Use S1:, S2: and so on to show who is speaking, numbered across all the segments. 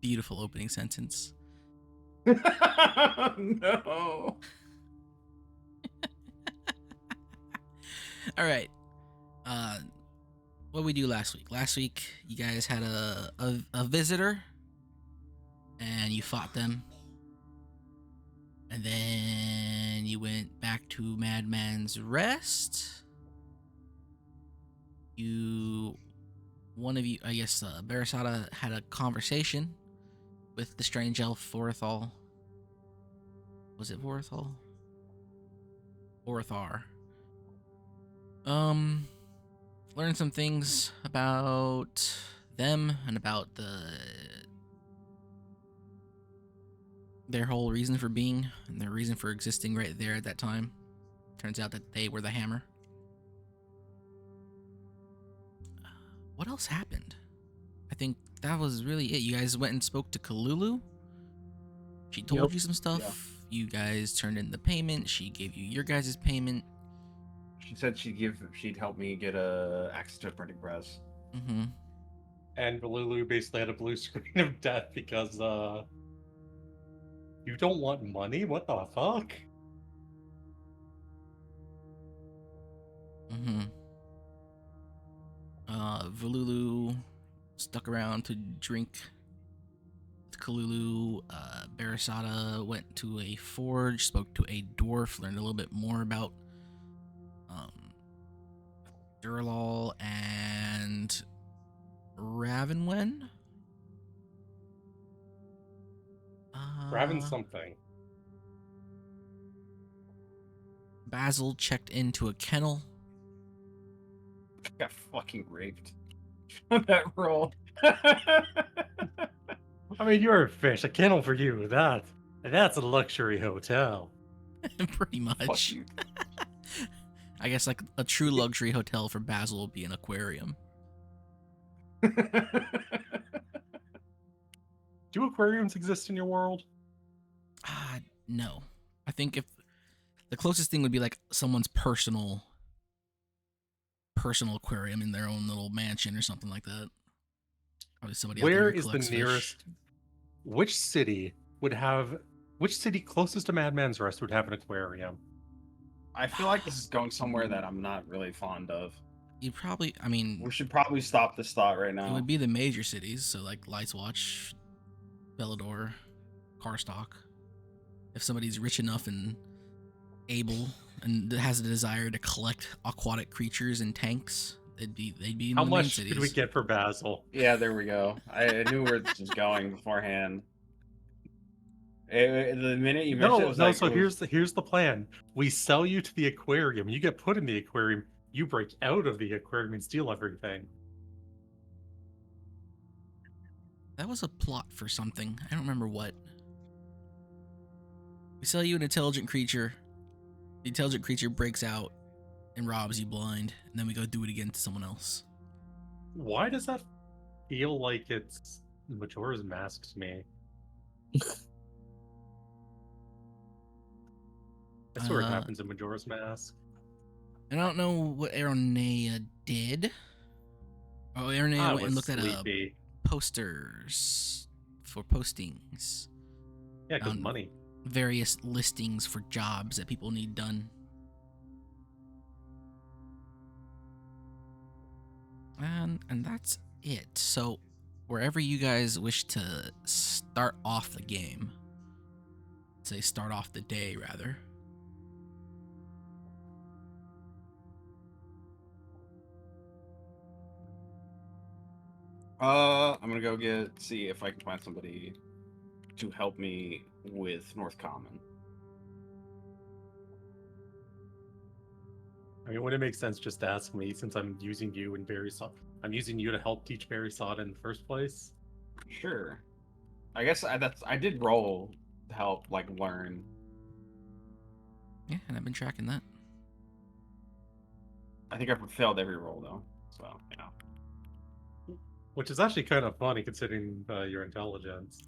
S1: beautiful opening sentence.
S2: No.
S1: All right. What did we do last week? Last week, you guys had a visitor, and you fought them. And then you went back to Madman's Rest. One of you, I guess, Barasada had a conversation with the strange elf Vorthal. Was it Vorthal? Vorthar. Learned some things about them and about their whole reason for being and their reason for existing right there at that time. Turns out that they were the hammer. What else happened? I think that was really it. You guys went and spoke to Kalulu. She told you some stuff. Yeah. You guys turned in the payment. She gave you your guys' payment.
S2: She said she'd help me get access to a printing press.
S1: Mm-hmm.
S3: And Lulu basically had a blue screen of death because you don't want money? What the fuck?
S1: Mm-hmm. Volulu stuck around to drink with Kalulu. Barasada went to a forge, spoke to a dwarf, learned a little bit more about Durlal and Ravenwen.
S3: Raven something.
S1: Basil checked into a kennel.
S2: Got fucking raped on that roll.
S3: I mean, you're a fish. A kennel for you. That's a luxury hotel.
S1: Pretty much. I guess like a true luxury hotel for Basil would be an aquarium.
S3: Do aquariums exist in your world?
S1: No. I think if the closest thing would be like someone's personal aquarium in their own little mansion or something like that. Probably somebody.
S3: Where is the nearest? Which city closest to Madman's Rest would have an aquarium?
S2: I feel like this is going somewhere that I'm not really fond of.
S1: You probably, I mean,
S2: we should probably stop this thought right now.
S1: It would be the major cities, so like Lightswatch, Bellador, Karstock. If somebody's rich enough and able and has a desire to collect aquatic creatures in tanks, they'd be in
S3: How
S1: the main
S3: much
S1: cities.
S3: did we get for Basil?
S2: Yeah, there we go. I knew where this was going beforehand. The minute you mentioned it was like,
S3: so here's the plan. We sell you to the aquarium. You get put in the aquarium. You break out of the aquarium and steal everything.
S1: That was a plot for something. I don't remember what. We sell you an intelligent creature. The intelligent creature breaks out and robs you blind, and then we go do it again to someone else.
S3: Why does that feel like it's Majora's Mask to me? I swear it happens in Majora's Mask.
S1: I don't know what Aronea did. Oh, Aronea went and looked at posters for postings.
S3: Yeah, because money.
S1: Various listings for jobs that people need done. And that's it. So, wherever you guys wish to start off the game, say start off the day, rather.
S2: I'm gonna go see if I can find somebody to help me with North Common.
S3: I mean, would it make sense just to ask me, since I'm using you in Barrysod? I'm using you to help teach Barrysod in the first place?
S2: Sure. I guess I did roll to help, like, learn.
S1: Yeah, and I've been tracking that.
S2: I think I've failed every roll, though. So, you know.
S3: Which is actually kind of funny, considering your intelligence.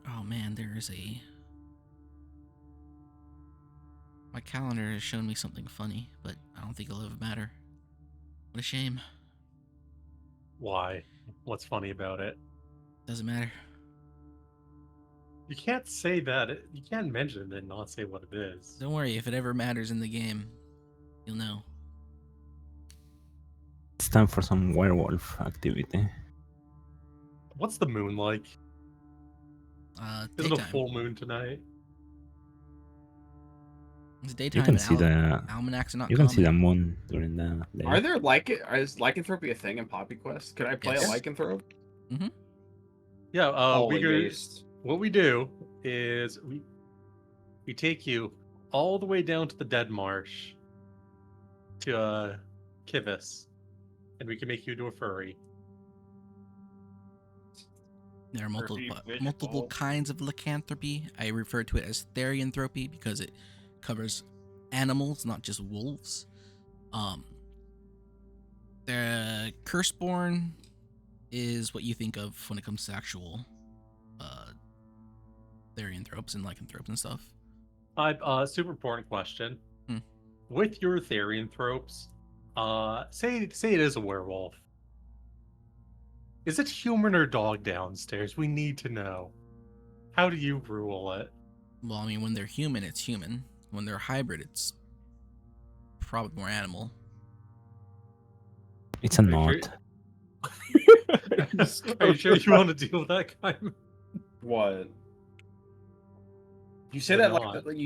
S1: Oh man, my calendar has shown me something funny, but I don't think it'll ever matter. What a shame.
S3: Why? What's funny about it?
S1: Doesn't matter.
S3: You can't say that. You can't mention it and not say what it is.
S1: Don't worry, if it ever matters in the game, you'll know.
S4: It's time for some werewolf activity.
S3: What's the moon like? Is it a
S1: Daytime.
S3: full moon tonight?
S1: It's
S4: You
S1: daytime.
S4: can see the
S1: almanacs are not
S4: you can see the
S1: common.
S4: moon during the day.
S2: Are there is lycanthropy a thing in Poppy Quest? Could I play
S1: Yes.
S2: a lycanthrope?
S3: Yeah.
S2: Holy
S3: we
S2: beast.
S3: What we do is we take you all the way down to the Dead Marsh to Kivis, and we can make you into a furry.
S1: There are multiple
S2: Furry,
S1: multiple
S2: vegetable.
S1: kinds of lycanthropy. I refer to it as therianthropy because it covers animals, not just wolves. The Curseborn is what you think of when it comes to actual therianthropes and lycanthropes and stuff.
S3: Super important question.
S1: Hmm.
S3: With your therianthropes, say it is a werewolf. Is it human or dog downstairs? We need to know. How do you rule it?
S1: Well, I mean, when they're human, it's human. When they're hybrid, it's probably more animal.
S4: It's a
S3: Are you
S4: knot.
S3: Are you sure you want to deal with that guy?
S2: What? You say
S3: They're
S2: that
S3: not.
S2: like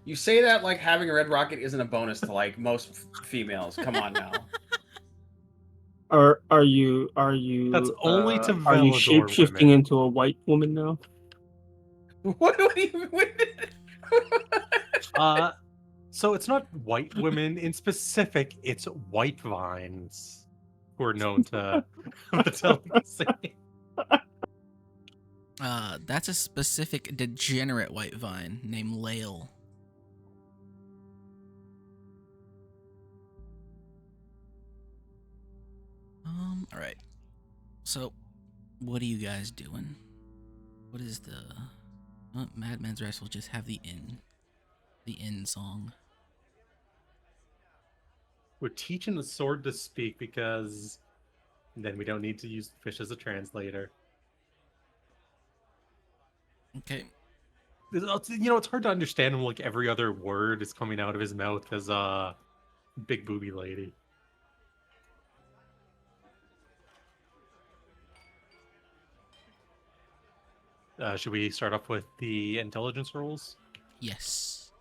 S2: you say that like having a red rocket isn't a bonus to like most females. Come on now.
S5: Are you
S3: That's only to
S5: are you
S3: Velador
S5: shape shifting
S3: women.
S5: into a white woman now?
S2: What do you
S3: So it's not white women in specific, it's white vines who are known to the delicacy.
S1: That's a specific degenerate white vine named Lael. All right. So, what are you guys doing? What is the? Madman's Rest will just have the end song.
S3: We're teaching the sword to speak because then we don't need to use fish as a translator.
S1: Okay.
S3: It's hard to understand when like every other word is coming out of his mouth as a big booby lady. Should we start off with the intelligence rolls?
S1: Yes.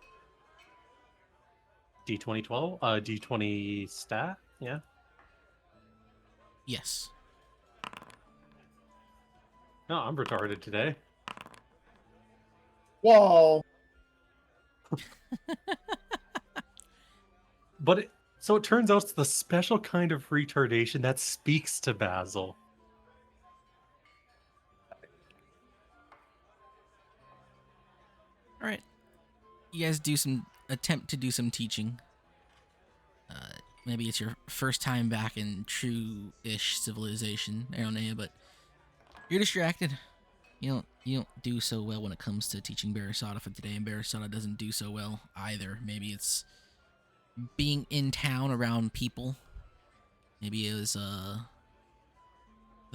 S3: D20 D20 stat, yeah.
S1: Yes.
S3: No, I'm retarded today.
S2: Whoa.
S3: So it turns out it's the special kind of retardation that speaks to Basil.
S1: All right. You guys attempt to do some teaching. Maybe it's your first time back in true-ish civilization, Aeronea, but you're distracted. You don't do so well when it comes to teaching Barasada for today, and Barasada doesn't do so well either. Maybe it's being in town around people. Maybe it was the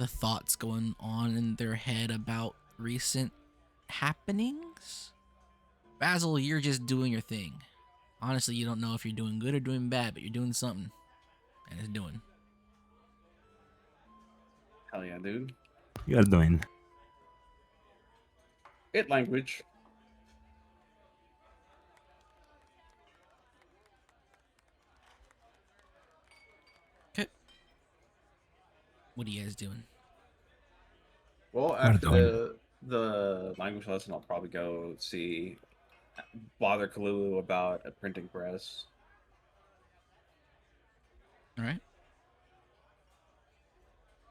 S1: thoughts going on in their head about recent happenings. Basil, you're just doing your thing. Honestly, you don't know if you're doing good or doing bad, but you're doing something. And it's doing.
S2: Hell yeah, dude.
S4: You are doing.
S2: It language.
S1: Okay. What are you guys doing?
S2: Well,
S4: We're
S2: after the language lesson, I'll probably go bother Kalulu about a printing press.
S1: All right.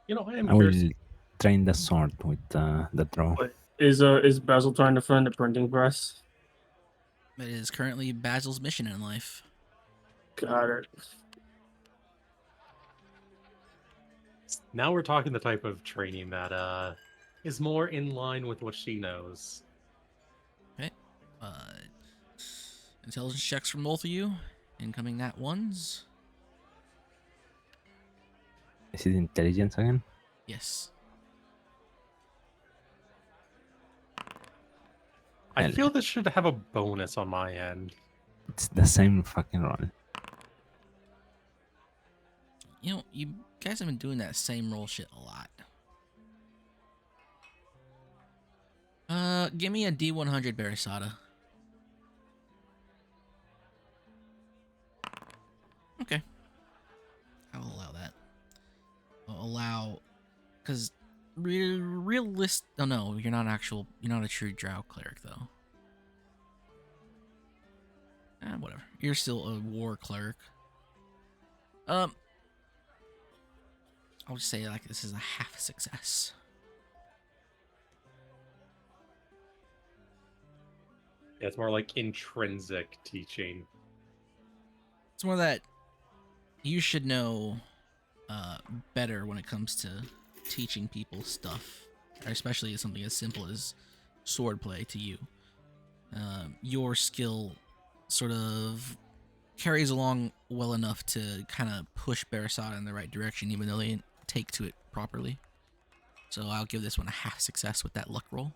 S3: I am
S4: I will
S3: curious.
S4: train the sword with the draw.
S5: But is Basil trying to find the printing press?
S1: That is currently Basil's mission in life.
S5: Got it.
S3: Now we're talking the type of training that is more in line with what she knows.
S1: Okay. Intelligence checks from both of you. Incoming nat ones.
S4: Is it intelligence again?
S1: Yes.
S3: I
S4: Hell
S3: feel
S4: yeah.
S3: this should have a bonus on my end.
S4: It's the same fucking roll.
S1: You know, you guys have been doing that same roll shit a lot. Give me a D100 Barisada. Okay. I will allow that. I'll allow, because realist. Oh no, you're not a true Drow cleric though. Whatever. You're still a war cleric. I'll just say like this is a half success.
S3: Yeah, it's more like intrinsic teaching.
S1: It's more that you should know better when it comes to teaching people stuff, especially something as simple as swordplay to you. Your skill sort of carries along well enough to kind of push Barisada in the right direction, even though they didn't take to it properly. So I'll give this one a half success with that luck roll.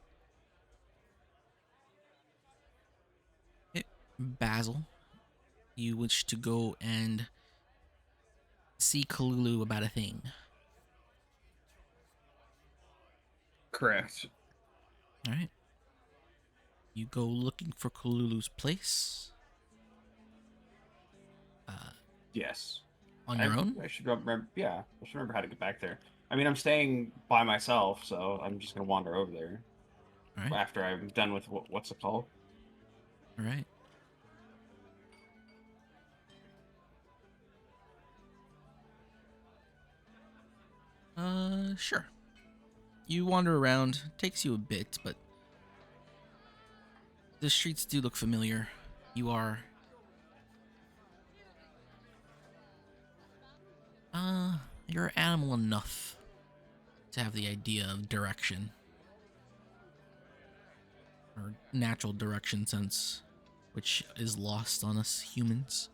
S1: Okay. Basil, you wish to go and see Kalulu about a thing.
S2: Correct.
S1: All right. You go looking for Kalulu's place.
S2: Yes.
S1: On your own?
S2: I should remember. Yeah, I should remember how to get back there. I mean, I'm staying by myself, so I'm just gonna wander over there
S1: All right.
S2: after I'm done with what's it called?
S1: All right. Sure. You wander around. Takes you a bit, but the streets do look familiar. You are you're animal enough to have the idea of direction. Or natural direction sense, which is lost on us humans.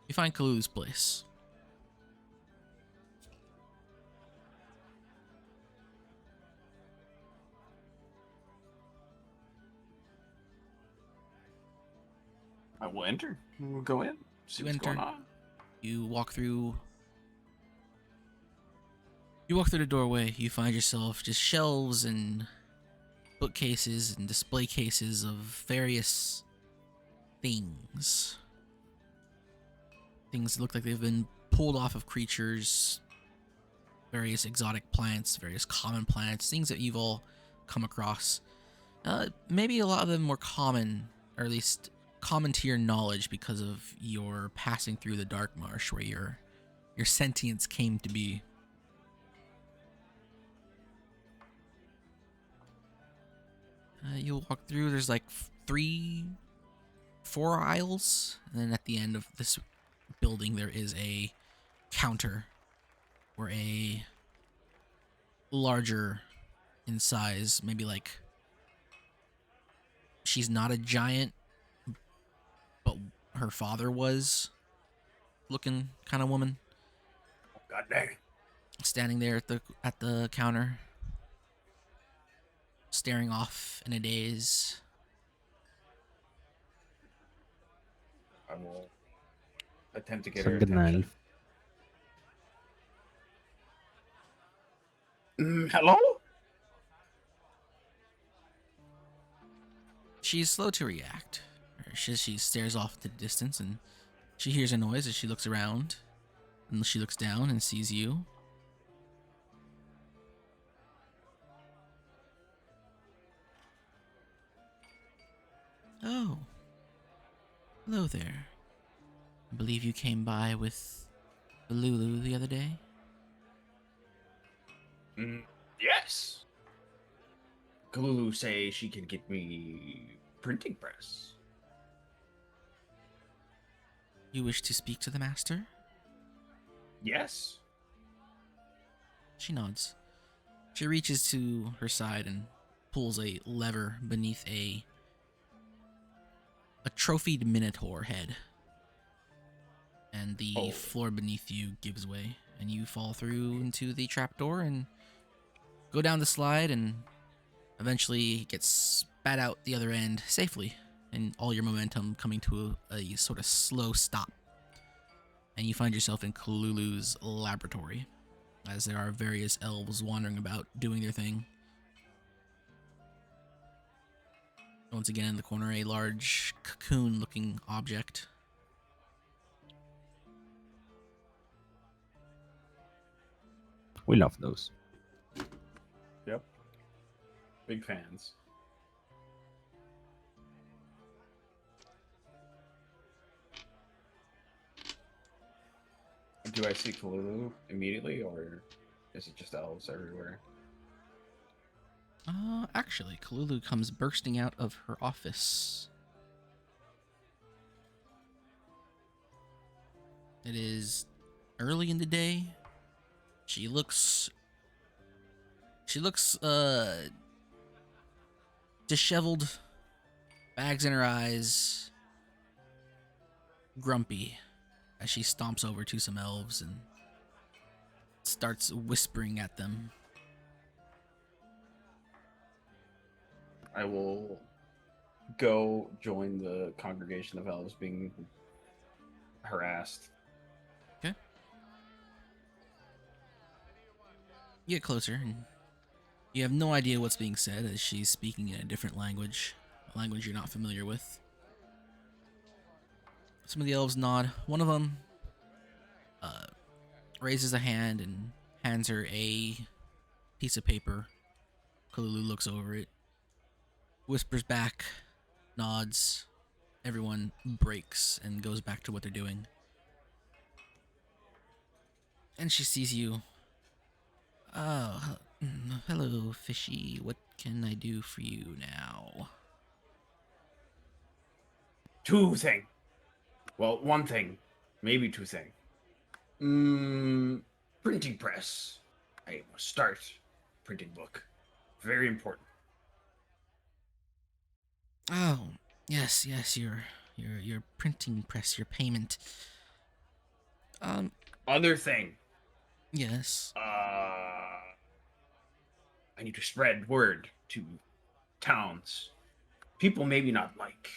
S1: You find Kalulu's place.
S2: I will enter. We'll go in. See
S1: You
S2: what's
S1: enter.
S2: going on.
S1: You walk through the doorway. You find yourself just shelves and bookcases and display cases of various things. Things that look like they've been pulled off of creatures, various exotic plants, various common plants, things that you've all come across. Maybe a lot of them more common, or at least common to your knowledge because of your passing through the Dark Marsh where your sentience came to be. You'll walk through, there's like 4 aisles, and then at the end of this building there is a counter or a larger in size, maybe like she's not a giant, but her father was looking kind of woman
S2: God dang.
S1: standing there at the counter staring off in a daze.
S2: I will attempt to get
S4: So
S2: her
S4: good
S2: attention.
S4: elf.
S2: Hello?
S1: She's slow to react. She stares off into the distance and she hears a noise as she looks around. And she looks down and sees you. Oh. Hello there. I believe you came by with Lulu the other day.
S2: Yes. Kalulu say she can get me printing press.
S1: You wish to speak to the master?
S2: Yes.
S1: She nods. She reaches to her side and pulls a lever beneath a trophied minotaur head. And the floor beneath you gives way, and you fall through into the trapdoor and go down the slide and eventually get spat out the other end safely, and all your momentum coming to a sort of slow stop. And you find yourself in Kalulu's laboratory, as there are various elves wandering about doing their thing. Once again, in the corner, a large cocoon-looking object.
S4: We love those.
S2: Yep. Big fans. Do I see Kalulu immediately, or is it just elves everywhere?
S1: Actually, Kalulu comes bursting out of her office. It is early in the day. She looks disheveled, bags in her eyes, grumpy, as she stomps over to some elves and starts whispering at them.
S2: I will go join the congregation of elves being harassed.
S1: Okay. You get closer, and you have no idea what's being said as she's speaking in a different language, a language you're not familiar with. Some of the elves nod. One of them raises a hand and hands her a piece of paper. Kalulu looks over it, whispers back, nods. Everyone breaks and goes back to what they're doing. And she sees you. Oh, hello, fishy. What can I do for you now?
S2: Two thing. Well, one thing. Maybe two thing. Printing press. I must start printing book. Very important.
S1: Oh, yes, your printing press, your payment.
S2: Other thing.
S1: Yes.
S2: I need to spread word to towns. People maybe not like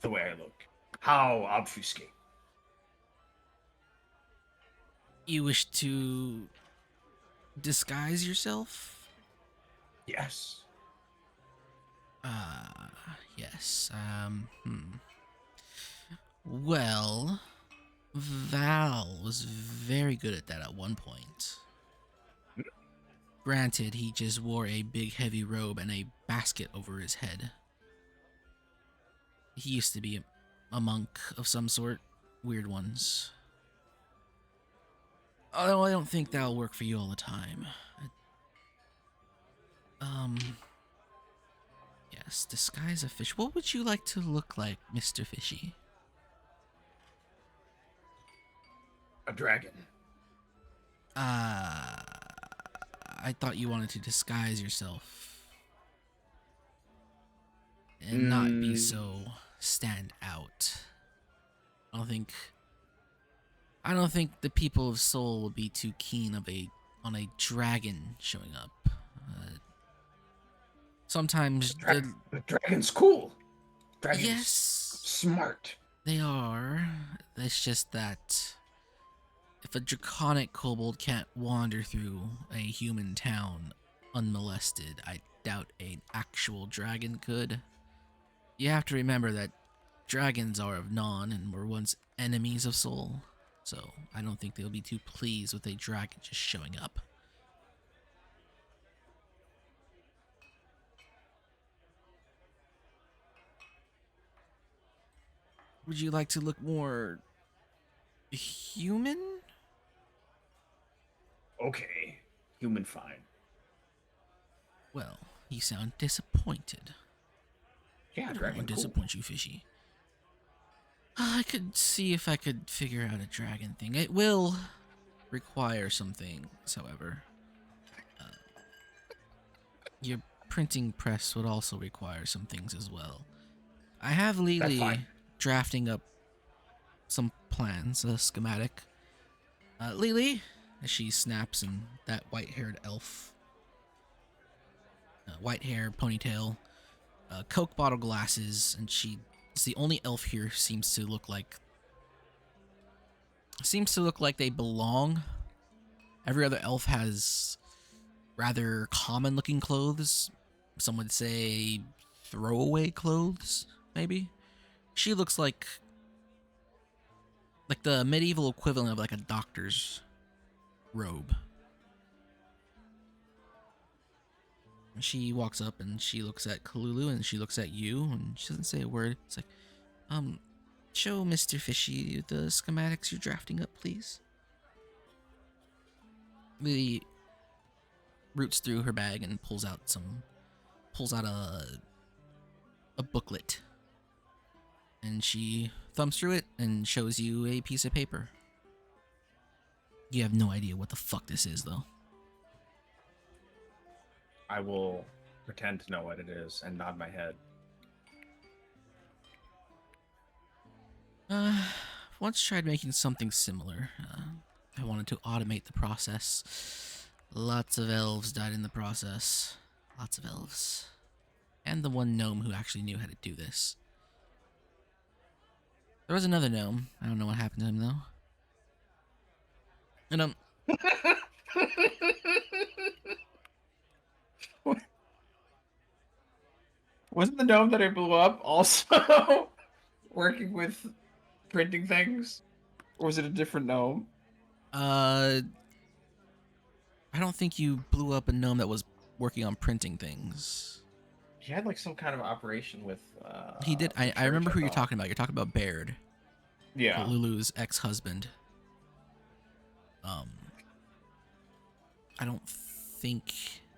S2: the way I look. How obfuscate?
S1: You wish to disguise yourself?
S2: Yes.
S1: Yes. Well, Val was very good at that at one point. Granted, he just wore a big heavy robe and a basket over his head. He used to be a monk of some sort. Weird ones. Although I don't think that'll work for you all the time. Yes, disguise a fish. What would you like to look like, Mr. Fishy?
S2: A dragon.
S1: I thought you wanted to disguise yourself and not be so stand out. I don't think the people of Seoul would be too keen on a dragon showing up. Sometimes
S2: The dragon's cool. Dragon's
S1: yes,
S2: smart.
S1: they are. It's just that if a draconic kobold can't wander through a human town unmolested, I doubt an actual dragon could. You have to remember that dragons are of Non and were once enemies of Seoul, so I don't think they'll be too pleased with a dragon just showing up. Would you like to look more human?
S2: Okay. Human fine.
S1: Well, you sound disappointed.
S2: Yeah,
S1: I don't
S2: dragon
S1: want to
S2: cool.
S1: disappoint you, Fishy. I could see if I could figure out a dragon thing. It will require some things, however. Your printing press would also require some things as well. I have
S2: That's
S1: Lily
S2: fine.
S1: drafting up some plans, a schematic. Lily, as she snaps, and that white-haired elf, white hair, ponytail, Coke bottle glasses, and she's the only elf here who seems to look like they belong. Every other elf has rather common-looking clothes. Some would say throwaway clothes, maybe. She looks like the medieval equivalent of like a doctor's robe. She walks up and she looks at Kalulu and she looks at you and she doesn't say a word. It's like, show Mr. Fishy the schematics you're drafting up, please. Lily roots through her bag and pulls out a booklet. And she thumbs through it and shows you a piece of paper. You have no idea what the fuck this is, though.
S2: I will pretend to know what it is and nod my head.
S1: Once tried making something similar. I wanted to automate the process. Lots of elves died in the process. Lots of elves. And the one gnome who actually knew how to do this. There was another gnome. I don't know what happened to him, though. And,
S2: Wasn't the gnome that I blew up also working with printing things? Or was it a different gnome?
S1: I don't think you blew up a gnome that was working on printing things.
S2: He had like some kind of operation with.
S1: He did. I remember who you're talking about. You're talking about Baird.
S2: Yeah.
S1: Lulu's ex-husband. I don't think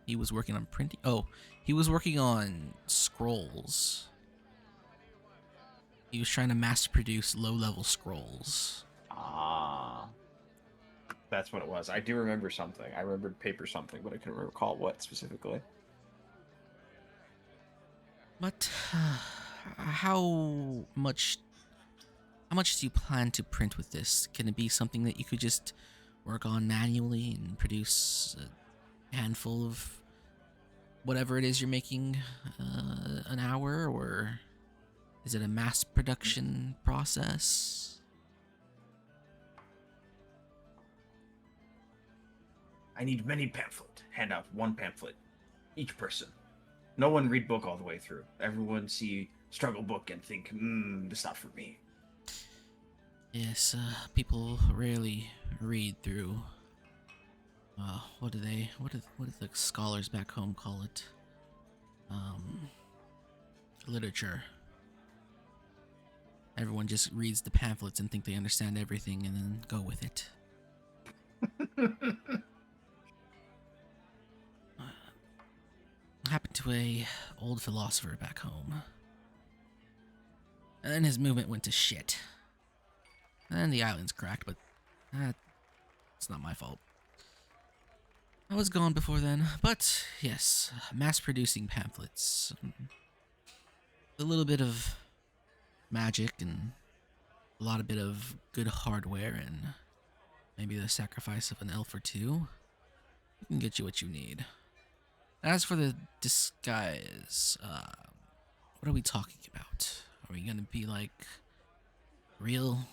S1: he was working on printing. Oh, he was working on scrolls. He was trying to mass produce low-level scrolls.
S2: Ah. That's what it was. I do remember something. I remembered paper something, but I couldn't recall what specifically.
S1: But how much do you plan to print with this? Can it be something that you could just work on manually and produce a handful of whatever it is you're making an hour, or is it a mass production process?
S2: I need many pamphlet. Hand out one pamphlet. Each person. No one read book all the way through. Everyone see struggle book and think, this not for me.
S1: Yes, people rarely read through. What do the scholars back home call it? Literature. Everyone just reads the pamphlets and think they understand everything and then go with it. Happened to a old philosopher back home. And then his movement went to shit. And the island's cracked, but it's not my fault. I was gone before then, but yes, mass-producing pamphlets. A little bit of magic and a lot of bit of good hardware and maybe the sacrifice of an elf or two. We can get you what you need. As for the disguise, what are we talking about? Are we gonna be like real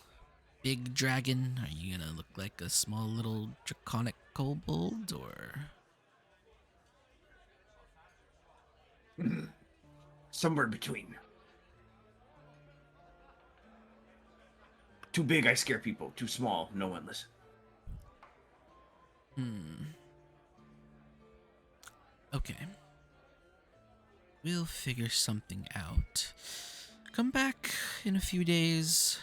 S1: big dragon? Are you gonna look like a small little draconic kobold, or?
S2: Somewhere between. Too big, I scare people. Too small, no one listen.
S1: Okay. We'll figure something out. Come back in a few days,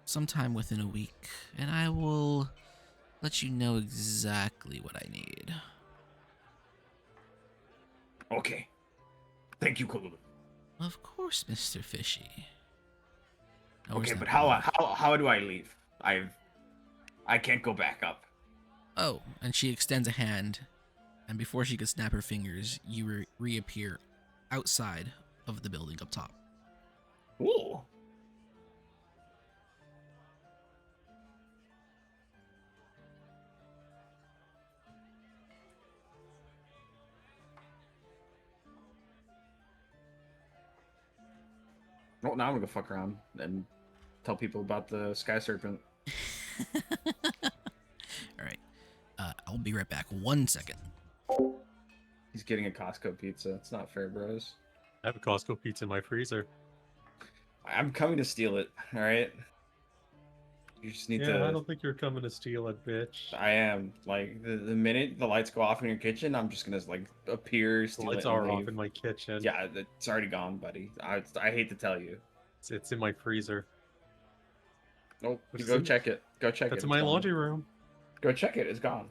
S1: sometime within a week, and I will let you know exactly what I need.
S2: Okay. Thank you, Kalulu.
S1: Of course, Mr. Fishy.
S2: Okay, but how do I leave? I can't go back up.
S1: Oh, and she extends a hand, and before she could snap her fingers, you reappear outside of the building up top.
S2: Ooh. Well, now I'm gonna go fuck around and tell people about the sky serpent.
S1: All right. I'll be right back. 1 second.
S2: He's getting a Costco pizza. It's not fair, bros.
S3: I have a Costco pizza in my freezer.
S2: I'm coming to steal it. All right. You just need
S3: Yeah, I
S2: to.
S3: don't think you're coming to steal it, bitch.
S2: I am like the minute the lights go off in your kitchen, I'm just gonna like appear,
S3: The
S2: steal
S3: lights
S2: it, and
S3: are off
S2: leave.
S3: in my kitchen.
S2: Yeah, it's already gone, buddy. I hate to tell you.
S3: It's in my freezer.
S2: Oh,
S3: Which
S2: you
S3: is
S2: go
S3: in-
S2: check it. Go check
S3: That's
S2: it.
S3: in
S2: It's
S3: my
S2: gone.
S3: laundry room.
S2: Go check it. It's gone.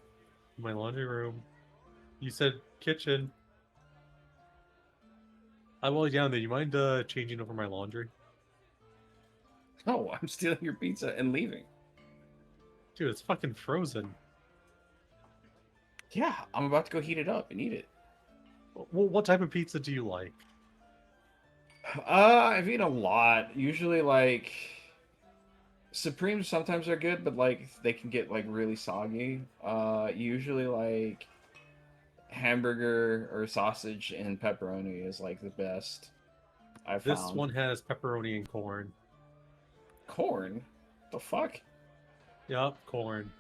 S3: My laundry room. You said kitchen. While you're down there, you mind changing over my laundry?
S2: No, I'm stealing your pizza and leaving.
S3: Dude, it's fucking frozen.
S2: Yeah, I'm about to go heat it up and eat it.
S3: Well, what type of pizza do you like?
S2: I've eaten a lot. Usually, like Supremes sometimes are good, but like they can get like really soggy. Usually like hamburger or sausage and pepperoni is like the best I've
S3: This
S2: found.
S3: one has pepperoni and corn.
S2: Corn? The fuck?
S3: Yup, corn.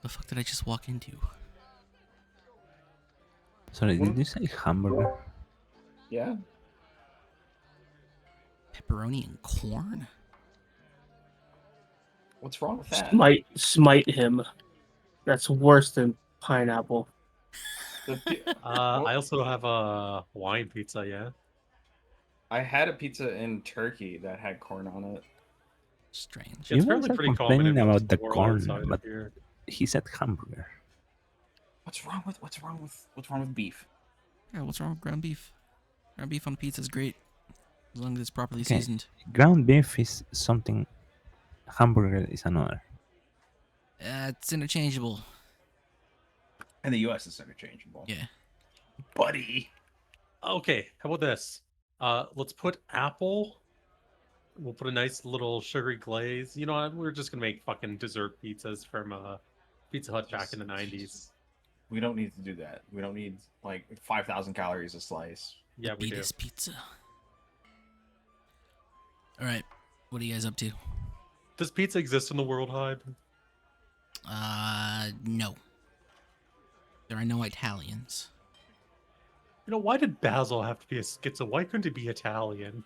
S1: The fuck did I just walk into?
S4: Sorry, did you say hamburger?
S2: Yeah.
S1: Pepperoni and corn?
S2: What's wrong with that?
S5: Smite him. That's worse than pineapple.
S3: I also have a Hawaiian pizza, yeah.
S2: I had a pizza in Turkey that had corn on it.
S1: Strange.
S3: It's
S4: You guys
S3: apparently
S4: are
S3: pretty common in
S4: complaining
S3: most
S4: about the
S3: of world
S4: corn,
S3: outside of
S4: but
S3: here.
S4: he said hamburger.
S2: What's wrong with beef?
S1: Yeah, what's wrong with ground beef? Ground beef on pizza is great. As long as it's properly
S4: Okay.
S1: seasoned.
S4: Ground beef is something, hamburger is another.
S1: It's interchangeable.
S2: In the US it's interchangeable.
S1: Yeah.
S2: Buddy.
S3: Okay, how about this? Let's put apple. We'll put a nice little sugary glaze. You know what? We're just gonna make fucking dessert pizzas from Pizza Hut back in the 90s.
S2: We don't need to do that. We don't need like 5,000 calories a slice.
S3: Yeah, we do.
S1: Beatus pizza. Alright. What are you guys up to?
S3: Does pizza exist in the world, Hyde?
S1: No. There are no Italians.
S3: You know, why did Basil have to be a schizo? Why couldn't he be Italian?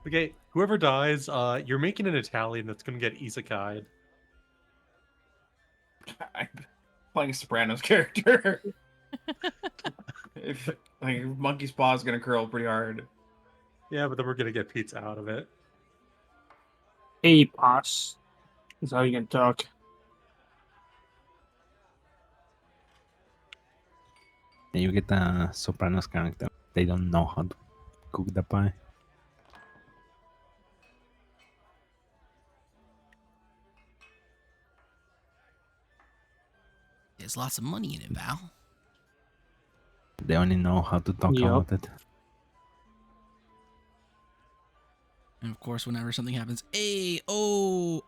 S3: Okay, whoever dies, you're making an Italian that's gonna get isekai'd.
S2: I'm playing a Sopranos character. If like Monkey's paw is gonna curl pretty hard.
S3: Yeah, but then we're gonna get pizza out of it.
S5: Hey, boss. That's how you can talk.
S4: And you get a Sopranos character. They don't know how to cook the pie.
S1: There's lots of money in it, Val.
S4: They only know how to talk
S5: Yup.
S4: about it.
S1: And of course, whenever something happens, hey, oh,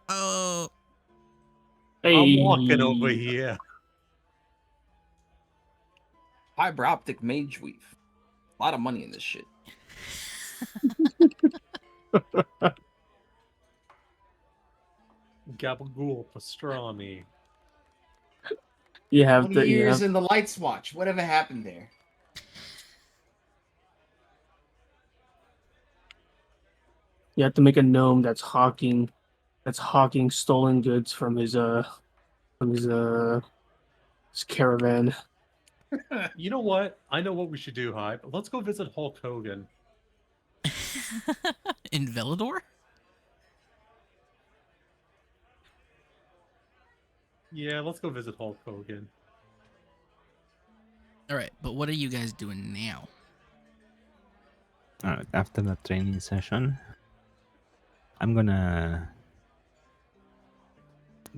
S5: Hey.
S3: I'm walking over here.
S2: Fiber optic mage weave. A lot of money in this shit.
S3: Gabagool pastrami.
S5: You have
S2: 20
S5: the you
S2: years
S5: have,
S2: in the lights watch. Whatever happened there?
S5: you have to make a gnome that's hawking stolen goods from his caravan.
S3: You know what? I know what we should do, Hyde. Let's go visit Hulk Hogan.
S1: in Velador?
S3: Yeah, let's go visit Hulk Hogan.
S1: Alright, but what are you guys doing now?
S4: Alright, after the training session, I'm gonna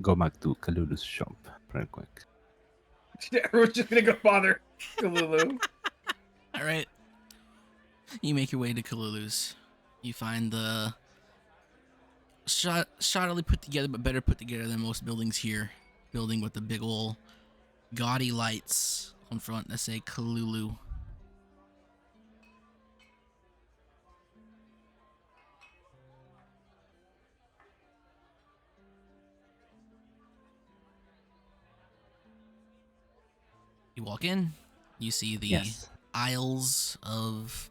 S4: go back to Kalulu's shop real quick.
S2: Everyone's just gonna go bother Kalulu.
S1: Alright. You make your way to Kalulu's. You find the shoddily put together, but better put together than most buildings here. Building with the big ol' gaudy lights on front that say Kalulu. You walk in, you see the
S4: Yes.
S1: aisles of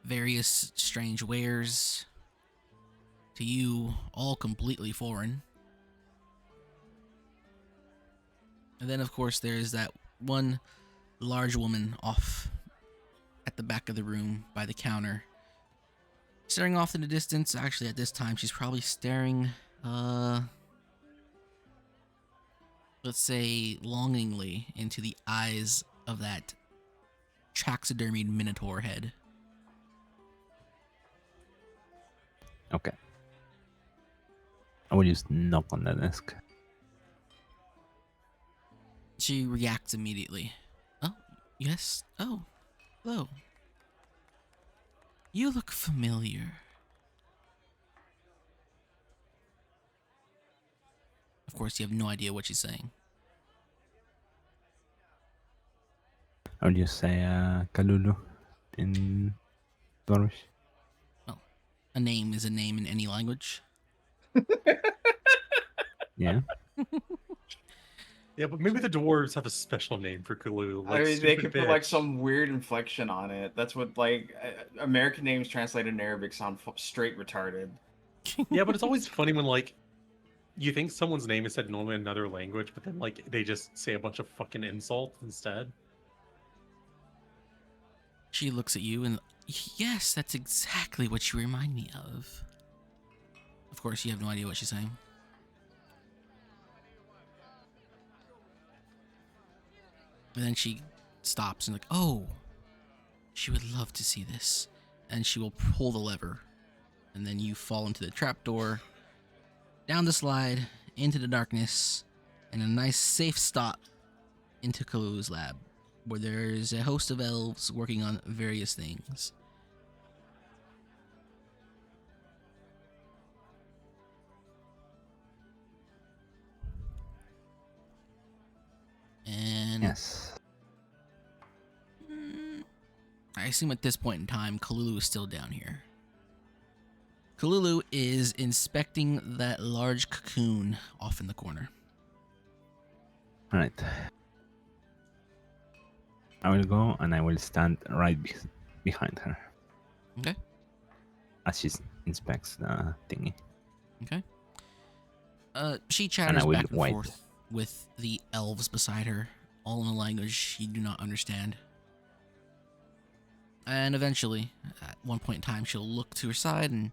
S1: various strange wares. To you, all completely foreign. And then, of course, there's that one large woman off at the back of the room by the counter. Staring off in the distance. Actually, at this time, she's probably staring, let's say, longingly into the eyes of that taxidermied minotaur head.
S4: Okay. I will just knock on the desk.
S1: She reacts immediately. Oh, yes. Oh, hello. You look familiar. Of course, you have no idea what she's saying.
S4: I will just say Kalulu in Dwarvish.
S1: Well, a name is a name in any language.
S4: Yeah.
S3: Yeah, but maybe the dwarves have a special name for Cthulhu.
S2: I
S3: Like
S2: mean, they
S3: stupid
S2: could put like
S3: bitch.
S2: some weird inflection on it. That's what like American names translated in Arabic sound straight retarded.
S3: Yeah, but it's always funny when like you think someone's name is said normally in another language, but then like they just say a bunch of fucking insults instead.
S1: She looks at you and, yes, that's exactly what you remind me of. Of course, you have no idea what she's saying. And then she stops and like, oh, she would love to see this. And she will pull the lever. And then you fall into the trapdoor, down the slide, into the darkness, and a nice safe stop into Kalulu's lab, where there's a host of elves working on various things. And
S4: Yes.
S1: I assume at this point in time, Kalulu is still down here. Kalulu is inspecting that large cocoon off in the corner.
S4: All right. I will go and I will stand right behind her.
S1: Okay.
S4: As she inspects the thingy.
S1: Okay. She
S4: And
S1: chatters
S4: I will
S1: back and
S4: wait.
S1: forth with the elves beside her, all in a language you do not understand. And eventually, at one point in time, she'll look to her side, and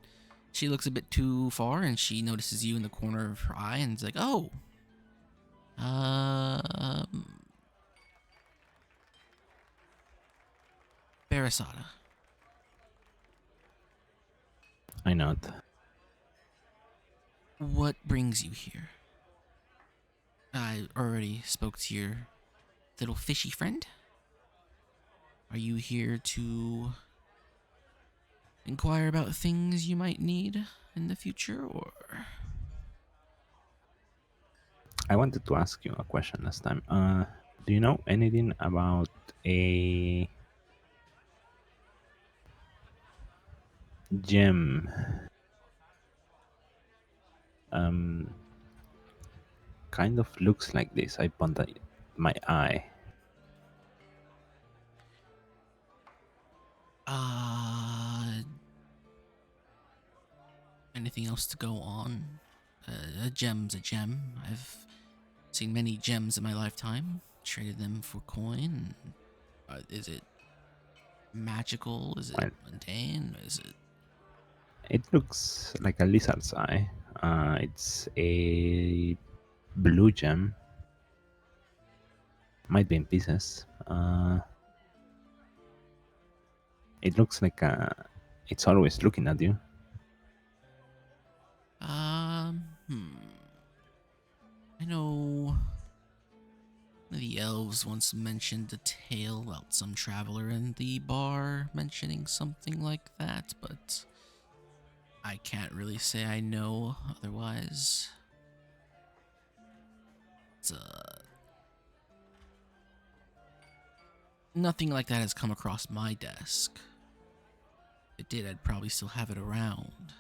S1: she looks a bit too far, and she notices you in the corner of her eye, and it's like, oh, Barasada.
S4: I nod.
S1: What brings you here? I already spoke to your little fishy friend. Are you here to inquire about things you might need in the future, or?
S4: I wanted to ask you a question last time. Do you know anything about a gem? Kind of looks like this. I pointed my eye.
S1: Anything else to go on? A gem's a gem. I've seen many gems in my lifetime. Traded them for coin. Is it magical? Is it
S4: Well,
S1: mundane? Is it?
S4: it looks like a lizard's eye. It's a blue gem. Might be in pieces. It looks like it's always looking at you.
S1: I know the elves once mentioned a tale about some traveler in the bar mentioning something like that, but I can't really say I know otherwise. It's, nothing like that has come across my desk. If it did, I'd probably still have it around.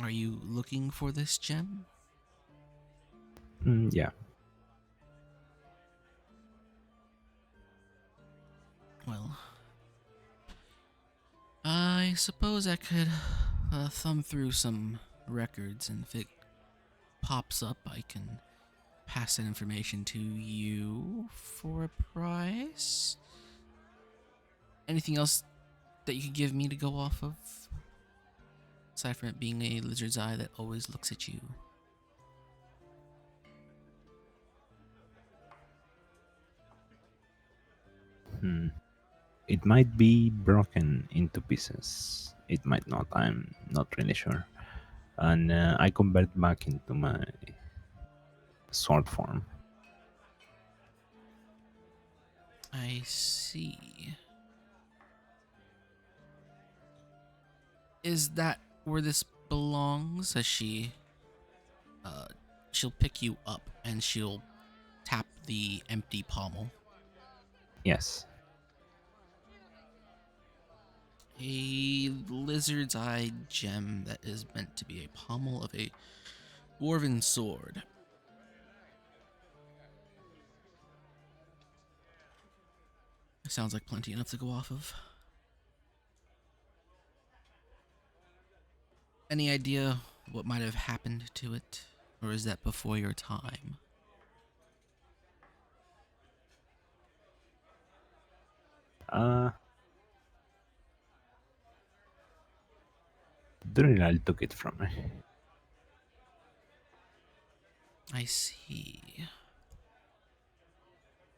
S1: Are you looking for this gem?
S4: Yeah.
S1: Well, I suppose I could thumb through some records, and if it pops up, I can pass that information to you for a price. Anything else that you could give me to go off of? Aside from it being a lizard's eye that always looks at you.
S4: It might be broken into pieces. It might not. I'm not really sure. And I convert back into my sword form.
S1: I see. Is that where this belongs? As she'll pick you up and she'll tap the empty pommel.
S4: Yes.
S1: A lizard's eye gem that is meant to be a pommel of a dwarven sword. Sounds like plenty enough to go off of. Any idea what might have happened to it? Or is that before your time?
S4: Uh, Durinal took it from me.
S1: I see.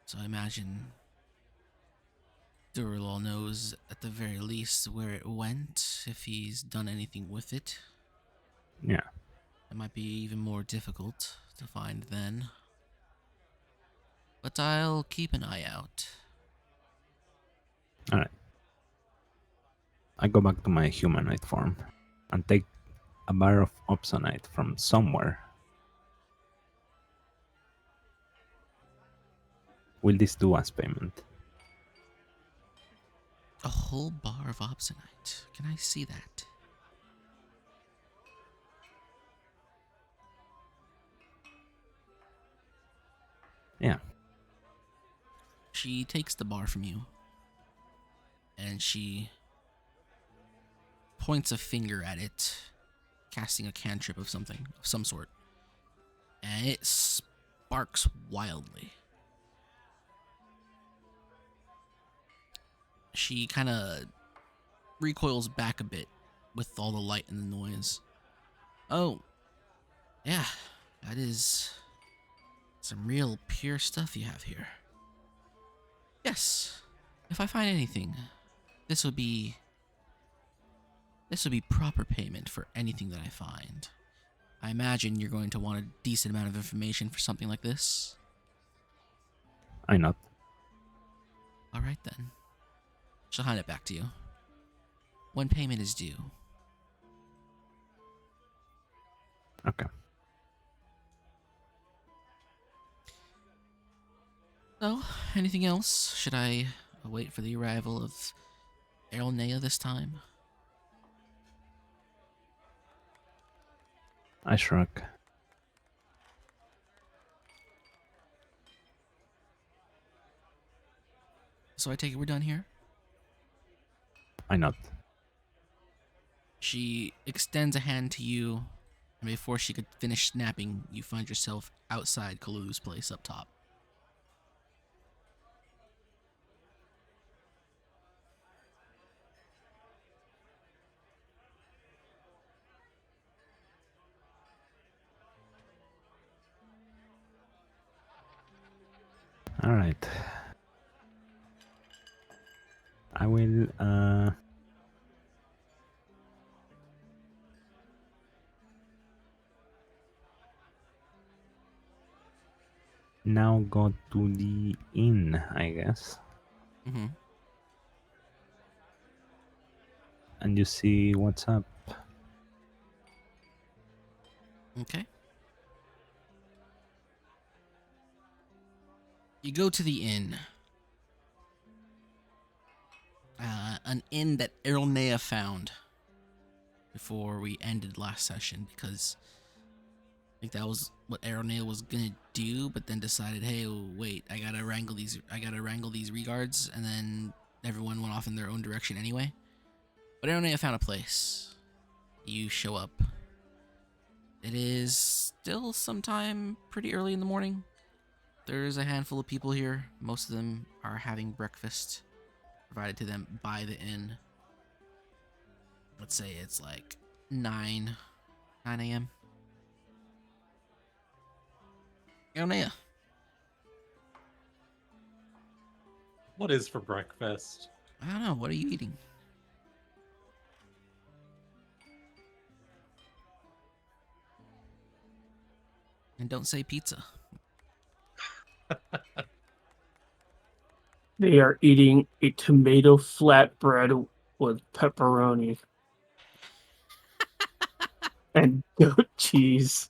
S1: So I imagine Durilal knows at the very least where it went, if he's done anything with it.
S4: Yeah.
S1: It might be even more difficult to find then. But I'll keep an eye out.
S4: Alright. I go back to my humanoid form and take a bar of opsonite from somewhere. Will this do as payment?
S1: A whole bar of opsonite. Can I see that?
S4: Yeah.
S1: She takes the bar from you. And she points a finger at it, casting a cantrip of something, of some sort. And it sparks wildly. She kind of recoils back a bit with all the light and the noise. Oh, yeah, that is some real pure stuff you have here. Yes, if I find anything, this would be proper payment for anything that I find. I imagine you're going to want a decent amount of information for something like this.
S4: I not.
S1: All right then. She'll hand it back to you. When payment is due.
S4: Okay.
S1: So, anything else? Should I wait for the arrival of Erlnea this time?
S4: I shrug.
S1: So I take it we're done here?
S4: I not.
S1: She extends a hand to you, and before she could finish snapping, you find yourself outside Kalulu's place up top.
S4: Alright. I will now go to the inn, I guess.
S1: Mm-hmm.
S4: and you see what's up.
S1: Okay. You go to the inn. An inn that Erlnea found before we ended last session, because I think that was what Erlnea was gonna do, but then decided, hey, wait, I gotta wrangle these regards, and then everyone went off in their own direction anyway. But Erlnea found a place. You show up. It is still sometime pretty early in the morning. There's a handful of people here. Most of them are having breakfast provided to them by the inn. Let's say it's like 9 a.m. Erlnea.
S3: What is for breakfast?
S1: I don't know. What are you eating? And don't say pizza.
S5: They are eating a tomato flatbread with pepperoni and goat cheese.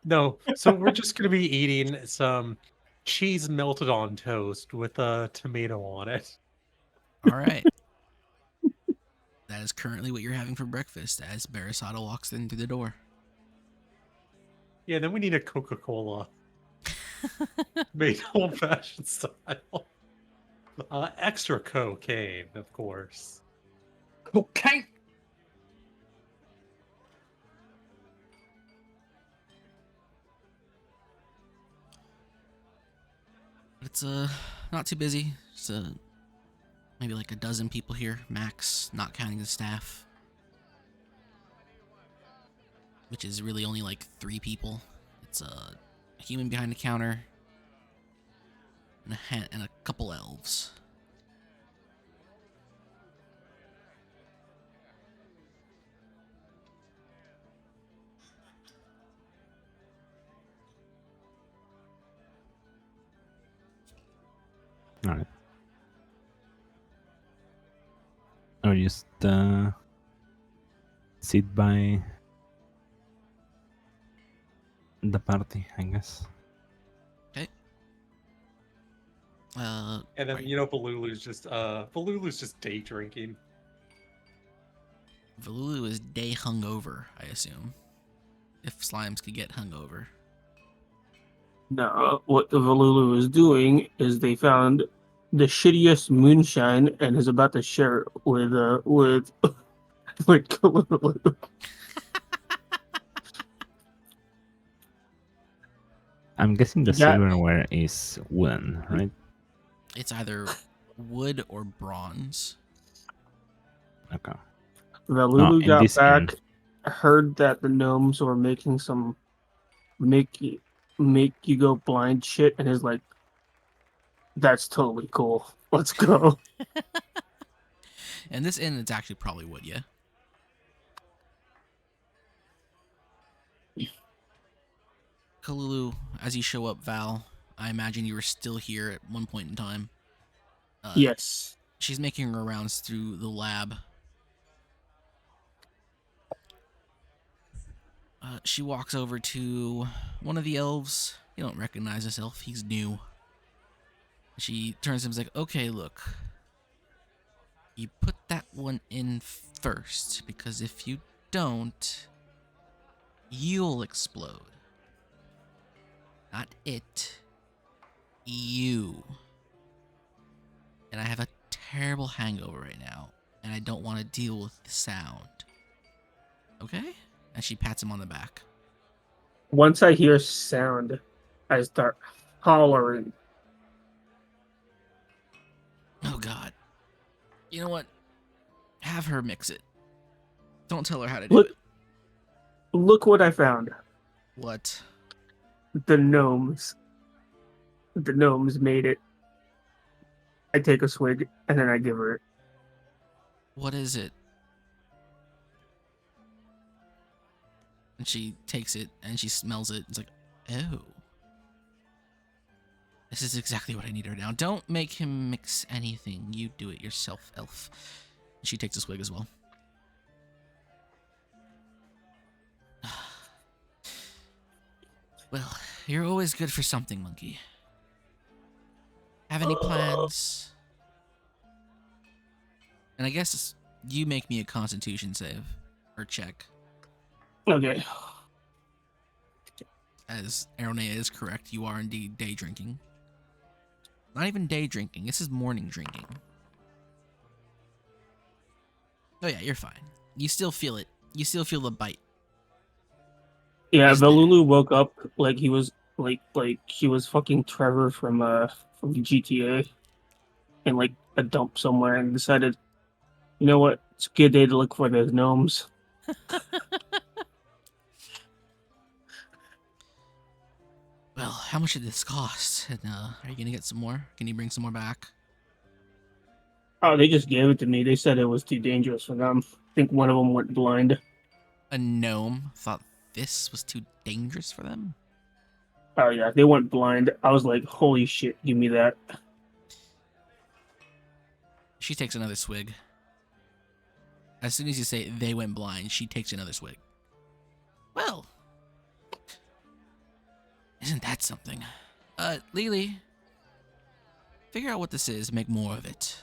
S3: No, so we're just gonna be eating some cheese melted on toast with a tomato on it.
S1: All right. That is currently what you're having for breakfast as Barasada walks in through the door.
S3: Yeah, then we need a Coca-Cola. Made old-fashioned style. Extra cocaine, of course.
S2: Okay.
S1: It's not too busy. It's maybe like a dozen people here max, not counting the staff, which is really only like 3 people. It's a human behind the counter and a couple elves.
S4: All right. Or just sit by the party, I guess.
S1: Okay.
S3: And then
S1: right.
S3: Balulu's just day drinking.
S1: Valulu is day hungover, I assume. If slimes could get hungover.
S5: No, what the Valulu is doing is they found the shittiest moonshine and is about to share it with with Kalulu.
S4: I'm guessing the
S5: You got-
S4: silverware is wooden, right?
S1: It's either wood or bronze.
S4: Okay.
S5: Valulu
S4: in
S5: got
S4: this
S5: back,
S4: inn.
S5: heard that the gnomes were making some make you go blind shit, and is like, that's totally cool. Let's go.
S1: And this inn, it's actually probably wood, yeah? Kalulu, as you show up, Val, I imagine you were still here at one point in time.
S5: Yes.
S1: She's making her rounds through the lab. She walks over to one of the elves. You don't recognize this elf. He's new. She turns to him and is like, okay, look. You put that one in first, because if you don't, you'll explode. Not it. You. And I have a terrible hangover right now, and I don't want to deal with the sound. Okay? And she pats him on the back.
S5: Once I hear sound, I start hollering.
S1: Oh, God. You know what? Have her mix it. Don't tell her how to do it.
S5: Look what I found.
S1: What?
S5: The gnomes. The gnomes made it. I take a swig and then I give her it.
S1: What is it? And she takes it and she smells it. It's like, oh. This is exactly what I need her now. Don't make him mix anything. You do it yourself, elf. And she takes a swig as well. Well, you're always good for something, monkey. Have any plans? And I guess you make me a constitution save. Or check.
S5: Okay.
S1: As Aronea is correct, you are indeed day drinking. Not even day drinking, this is morning drinking. Oh yeah, you're fine. You still feel it. You still feel the bite.
S5: Yeah,
S1: Is there.
S5: Velulu woke up like he was he was fucking Trevor from GTA in like a dump somewhere and decided, you know what? It's a good day to look for those gnomes.
S1: Well, how much did this cost? And are you gonna get some more? Can you bring some more back?
S5: Oh, they just gave it to me. They said it was too dangerous for them. I think one of them went blind.
S1: A gnome thought this was too dangerous for them?
S5: Oh yeah, they went blind. I was like, holy shit, give me that.
S1: She takes another swig. As soon as you say they went blind, she takes another swig. Well, isn't that something? Lily, figure out what this is, make more of it.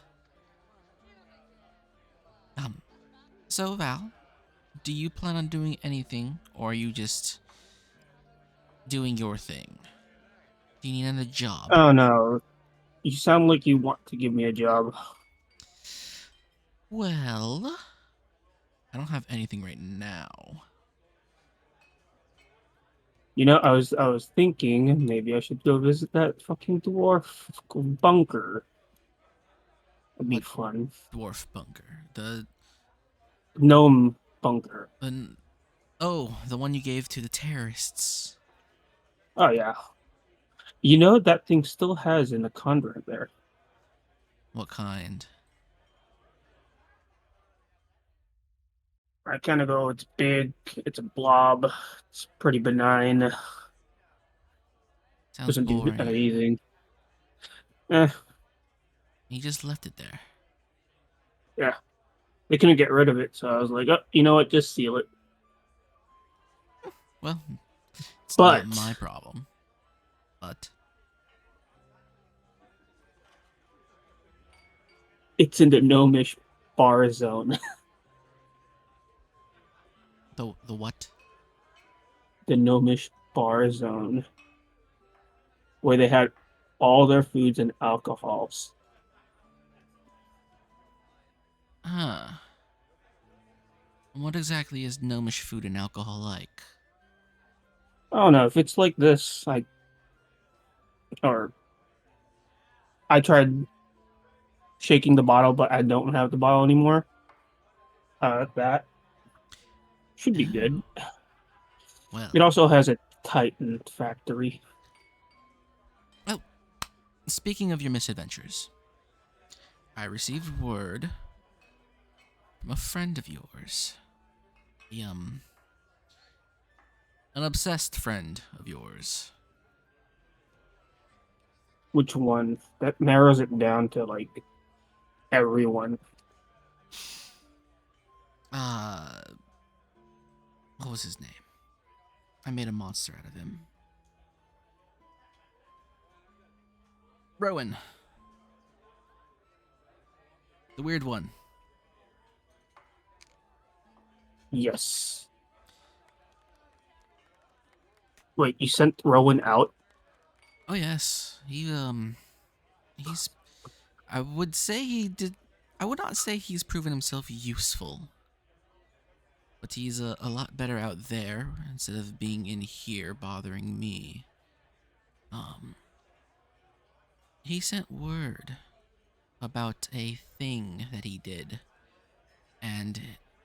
S1: So Val, do you plan on doing anything, or are you just doing your thing? Do you need another job?
S5: Oh no, you sound like you want to give me a job.
S1: Well, I don't have anything right now.
S5: You know, I was thinking maybe I should go visit that fucking dwarf bunker. It'd be
S1: What
S5: fun.
S1: dwarf bunker? The
S5: Gnome bunker.
S1: the one you gave to the terrorists.
S5: Oh yeah. You know that thing still has in the convent there.
S1: What kind?
S5: I kind of go, it's big, it's a blob, it's pretty benign,
S1: Sounds
S5: doesn't do
S1: boring.
S5: anything. Eh,
S1: You just left it there.
S5: yeah. They couldn't get rid of it, so I was like, oh, you know what, just seal it.
S1: Well, it's not
S5: But
S1: my problem. But
S5: it's in the gnomish bar zone.
S1: the what?
S5: The gnomish bar zone. Where they had all their foods and alcohols.
S1: Huh. What exactly is gnomish food and alcohol like?
S5: I don't know if it's like this, or I tried shaking the bottle, but I don't have the bottle anymore. That should be good.
S1: Well,
S5: It also has a Titan factory.
S1: speaking of your misadventures, I received word from a friend of yours. An obsessed friend of yours.
S5: Which one? That narrows it down to like everyone.
S1: What was his name? I made a monster out of him. Rowan. The weird one.
S5: Yes. Wait, you sent Rowan out?
S1: Oh yes. He's I would say he did I would not say he's proven himself useful. But he's a lot better out there instead of being in here bothering me. He sent word about a thing that he did. And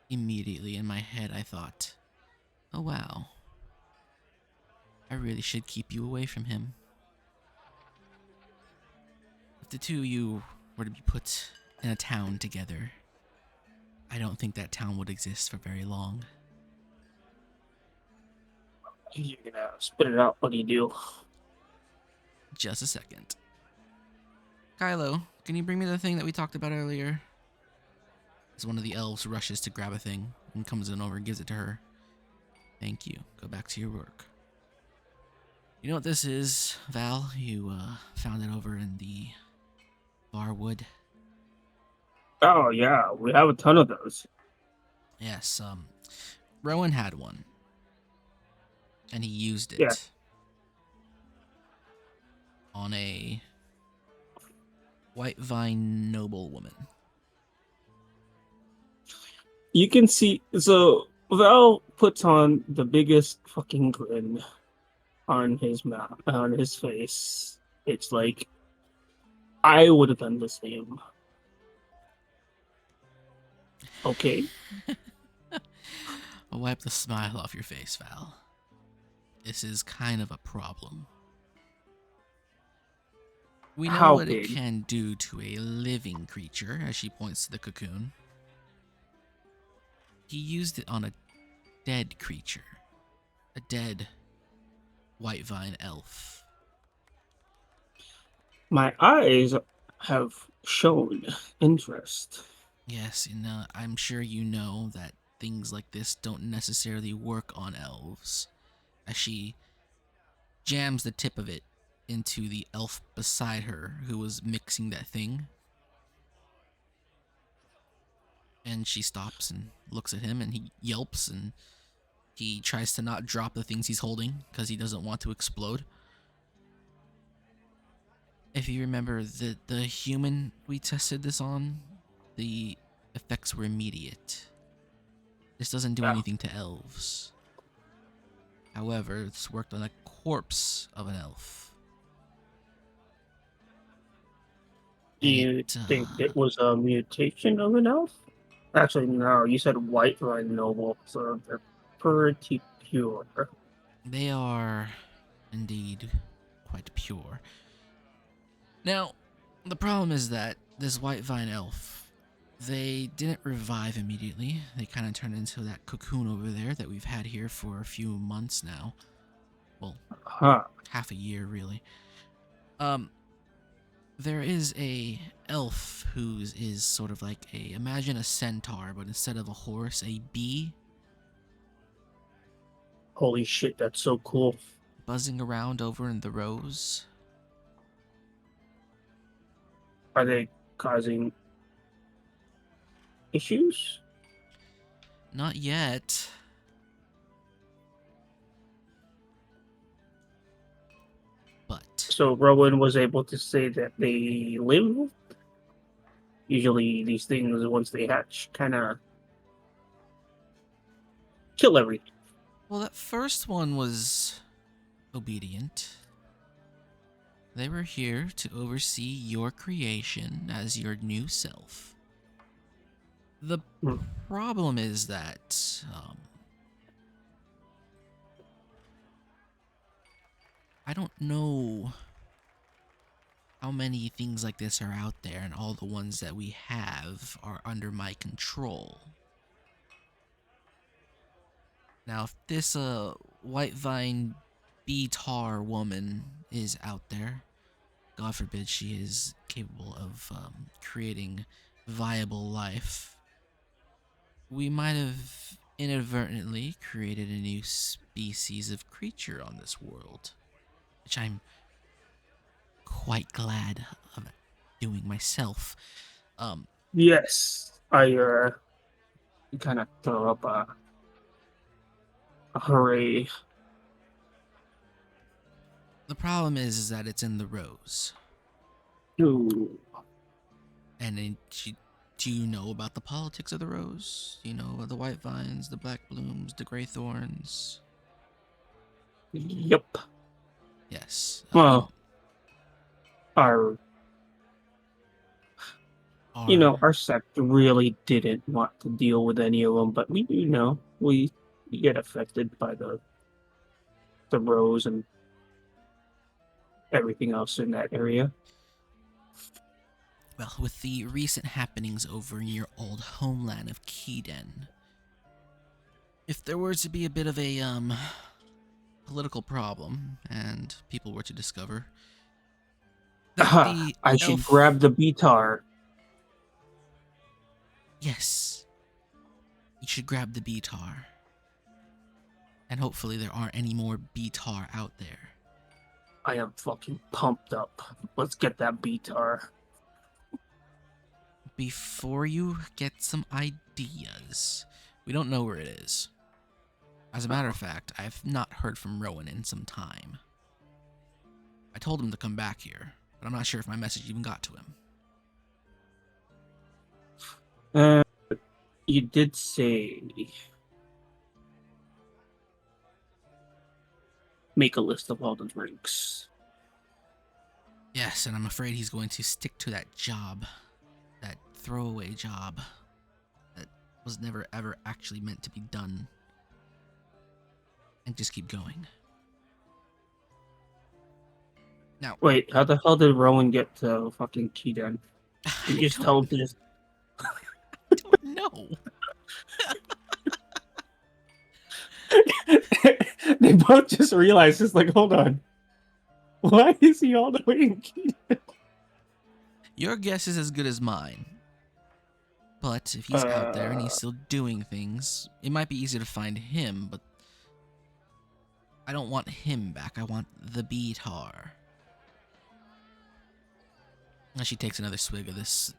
S1: immediately in my head I thought, oh wow, I really should keep you away from him. If the two of you were to be put in a town together, I don't think that town would exist for very long.
S5: You're gonna spit it out. What do you do?
S1: Just a second. Kylo, can you bring me the thing that we talked about earlier? As one of the elves rushes to grab a thing and comes in over and gives it to her. Thank you. Go back to your work. You know what this is, Val? You found it over in the Barwood.
S5: Oh yeah, we have a ton of those.
S1: Yes, Rowan had one, and he used
S5: Yeah.
S1: it on a white vine noblewoman.
S5: You can see, so Val puts on the biggest fucking grin on his mouth, on his face. It's like I would have done the same. Okay.
S1: I'll wipe the smile off your face, Val. This is kind of a problem. We know
S5: How
S1: what it
S5: big?
S1: can do to a living creature, as she points to the cocoon. He used it on a dead creature. A dead white vine elf.
S5: My eyes have shown interest.
S1: Yes, and I'm sure you know that things like this don't necessarily work on elves. As she jams the tip of it into the elf beside her who was mixing that thing. And she stops and looks at him, and he yelps, and he tries to not drop the things he's holding because he doesn't want to explode. If you remember, the human we tested this on, the effects were immediate. This doesn't do
S5: Yeah.
S1: anything to elves. However, it's worked on a corpse of an elf.
S5: Do
S1: And
S5: you
S1: it,
S5: think it was a mutation of an elf? Actually, no. You said white vine noble, so they're pretty pure.
S1: they are indeed quite pure. Now, the problem is that this white vine elf, they didn't revive immediately. They kind of turned into that cocoon over there that we've had here for a few months now. Well,
S5: Huh.
S1: half a year really. There is a elf who is sort of like imagine a centaur, but instead of a horse, a bee
S5: Holy shit, that's so cool.
S1: buzzing around over in the rose.
S5: Are they causing issues?
S1: Not yet. But
S5: So Rowan was able to say that they live. Usually, these things, once they hatch, kind of kill everything.
S1: well, that first one was obedient. They were here to oversee your creation as your new self. The
S5: Hmm.
S1: problem is that I don't know how many things like this are out there, and all the ones that we have are under my control. Now, if this white vine bee tar woman is out there, God forbid she is capable of creating viable life, we might have inadvertently created a new species of creature on this world, which I'm quite glad of doing myself.
S5: Yes, I kind of throw up a hooray.
S1: The problem is that it's in the rose.
S5: Ooh.
S1: And do you know about the politics of the rose? Do you know about the white vines, the black blooms, the gray thorns?
S5: Yep.
S1: Yes.
S5: Well, our our sect really didn't want to deal with any of them, but we do know we get affected by the rose and everything else in that area.
S1: well, with the recent happenings over in your old homeland of Keeden, if there were to be a bit of a political problem and people were to discover that the
S5: I should
S1: elf,
S5: grab the beatar.
S1: yes, you should grab the beatar. And hopefully there aren't any more beatar out there.
S5: I am fucking pumped up. Let's get that BTAR.
S1: Before you get some ideas, we don't know where it is. As a matter of fact, I've not heard from Rowan in some time. I told him to come back here, but I'm not sure if my message even got to him.
S5: You did say make a list of all the drinks.
S1: Yes, and I'm afraid he's going to stick to that job. That throwaway job. That was never ever actually meant to be done. And just keep going. Now,
S5: Wait, how the hell did Rowan get to fucking Keaton? You just tell him to just.
S1: I don't know.
S5: They both just realized it's like, hold on. Why is he all the way in Keaton?
S1: Your guess is as good as mine. But if he's out there and he's still doing things, it might be easier to find him, but I don't want him back. I want the BTAR. Now she takes another swig of this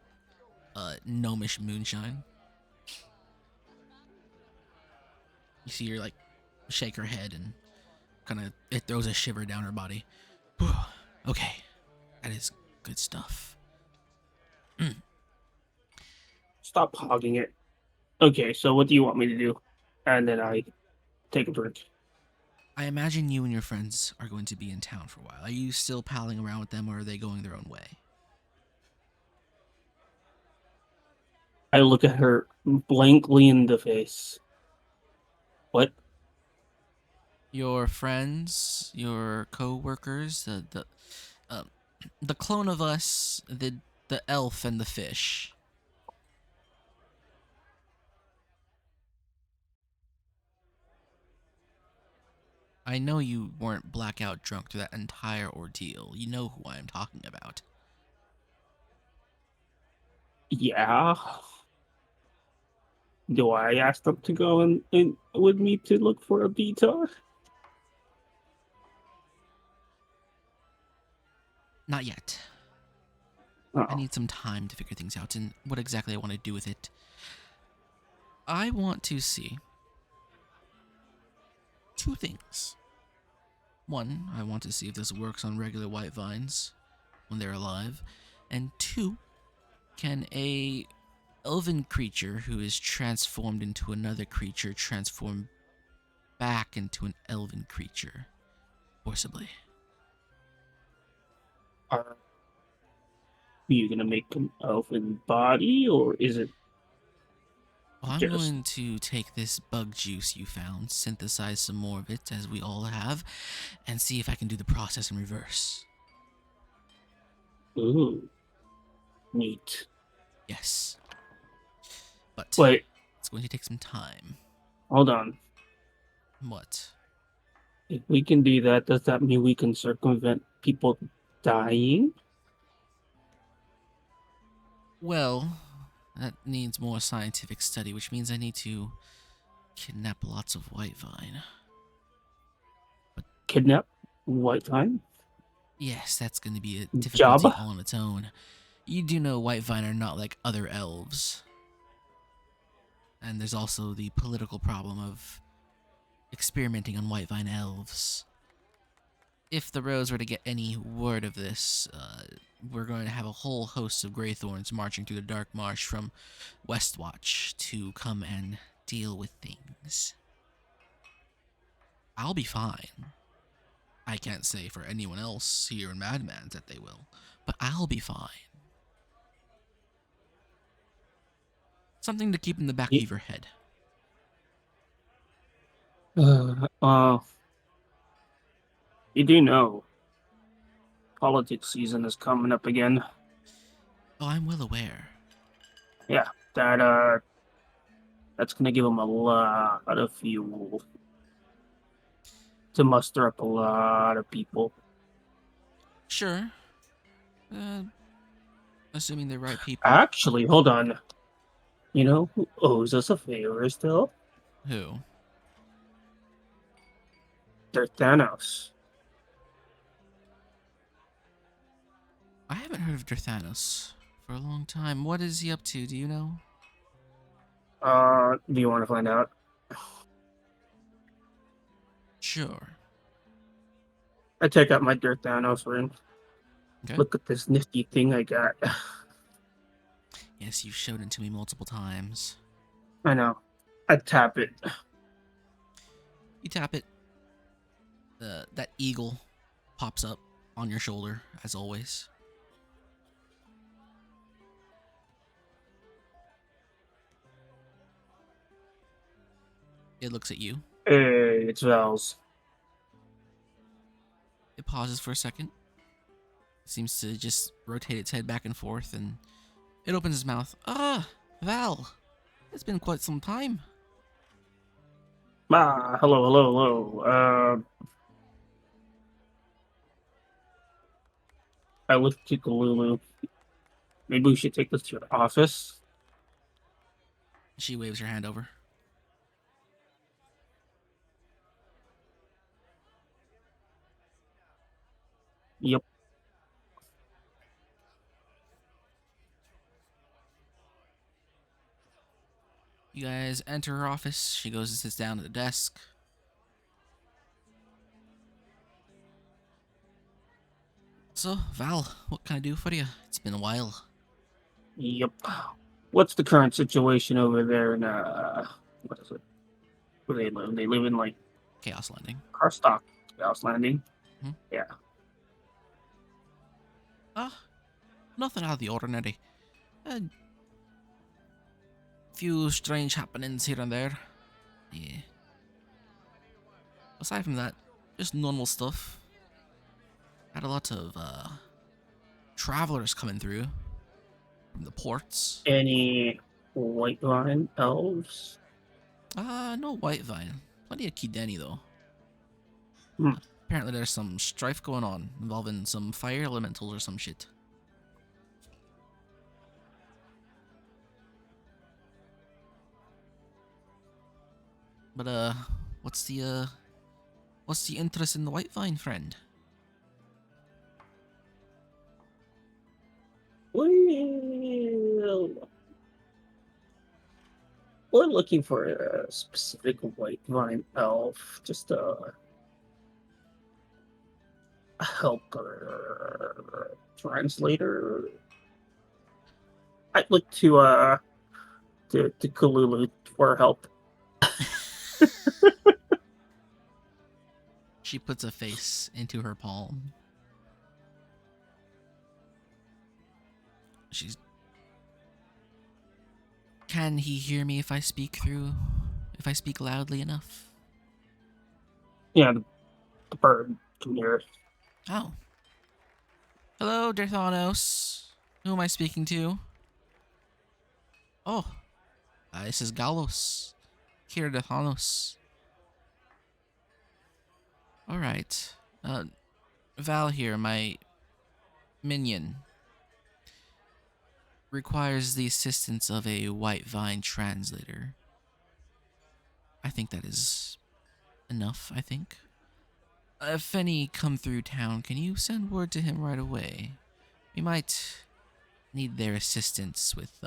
S1: gnomish moonshine. You see her like shake her head and kind of it throws a shiver down her body. Okay, that is good stuff.
S5: Stop hogging it. Okay, so what do you want me to do? And then I take a drink.
S1: I imagine you and your friends are going to be in town for a while. Are you still palling around with them, or are they going their own way?
S5: I look at her blankly in the face. What?
S1: Your friends, your co-workers, the clone of us, the elf and the fish. I know you weren't blackout drunk through that entire ordeal. You know who I am talking about.
S5: Yeah. Do I ask them to go in with me to look for a BTAR?
S1: Not yet.
S5: Oh.
S1: I need some time to figure things out and what exactly I want to do with it. I want to see two things. One, I want to see if this works on regular white vines when they're alive. And two, can a elven creature who is transformed into another creature transform back into an elven creature forcibly?
S5: Are you gonna make an elfin body, or is it
S1: Well, I'm
S5: just
S1: going to take this bug juice you found, synthesize some more of it, as we all have, and see if I can do the process in reverse.
S5: ooh neat?
S1: Yes. But
S5: Wait,
S1: it's going to take some time.
S5: hold on.
S1: What?
S5: If we can do that, does that mean we can circumvent people dying?
S1: Well, that needs more scientific study, which means I need to kidnap lots of white vine.
S5: Kidnap White Time?
S1: Yes, that's going to be a
S5: Job?
S1: difficulty all on its own. You do know white vine are not like other elves. And there's also the political problem of experimenting on white vine elves. If the Rose were to get any word of this, we're going to have a whole host of Greythorns marching through the Dark Marsh from Westwatch to come and deal with things. I'll be fine. I can't say for anyone else here in Madman's that they will, but I'll be fine. Something to keep in the back of your head.
S5: You do know politics season is coming up again.
S1: Oh, I'm well aware.
S5: Yeah, that's gonna give them a lot of fuel to muster up a lot of people.
S1: Sure. Assuming the right people.
S5: Actually, hold on. You know who owes us a favor still?
S1: Who?
S5: They're Thanos.
S1: heard of Drathanos for a long time. What is he up to? Do you know?
S5: Do you want to find out?
S1: Sure.
S5: I take out my Dirt Thanos ring.
S1: Okay.
S5: Look at this nifty thing I got.
S1: Yes, you've showed it to me multiple times.
S5: I know. I tap it.
S1: You tap it. That eagle pops up on your shoulder, as always. It looks at you.
S5: Hey, it's Val's.
S1: It pauses for a second. It seems to just rotate its head back and forth, and it opens its mouth. Ah, Val. It's been quite some time.
S5: Hello. I look to Kalulu. Maybe we should take this to your office.
S1: She waves her hand over.
S5: Yep.
S1: You guys enter her office. She goes and sits down at the desk. So, Val, what can I do for you? It's been a while.
S5: Yep. What's the current situation over there in what is it? Where they live? They live in like
S1: Chaos Landing.
S5: Carstock, House Landing.
S1: Hmm?
S5: Yeah.
S1: Nothing out of the ordinary. A few strange happenings here and there. Yeah. Aside from that, just normal stuff. Had a lot of travelers coming through from the ports.
S5: Any white line elves?
S1: No white vine. Plenty of Kideni though.
S5: Hmm.
S1: Apparently there's some strife going on involving some fire elementals or some shit. But what's the interest in the white vine, friend?
S5: Well, we're looking for a specific white line elf, just a helper, translator. I'd look to Kalulu for help.
S1: She puts a face into her palm. She's... Can he hear me if I speak loudly enough?
S5: Yeah, the bird can hear it.
S1: Oh. Hello, Derthanos. Who am I speaking to? Oh, this is Galos. Kira Derthanos. Alright. Val here, my minion, requires the assistance of a white vine translator. I think that is enough, I think. If any come through town, can you send word to him right away? We might need their assistance with,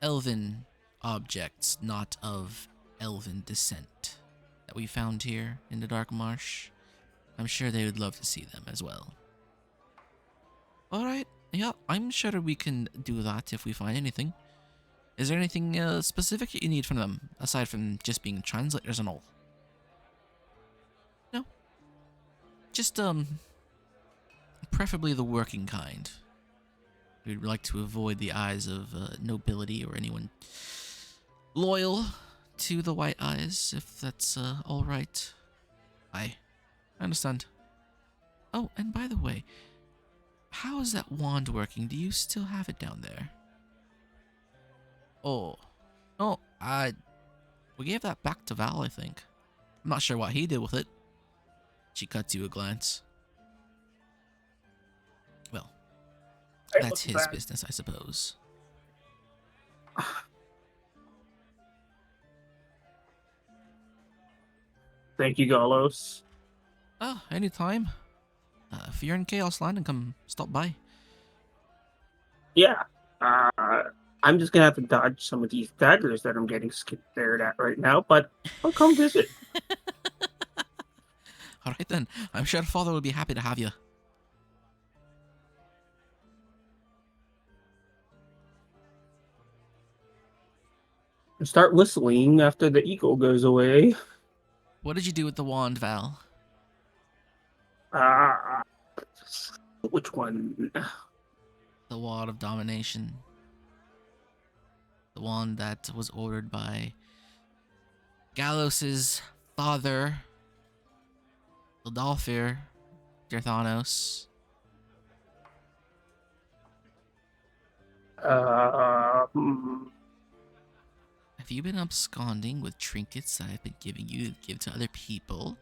S1: elven objects not of elven descent that we found here in the Dark Marsh. I'm sure they would love to see them as well. Alright, yeah, I'm sure we can do that if we find anything. Is there anything specific that you need from them, aside from just being translators and all? No. Just, preferably the working kind. We'd like to avoid the eyes of nobility or anyone loyal to the White Eyes, if that's alright. I understand. Oh, and by the way, how is that wand working? Do you still have it down there? Oh. Oh, we gave that back to Val, I think. I'm not sure what he did with it. She cuts you a glance. Well, that's his business, I suppose.
S5: Thank you, Galos.
S1: Oh, anytime. If you're in Chaos Land, then come stop by.
S5: Yeah. I'm just gonna have to dodge some of these daggers that I'm getting stared at right now, but I'll come visit.
S1: All right then. I'm sure Father will be happy to have you.
S5: Start whistling after the eagle goes away.
S1: What did you do with the wand, Val?
S5: Uh, which one?
S1: The wand of domination. The wand that was ordered by Galos's father, Ildalfir Dirthanos.
S5: Hmm.
S1: Have you been absconding with trinkets that I've been giving you to give to other people?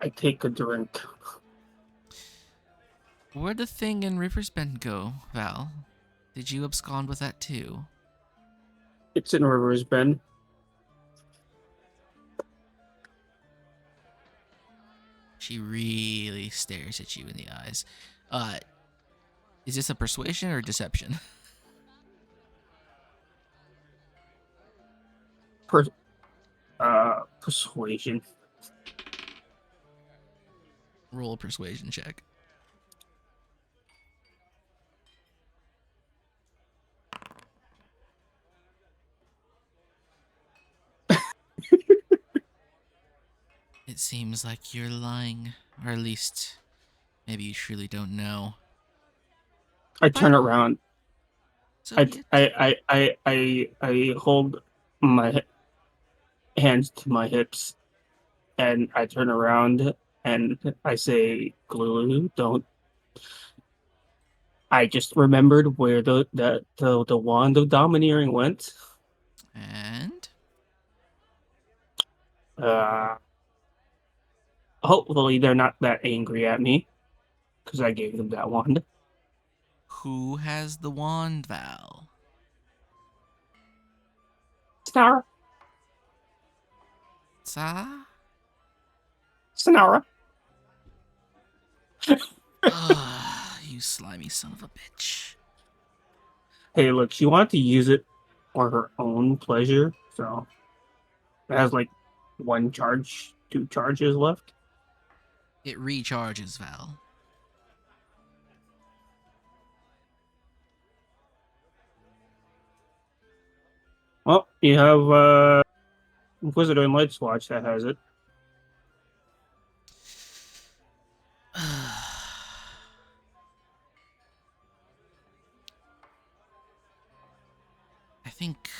S5: I take a drink.
S1: Where'd the thing in River's Bend go, Val? Did you abscond with that too?
S5: It's in River's Bend.
S1: She really stares at you in the eyes. Is this a persuasion or deception?
S5: Persuasion.
S1: Roll a persuasion check. It seems like you're lying, or at least maybe you truly don't know.
S5: I turn
S1: Fine.
S5: around.
S1: So
S5: I,
S1: be it.
S5: I hold my hands to my hips and I turn around and I say, Glue, don't. I just remembered where the wand of domineering went.
S1: And
S5: Uh, Hopefully they're not that angry at me because I gave them that wand.
S1: who has the wand, Val?
S5: Sonara,
S1: Sa?
S5: Sonara.
S1: You slimy son of a bitch.
S5: Hey, look, she wanted to use it for her own pleasure, so it has like one charge, two charges left.
S1: It recharges, Val.
S5: Well, you have Inquisitor and Lights Watch that has it.
S1: I think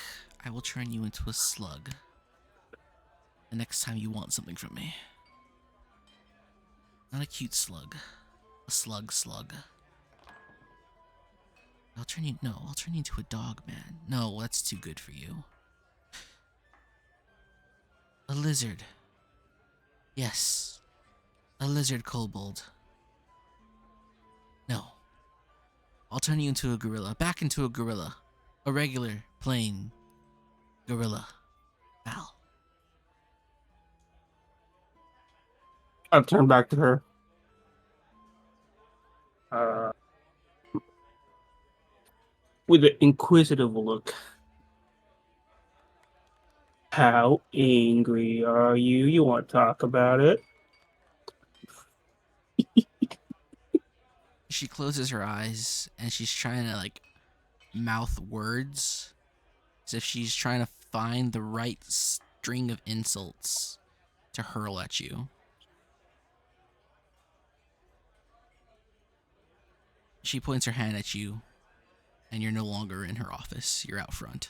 S1: I will turn you into a slug the next time you want something from me. Not a cute slug. A slug. I'll turn you into a dog, man. No, that's too good for you. A lizard. Yes. A lizard kobold. No. I'll turn you into a gorilla. Back into a gorilla. A regular, plain gorilla. Val.
S5: I've turned back to her. Uh, with an inquisitive look. How angry are you? You want to talk about it?
S1: She closes her eyes and she's trying to like mouth words as if she's trying to find the right string of insults to hurl at you. She points her hand at you, and you're no longer in her office. You're out front.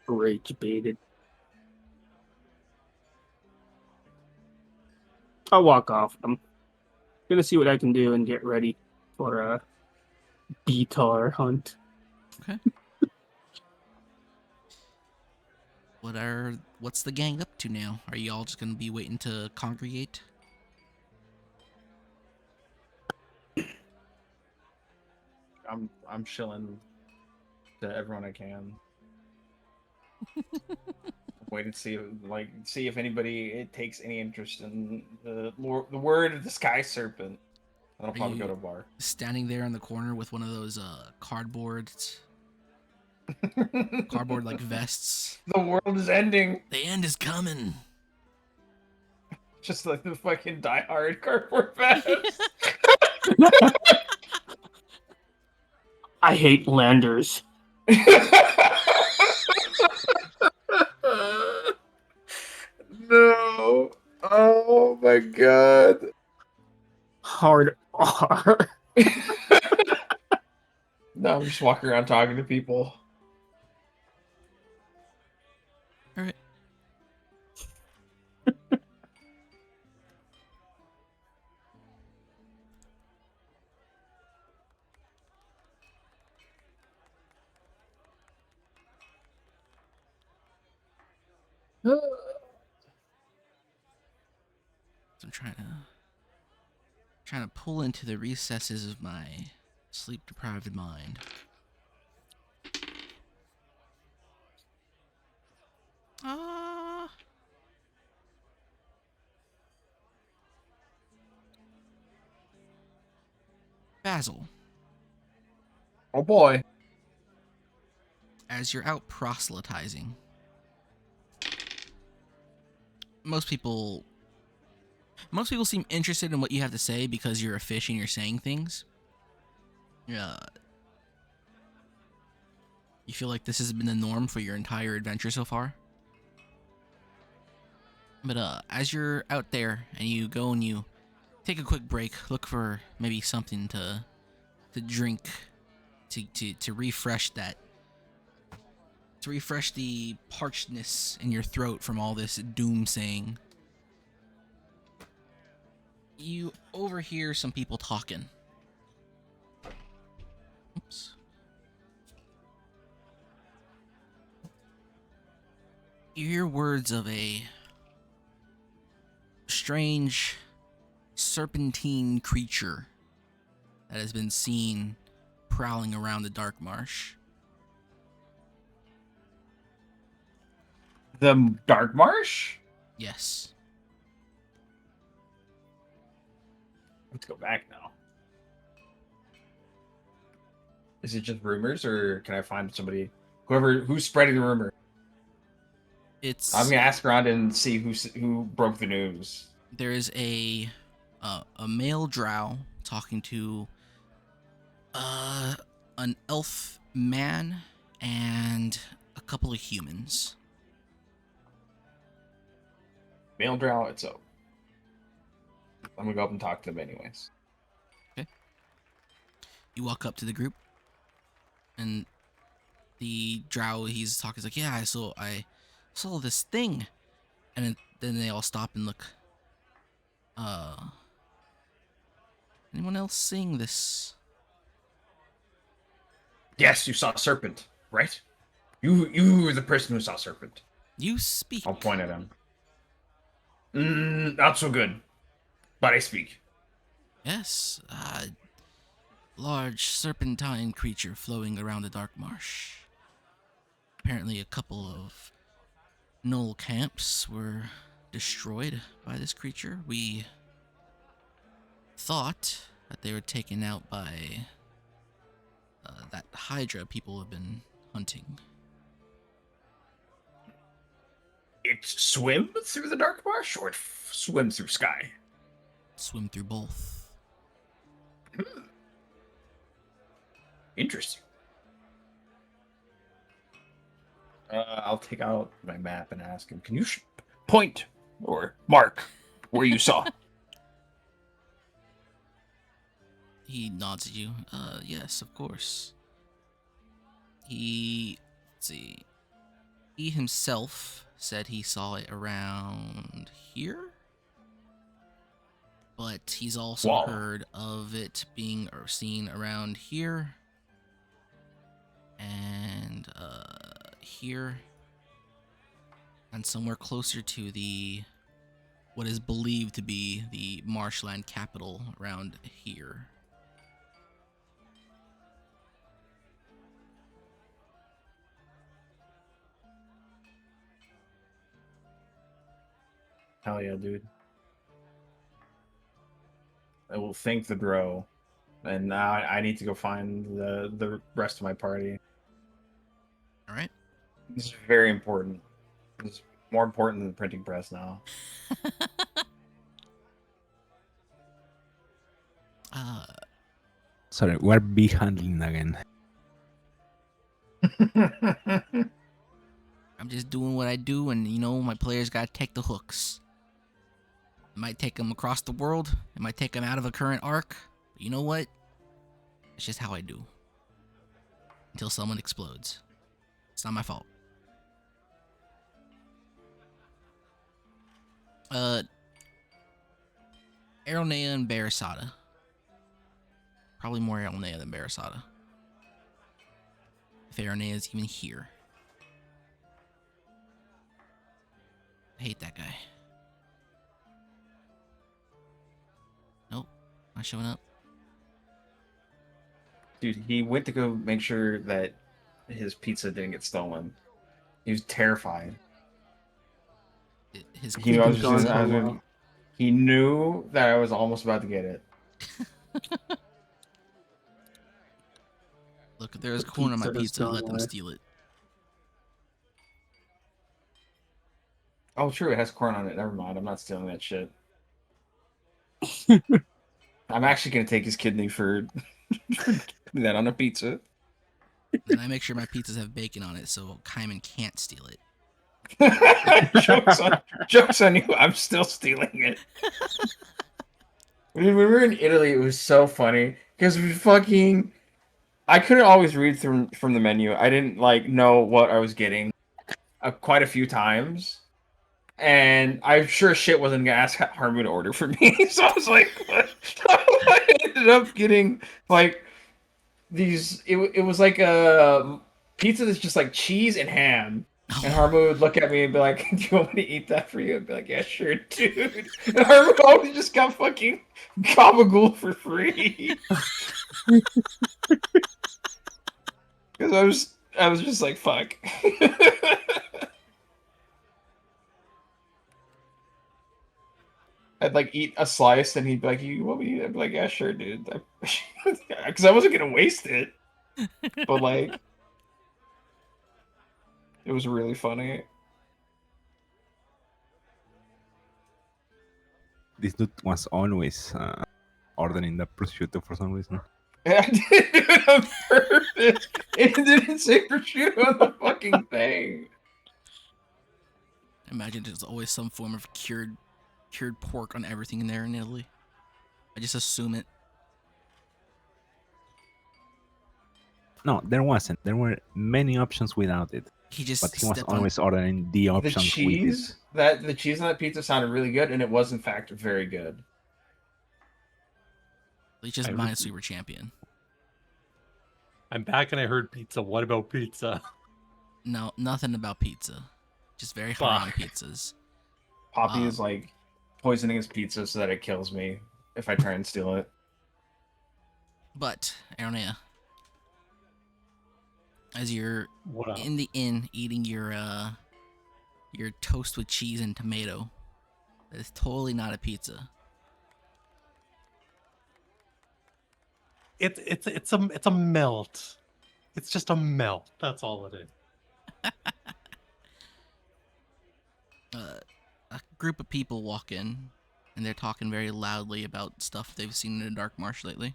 S5: Rage baited. I'll walk off. I'm gonna see what I can do and get ready for a beatar hunt.
S1: Okay. What's the gang up to now? Are you all just gonna be waiting to congregate?
S2: I'm shilling to everyone I can. Wait and see if anybody takes any interest in the word of the sky serpent. Then I'll probably go to a bar.
S1: Standing there in the corner with one of those cardboard like vests.
S2: The world is ending.
S1: The end is coming.
S2: Just like the fucking Die Hard cardboard vest.
S5: I hate landers.
S2: No. Oh my god.
S5: Hard R.
S2: No, I'm just walking around talking to people.
S1: All right. So I'm trying to pull into the recesses of my sleep-deprived mind. Basil,
S2: Oh boy.
S1: as you're out proselytizing, most people seem interested in what you have to say because you're a fish and you're saying things. You feel like this has been the norm for your entire adventure so far. But as you're out there and you go and you take a quick break, look for maybe something to drink to refresh that, to refresh the parchedness in your throat from all this doom saying. You overhear some people talking. Oops. You hear words of a strange serpentine creature that has been seen prowling around the dark marsh.
S2: The Dark Marsh?
S1: Yes.
S2: Let's go back now. Is it just rumors, or can I find somebody, who's spreading the rumor? I'm gonna ask around and see who broke the news.
S1: There is a male drow talking to an elf man and a couple of humans.
S2: Male drow, it's up. I'm gonna go up and talk to them anyways.
S1: Okay. You walk up to the group, and the drow he's talking is like, "Yeah, I saw this thing," and then they all stop and look. Anyone else seeing this?
S2: Yes, you saw serpent, right? You were the person who saw serpent.
S1: You speak.
S2: I'll point at him. Not so good, but I speak.
S1: Yes, large serpentine creature flowing around the dark marsh. Apparently a couple of Knoll camps were destroyed by this creature. We thought that they were taken out by that Hydra people have been hunting.
S2: It swim through the dark marsh, or it swim through sky?
S1: Swim through both.
S2: Interesting. I'll take out my map and ask him, can you point or mark where you saw?
S1: He nods at you. Yes, of course. Let's see. He himself said he saw it around here. But he's also heard of it being seen around here. And here. And somewhere closer to what is believed to be the marshland capital around here.
S2: Hell yeah, dude. I will thank the bro. And now I need to go find the rest of my party.
S1: All right.
S2: This is very important. It's more important than the printing press now.
S1: uh,
S4: Sorry, we're bee handling again.
S1: I'm just doing what I do, and my players gotta take the hooks. It might take them across the world. It might take them out of a current arc. But you know what? It's just how I do. Until someone explodes. It's not my fault. Aeronea and Barasada. Probably more Aeronea than Barasada. If Aeronea is even here. I hate that guy. Nope. Not showing up.
S2: Dude, he went to go make sure that his pizza didn't get stolen. He was terrified.
S1: His
S2: He, knew I was
S5: He's been
S2: just,
S5: gone
S2: I
S5: for a
S2: was
S5: while.
S2: gonna- he knew that I was almost about to get it.
S1: Look, if there's
S5: The
S1: corn on my
S5: pizza has
S1: pizza,
S5: gone
S1: let them
S5: away.
S1: steal it.
S2: Oh, true, it has corn on it. Never mind, I'm not stealing that shit. I'm actually gonna take his kidney for putting that on a pizza.
S1: Then I make sure my pizzas have bacon on it so Kaiman can't steal it.
S2: Jokes on you, I'm still stealing it. When we were in Italy, it was so funny because I couldn't always read from the menu. I didn't know what I was getting quite a few times, and I'm sure shit wasn't gonna ask Harmu to order for me. So I was like, what? I ended up getting these. It was like a pizza that's just like cheese and ham. And Harmu would look at me and be like, "Do you want me to eat that for you?" I'd be like, "Yeah, sure, dude." And Harmu always just got fucking gabagool for free. Because I was just like, "Fuck." I'd eat a slice, and he'd be like, "You want me to eat it?" I'd be like, "Yeah, sure, dude." Because I wasn't gonna waste it, but it was really funny.
S4: This dude was always ordering the prosciutto for some reason.
S2: Yeah, I did it on purpose. It didn't say prosciutto on the fucking thing.
S1: Imagine there's always some form of cured pork on everything in there in Italy. I just assume it.
S4: No, there wasn't. There were many options without it,
S1: He just
S4: but he was
S1: stepped on.
S4: always ordering the
S2: The
S4: options with it.
S2: cheese the cheese on that pizza sounded really good, and it was in fact very good.
S1: He's just buying Super Champion.
S3: I'm back and I heard pizza. What about pizza?
S1: No, nothing about pizza. Just very hard on
S3: Fuck.
S1: pizzas.
S2: Poppy is poisoning his pizza so that it kills me if I try and steal it.
S1: But Aeronea, as you're
S3: What up?
S1: in the inn eating your toast with cheese and tomato, that is totally not a pizza.
S3: It's a melt. It's just a melt. That's all it is.
S1: A group of people walk in, and they're talking very loudly about stuff they've seen in the Dark Marsh lately.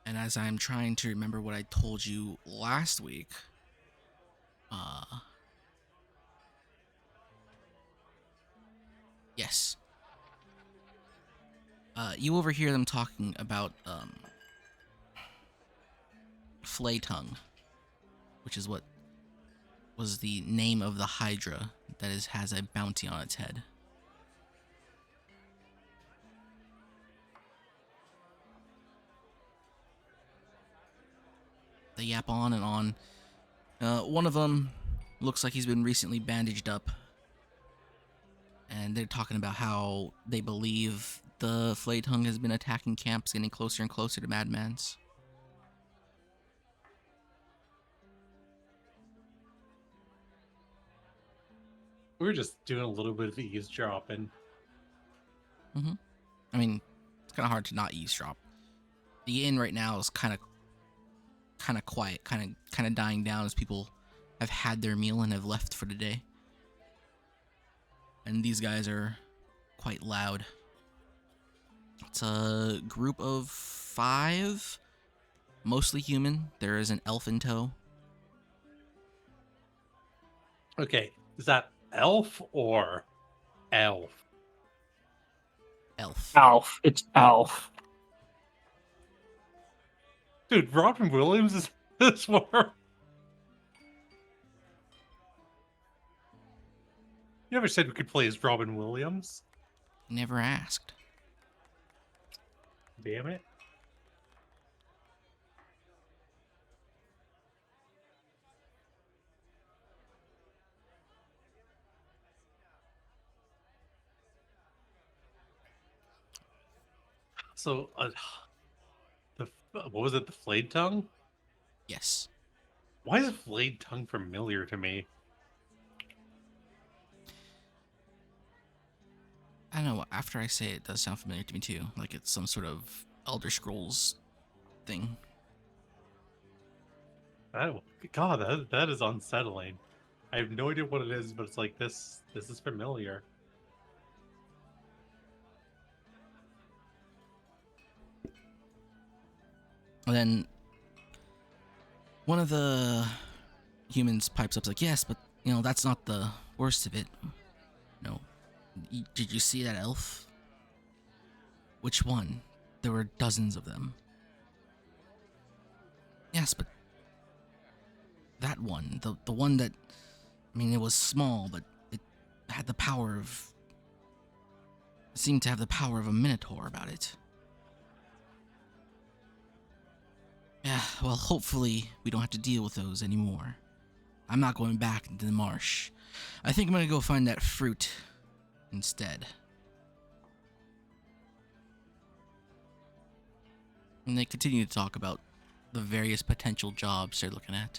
S1: And as I'm trying to remember what I told you last week, yes. You overhear them talking about Flay Tongue, which is what was the name of the Hydra that has a bounty on its head. They yap on and on. One of them looks like he's been recently bandaged up, and they're talking about how they believe the Flay Tongue has been attacking camps, getting closer and closer to Madman's.
S3: We were just doing a little bit of eavesdropping.
S1: I mean, it's kind of hard to not eavesdrop. The inn right now is kind of quiet, kind of dying down as people have had their meal and have left for the day. And these guys are quite loud. It's a group of 5, mostly human. There is an elf in tow.
S3: Okay, is that elf or elf?
S1: Elf.
S5: Alf. It's Alf.
S3: Dude, Robin Williams is this war. You never said we could play as Robin Williams.
S1: Never asked.
S3: Damn it. So, what was it? The flayed tongue?
S1: Yes.
S3: Why is flayed tongue familiar to me?
S1: I don't know. After I say it, it does sound familiar to me too. Like it's some sort of Elder Scrolls thing.
S3: God, that is unsettling. I have no idea what it is, but it's like this is familiar.
S1: And then one of the humans pipes up like, yes, but that's not the worst of it. No. Did you see that elf? Which one? There were dozens of them. Yes, but that one, the one that, it was small, but it had the power of, it seemed to have the power of a minotaur about it. Yeah, well, hopefully we don't have to deal with those anymore. I'm not going back into the marsh. I think I'm gonna go find that fruit instead. And they continue to talk about the various potential jobs they're looking at.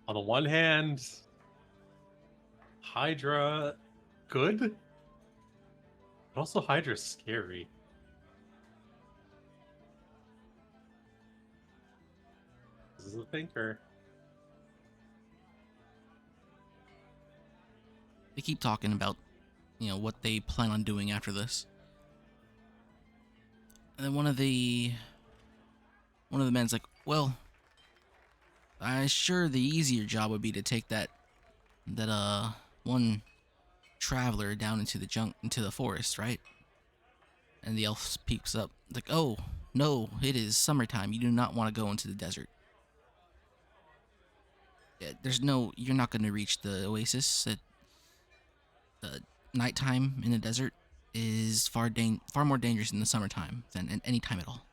S3: On the one hand, Hydra, good, but also Hydra's scary. This is a thinker.
S1: They keep talking about, what they plan on doing after this. And then one of the men's like, well, I sure the easier job would be to take that one traveler down into the forest, right? And the elf peeps up, like, oh, no, it is summertime. You do not want to go into the desert. Yeah, you're not going to reach the oasis at nighttime in the desert is far more dangerous in the summertime than at any time at all.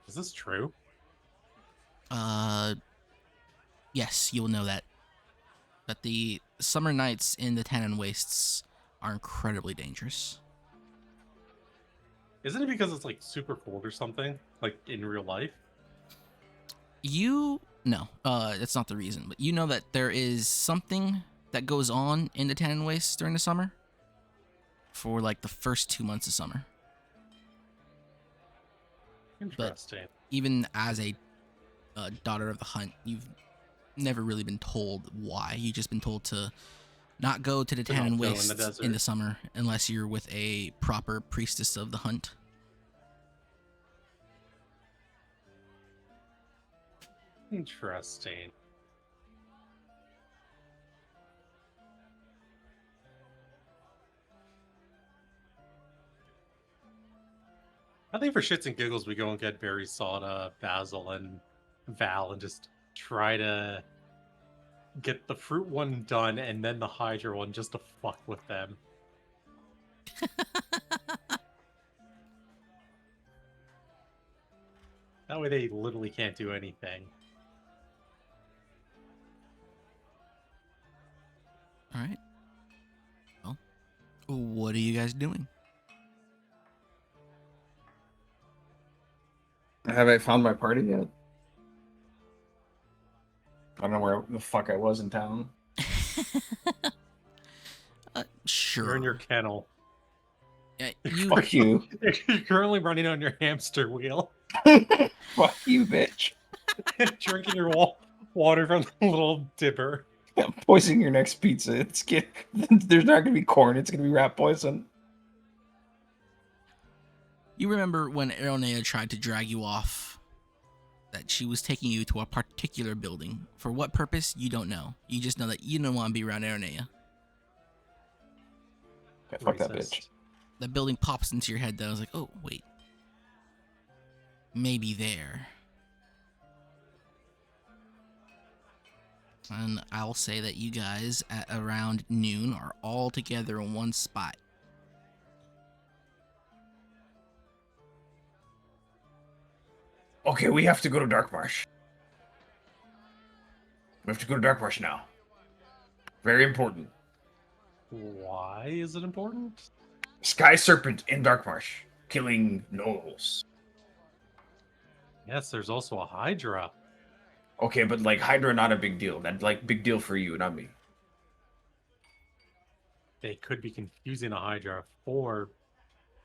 S3: Is this true?
S1: Yes, you'll know that. But the summer nights in the Tannin Wastes are incredibly dangerous.
S3: Isn't it because it's like super cold or something? Like in real life?
S1: No, that's not the reason. But you know that there is something that goes on in the Tannin Wastes during the summer for like the first 2 months of summer.
S3: Interesting.
S1: But even as a daughter of the hunt, you've never really been told why. You've just been told to not go to the Tannin Wastes in the summer unless you're with a proper priestess of the hunt.
S3: Interesting. I think for shits and giggles, we go and get Barry Soda, Basil, and Val and just try to get the fruit one done and then the Hydra one just to fuck with them. That way they literally can't do anything.
S1: Alright. Well, what are you guys doing?
S2: Have I found my party yet? I don't know where the fuck I was in town.
S1: Sure.
S3: You're in your kennel.
S1: You
S2: Fuck you.
S3: You're currently running on your hamster wheel,
S2: Fuck you, bitch.
S3: drinking your water from the little dipper.
S2: I'm poisoning your next pizza. There's not gonna be corn. It's gonna be rat poison.
S1: You remember when Aronea tried to drag you off? That she was taking you to a particular building. For what purpose, you don't know. You just know that you don't want to be around Aronea.
S2: Yeah, fuck that
S3: Racist.
S2: bitch.
S1: That building pops into your head, though. I was like, oh, wait. Maybe there. And I'll say that you guys, at around noon, are all together in one spot.
S2: Okay, we have to go to Dark Marsh. We have to go to Dark Marsh now. Very important.
S3: Why is it important?
S2: Sky Serpent in Dark Marsh. Killing gnolls.
S3: Yes, there's also a Hydra.
S2: Okay, but like Hydra not a big deal. That's like big deal for you, not me.
S3: They could be confusing a Hydra for.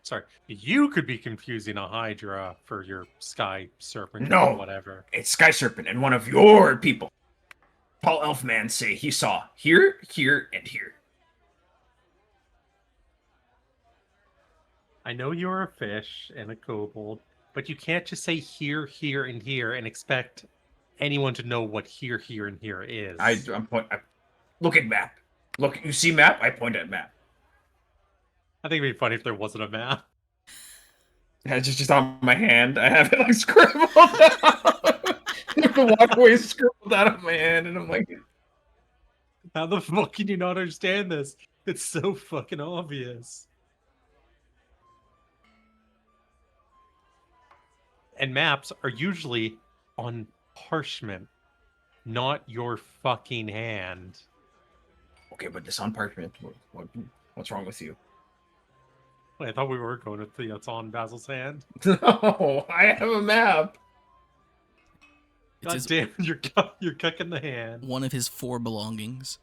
S3: Sorry, you could be confusing a Hydra for your Sky Serpent
S2: No.
S3: or whatever.
S2: It's Sky Serpent and one of your people. Paul Elfman say he saw here, here, and here.
S3: I know you're a fish and a kobold, but you can't just say here, here, and here and expect anyone to know what here, here, and here is.
S2: Look at map. Look, you see map? I point at map.
S3: I think it'd be funny if there wasn't a map.
S2: Yeah, it's just on my hand. I have it like scribbled out. The walkway is scribbled out of my hand, and I'm like,
S3: How the fuck can you not understand this? It's so fucking obvious. And maps are usually on parchment, not your fucking hand.
S2: okay, but this on parchment. What's wrong with you?
S3: Wait, I thought we were going with the it's on Basil's hand.
S2: No, I have a map.
S1: It's
S3: God
S1: his,
S3: damn, you're kicking the hand.
S1: one of his 4 belongings.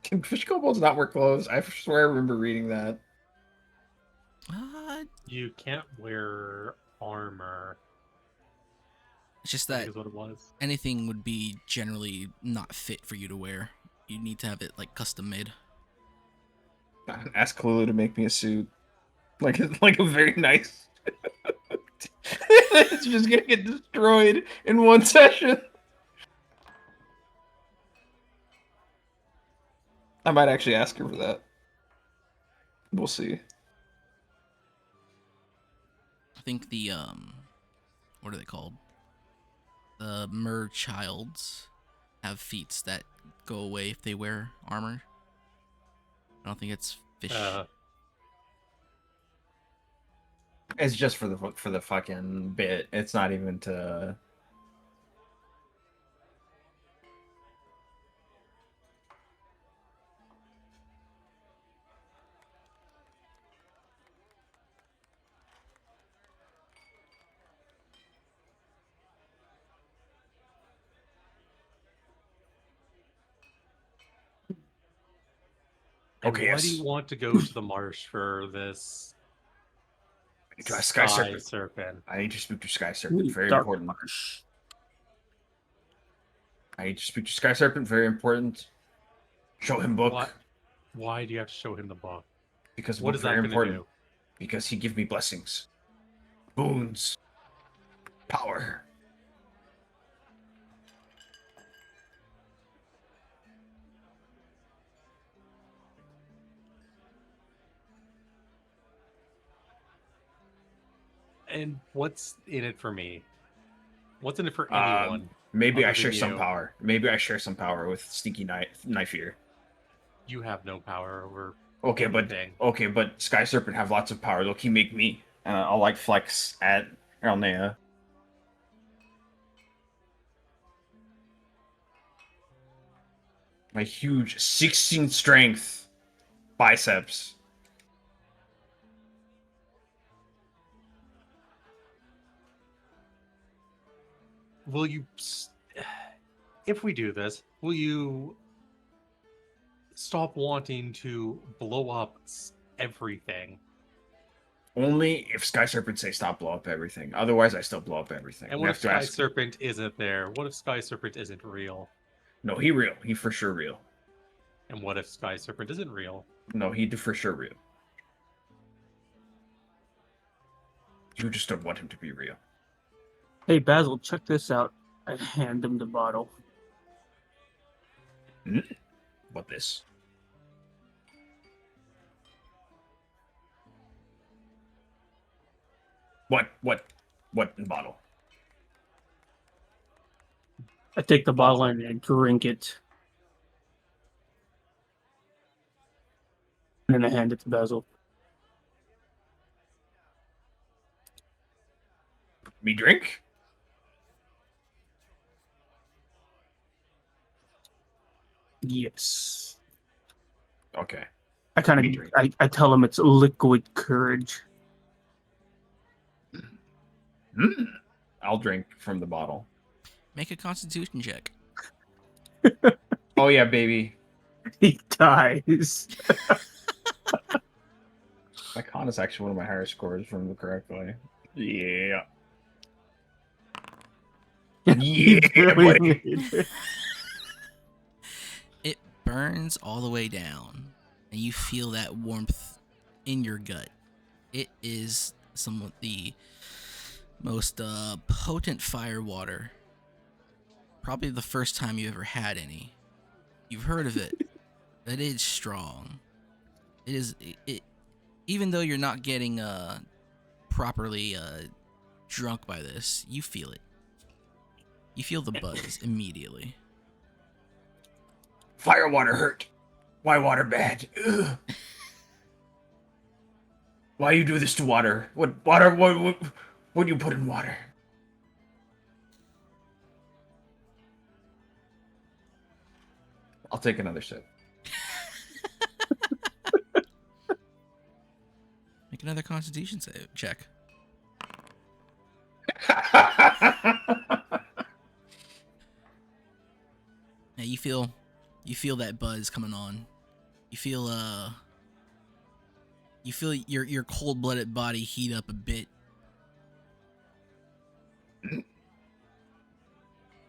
S2: Can fish kobolds not wear clothes? I swear I remember reading that.
S3: You can't wear armor.
S1: It's just
S3: I think
S1: that
S3: is what it was.
S1: anything would be generally not fit for you to wear. You need to have it like custom made.
S2: Ask Lulu to make me a suit. Like a very nice. It's just gonna get destroyed in one session. I might actually ask her for that. We'll see.
S1: I think the what are they called? The mer childs have feats that go away if they wear armor. I don't think it's fish.
S2: It's just for the fucking bit. It's not even to.
S3: And
S2: Okay,
S3: why
S2: yes.
S3: do you want to go to the marsh for this
S2: To a Sky Serpent.
S3: Serpent?
S2: I need to speak to Sky Serpent. Very
S5: Dark
S2: important.
S5: Marsh.
S2: I need to speak to Sky Serpent. Very important. Show him book.
S3: Why do you have to show him the book?
S2: Because
S3: What
S2: book
S3: is that
S2: very
S3: going to
S2: important.
S3: do?
S2: Because he give me blessings, boons, power.
S3: And what's in it for me? What's in it for anyone?
S2: Maybe I
S3: other
S2: share
S3: than
S2: some
S3: you?
S2: power. Maybe I share some power with Stinky Knife Ear.
S3: You have no power over
S2: Okay,
S3: anything.
S2: but Sky Serpent have lots of power. Look, he make me. I'll like flex at Elnea. My huge 16 strength biceps.
S3: will you, if we do this, will you stop wanting to blow up everything?
S2: Only if Sky Serpent say stop, blow up everything. Otherwise, I still blow up everything.
S3: And
S2: We
S3: what
S2: have
S3: if
S2: to
S3: Sky
S2: ask.
S3: Serpent isn't there? What if Sky Serpent isn't real?
S2: No, he real. He for sure real.
S3: And what if Sky Serpent isn't real?
S2: No, he for sure real. You just don't want him to be real.
S5: Hey Basil, check this out. I hand him the bottle.
S2: What this? What bottle?
S5: I take the bottle and I drink it. And then I hand it to Basil.
S2: Me drink?
S5: Yes.
S2: Okay.
S5: I kind
S2: Me
S5: of
S2: drink.
S5: I tell him it's liquid courage.
S2: I'll drink from the bottle.
S1: Make a Constitution check.
S2: Oh yeah, baby.
S5: He dies.
S2: My con is actually one of my higher scores, if I remember correctly. Yeah.
S5: He
S2: Yeah,
S5: barely
S2: buddy.
S5: made it.
S1: It burns all the way down, and you feel that warmth in your gut. It is some of the most potent fire water. Probably the first time you ever had any. You've heard of it. It is strong. It is. It even though you're not getting properly drunk by this, you feel it. You feel the buzz immediately.
S2: Fire water hurt. Why water bad? Ugh. Why you do this to water? What water? What do you put in water? I'll take another sip.
S1: Make another Constitution save check. Now you feel that buzz coming on. You feel your cold-blooded body heat up a bit.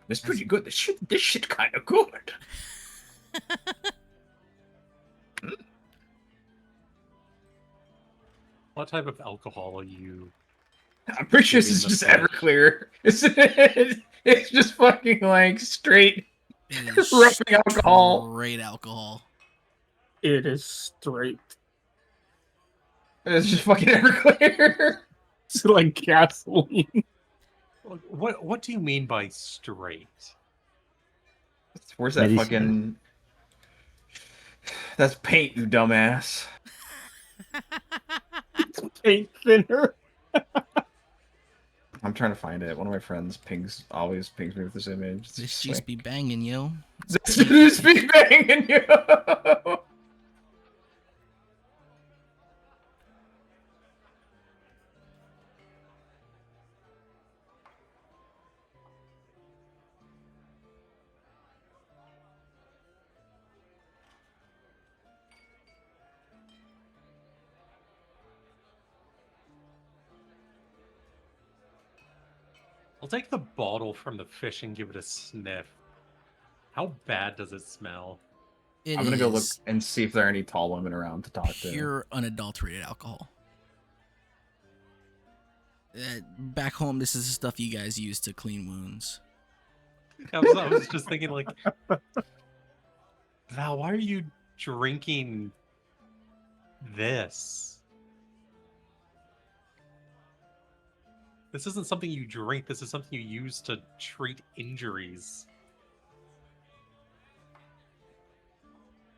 S2: It's pretty good. This shit kind of good.
S3: What type of alcohol are you?
S2: I'm pretty sure this is just Everclear. It's just fucking like straight
S1: It is
S2: rubbing alcohol.
S1: Straight alcohol.
S5: It is straight.
S2: It's just fucking Everclear.
S5: It's like gasoline.
S3: What do you mean by straight?
S2: Where's that
S4: Medicine.
S2: fucking? That's paint, you dumbass.
S5: It's paint thinner.
S2: I'm trying to find it. One of my friends always pings me with this image. It's
S1: This
S2: just
S1: juice
S2: like,
S1: be banging, yo.
S2: this be banging you.
S3: I'll take the bottle from the fish and give it a sniff. How bad does it smell?
S1: It
S2: I'm gonna go look
S1: is
S2: and see if there are any tall women around to talk to.
S1: pure unadulterated alcohol. Back home, this is the stuff you guys use to clean wounds.
S3: I was just thinking, like, Val, why are you drinking this? This isn't something you drink. This is something you use to treat injuries.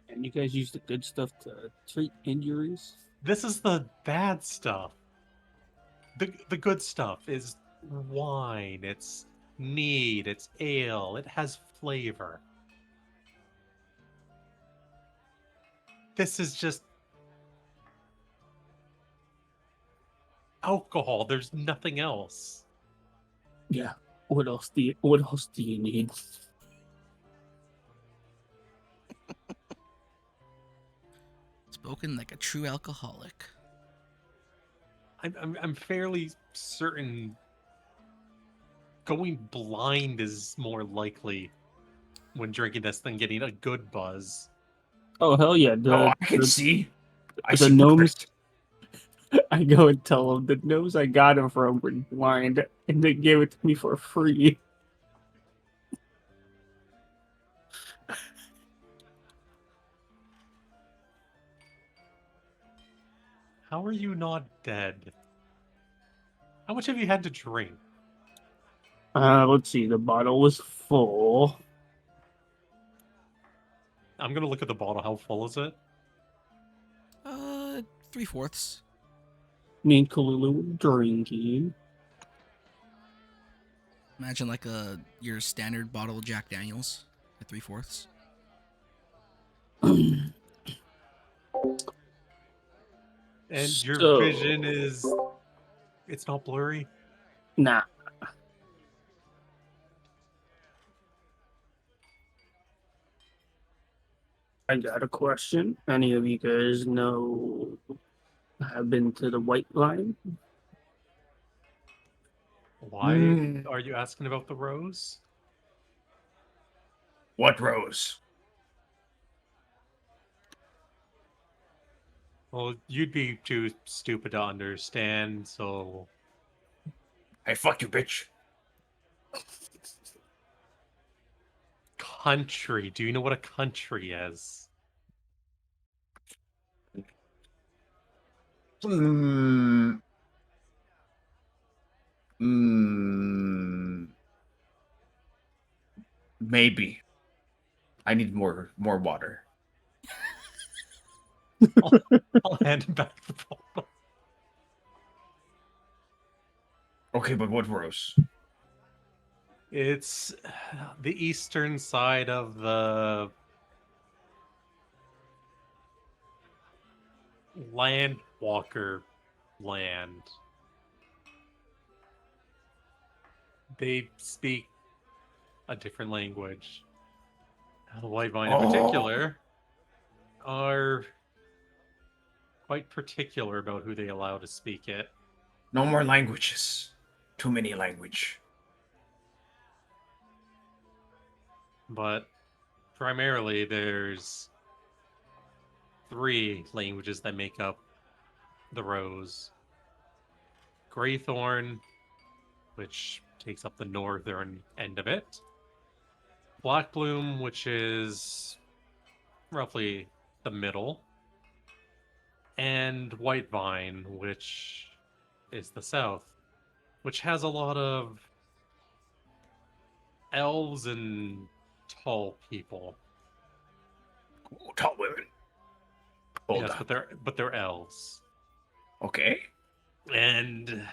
S5: And you guys use the good stuff to treat injuries?
S3: This is the bad stuff. The good stuff is wine, it's mead, it's ale, it has flavor. This is just alcohol. There's nothing else.
S5: Yeah. What else do you need?
S1: Spoken like a true alcoholic.
S3: I'm fairly certain going blind is more likely when drinking this than getting a good buzz.
S5: Oh hell yeah!
S2: Oh, I can see. I
S5: the
S2: see
S5: gnomes.
S2: perfect.
S5: I go and tell them the gnomes I got him from were blind, and they gave it to me for free.
S3: How are you not dead? How much have you had to drink?
S5: Let's see. The bottle was full.
S3: I'm gonna look at the bottle. How full is it?
S1: 3/4.
S5: Me and Kalulu were drinking.
S1: Imagine like your standard bottle of Jack Daniels at 3/4.
S3: And your
S5: So-
S3: vision is... It's not blurry?
S5: Nah. I got a question. Any of you guys know have been to the White Line?
S3: Why are you asking about the rose?
S2: What rose?
S3: Well, you'd be too stupid to understand, so...
S2: Hey, fuck you, bitch.
S3: Country. Do you know what a country is?
S2: Hmm. Hmm. Maybe. I need more water.
S3: I'll hand him back the bottle.
S2: Okay, but what rose?
S3: It's the eastern side of the Landwalker land. They speak a different language. The White Vine in particular are quite particular about who they allow to speak it.
S2: No more languages. Too many language.
S3: But primarily there's 3 languages that make up the rose. Greythorn, which takes up the northern end of it. Blackbloom, which is roughly the middle. And Whitevine, which is the south, which has a lot of elves and tall people.
S2: Ooh, tall women. Hold
S3: Yes,
S2: up.
S3: but they're elves.
S2: Okay.
S3: And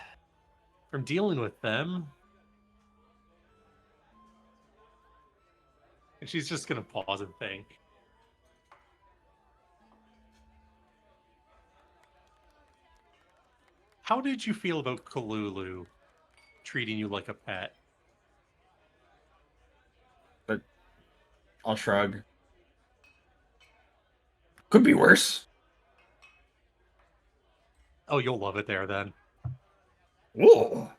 S3: from dealing with them, and she's just gonna pause and think. How did you feel about Kalulu treating you like a pet?
S2: But I'll shrug. Could be worse.
S3: Oh, you'll love it there then.
S2: Whoa.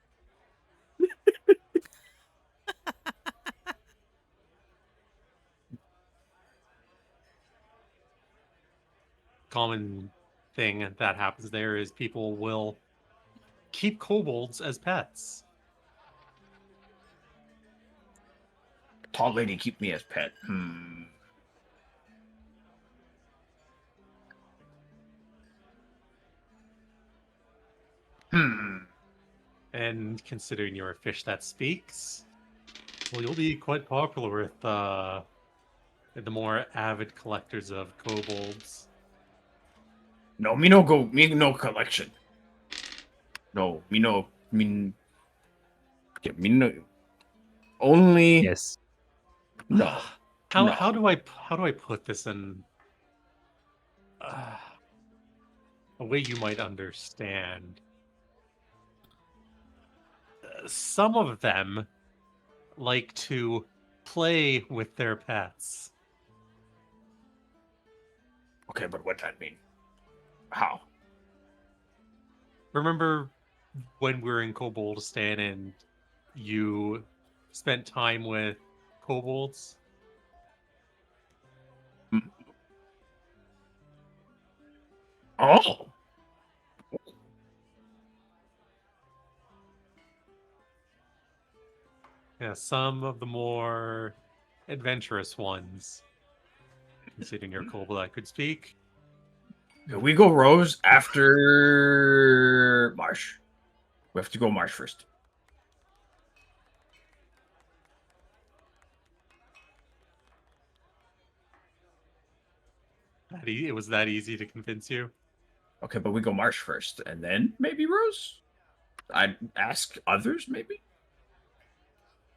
S3: Common thing that happens there is people will keep kobolds as pets.
S2: Tall lady, keep me as pet.
S3: And considering you're a fish that speaks, well, you'll be quite popular with the more avid collectors of kobolds.
S2: No, me no collection. No, me no, mean, yeah, me no, only,
S4: Yes.
S2: no.
S3: How do I put this in a way you might understand? Some of them like to play with their pets.
S2: Okay, but what that mean? How?
S3: Remember when we were in Koboldistan and you spent time with kobolds?
S2: Oh,
S3: Yeah, some of the more adventurous ones. Considering your kobold that could speak.
S2: can we go Rose after Marsh? We have to go Marsh first.
S3: It was that easy to convince you?
S2: Okay, but we go Marsh first, and then maybe Rose. I'd ask others, maybe.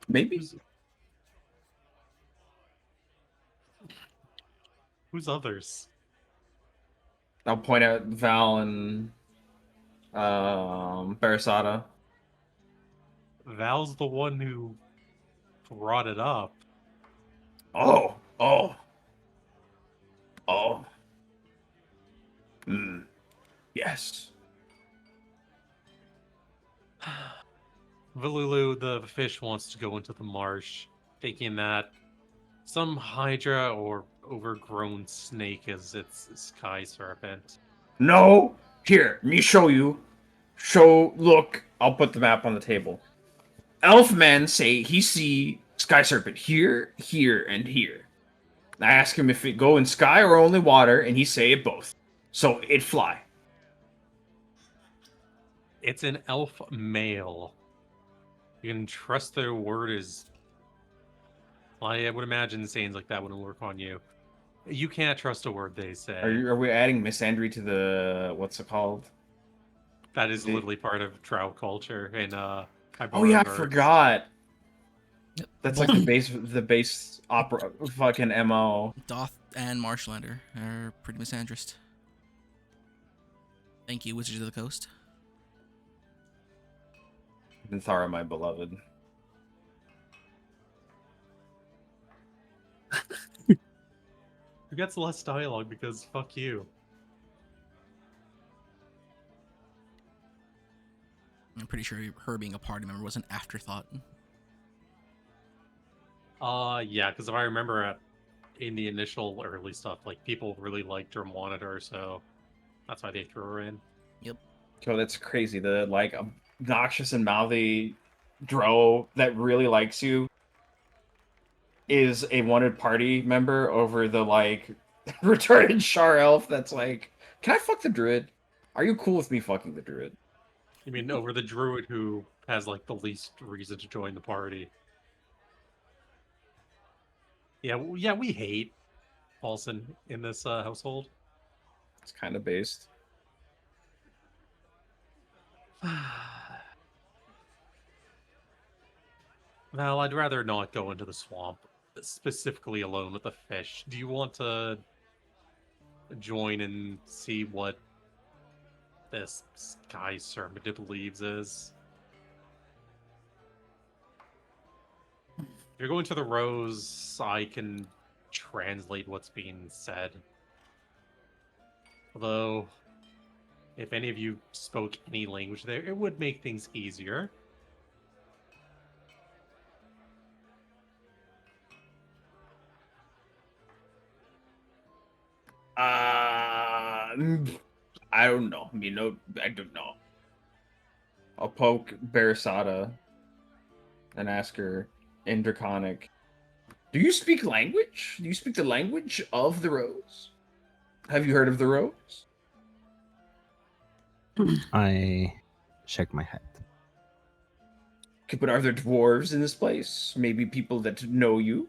S2: Maybe.
S3: Who's others?
S2: I'll point out Val and Barasada.
S3: Val's the one who brought it up.
S2: Oh. Yes.
S3: Valulu, the fish, wants to go into the marsh, thinking that some hydra or overgrown snake is its sky serpent.
S2: No. Here, me show you. Look. I'll put the map on the table. Elfman say he see Sky Serpent here, here, and here. I ask him if it go in sky or only water, and he say it both. So it fly.
S3: It's an elf male. You can trust their word is... Well, I would imagine sayings like that wouldn't work on you. You can't trust a word they say.
S2: Are we adding Misandry to the what's it called?
S3: That is literally part of drow culture in Haibara
S2: Oh yeah, I
S3: verse.
S2: forgot.
S1: Yep.
S2: That's like the base opera fucking MO.
S1: Doth and Marshlander are pretty misandrist. Thank you, Wizards of the Coast.
S2: Thara, my beloved.
S3: Who gets less dialogue because fuck you.
S1: I'm pretty sure her being a party member was an afterthought.
S3: Yeah, because if I remember in the initial early stuff, like people really liked her monitor, so that's why they threw her in.
S1: Yep.
S2: Oh, that's crazy. The like obnoxious and mouthy Dro that really likes you is a wanted party member over the like retarded Char elf that's like, can I fuck the druid? Are you cool with me fucking the druid?
S3: You mean over the druid who has like the least reason to join the party? Yeah, yeah, we hate Paulson in this household.
S2: It's kind of based.
S3: Val, I'd rather not go into the swamp, specifically alone with the fish. Do you want to join and see what this sky serpent believes is? If you're going to the rose, I can translate what's being said. Although, if any of you spoke any language there, it would make things easier.
S2: I don't know. I don't know. I'll poke Barasada and ask her in Draconic. Do you speak language? Do you speak the language of the rose? Have you heard of the rose?
S4: I shake my head.
S2: Okay, but are there dwarves in this place? Maybe people that know you?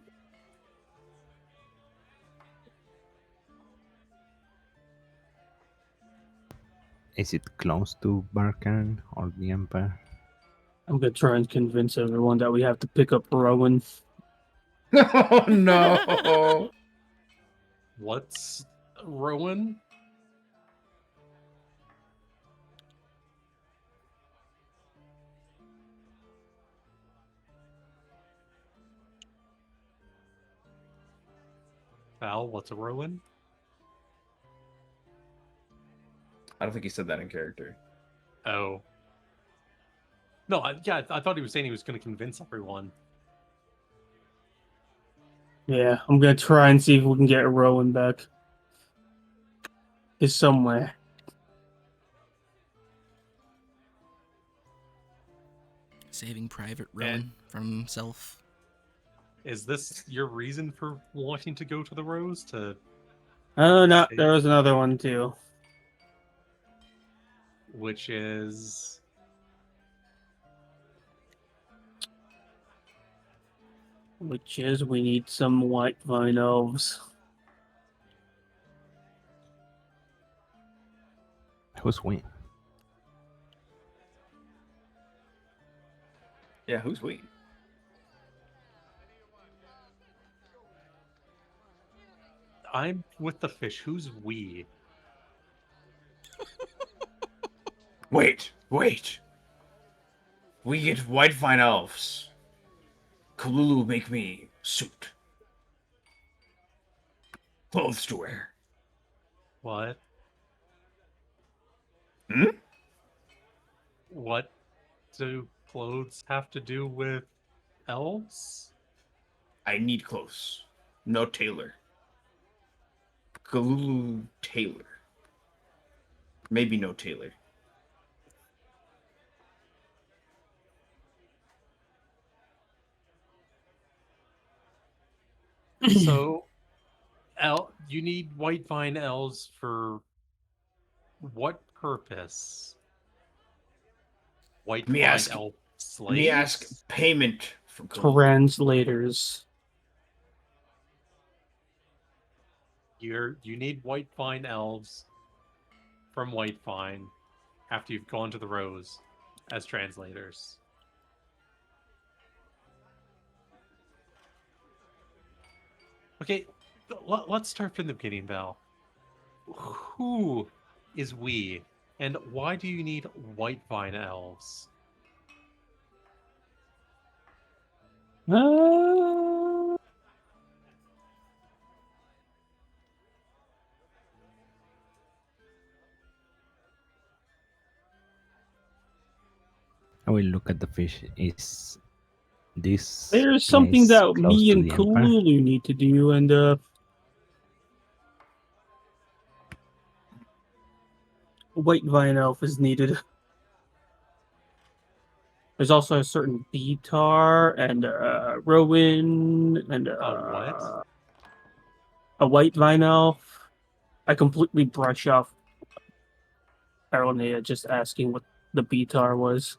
S4: Is it close to Barkern or the Empire?
S5: I'm gonna try and convince everyone that we have to pick up Rowan.
S2: Oh no!
S3: What's Rowan? Val, what's a Rowan?
S2: I don't think he said that in character.
S3: Oh. No, I thought he was saying he was going to convince everyone.
S5: Yeah, I'm gonna try and see if we can get Rowan back. He's somewhere.
S1: Saving Private Rowan from himself.
S3: Is this your reason for wanting to go to the Rose?
S5: Oh no, there was another one too.
S3: Which is...
S5: Which is we need some white vine elves.
S4: Who's we?
S2: Yeah, who's we?
S3: I'm with the fish. Who's we?
S2: Wait. We get white vine elves. Kalulu make me suit. Clothes to wear.
S3: What?
S2: Hmm?
S3: What do clothes have to do with elves?
S2: I need clothes. No tailor. Kalulu tailor. Maybe no tailor.
S3: So, you need white vine elves for what purpose? White
S2: Me
S3: vine
S2: ask-
S3: elf
S2: Me ask
S3: slaves?
S2: payment for Kalulu.
S5: Translators.
S3: You need white vine elves from white vine after you've gone to the Rose as translators. Okay, let's start from the beginning, Val. Who is we, and why do you need white vine elves?
S5: Uh,
S4: I will look at the fish. Is this
S5: there's something
S4: place
S5: that
S4: close
S5: me
S4: to
S5: and
S4: the Empire?
S5: Kululu need to do, and white vine elf is needed. There's also a certain Beatar and Rowan and
S3: What?
S5: a white vine elf. I completely brush off Aronia just asking what the Beatar was.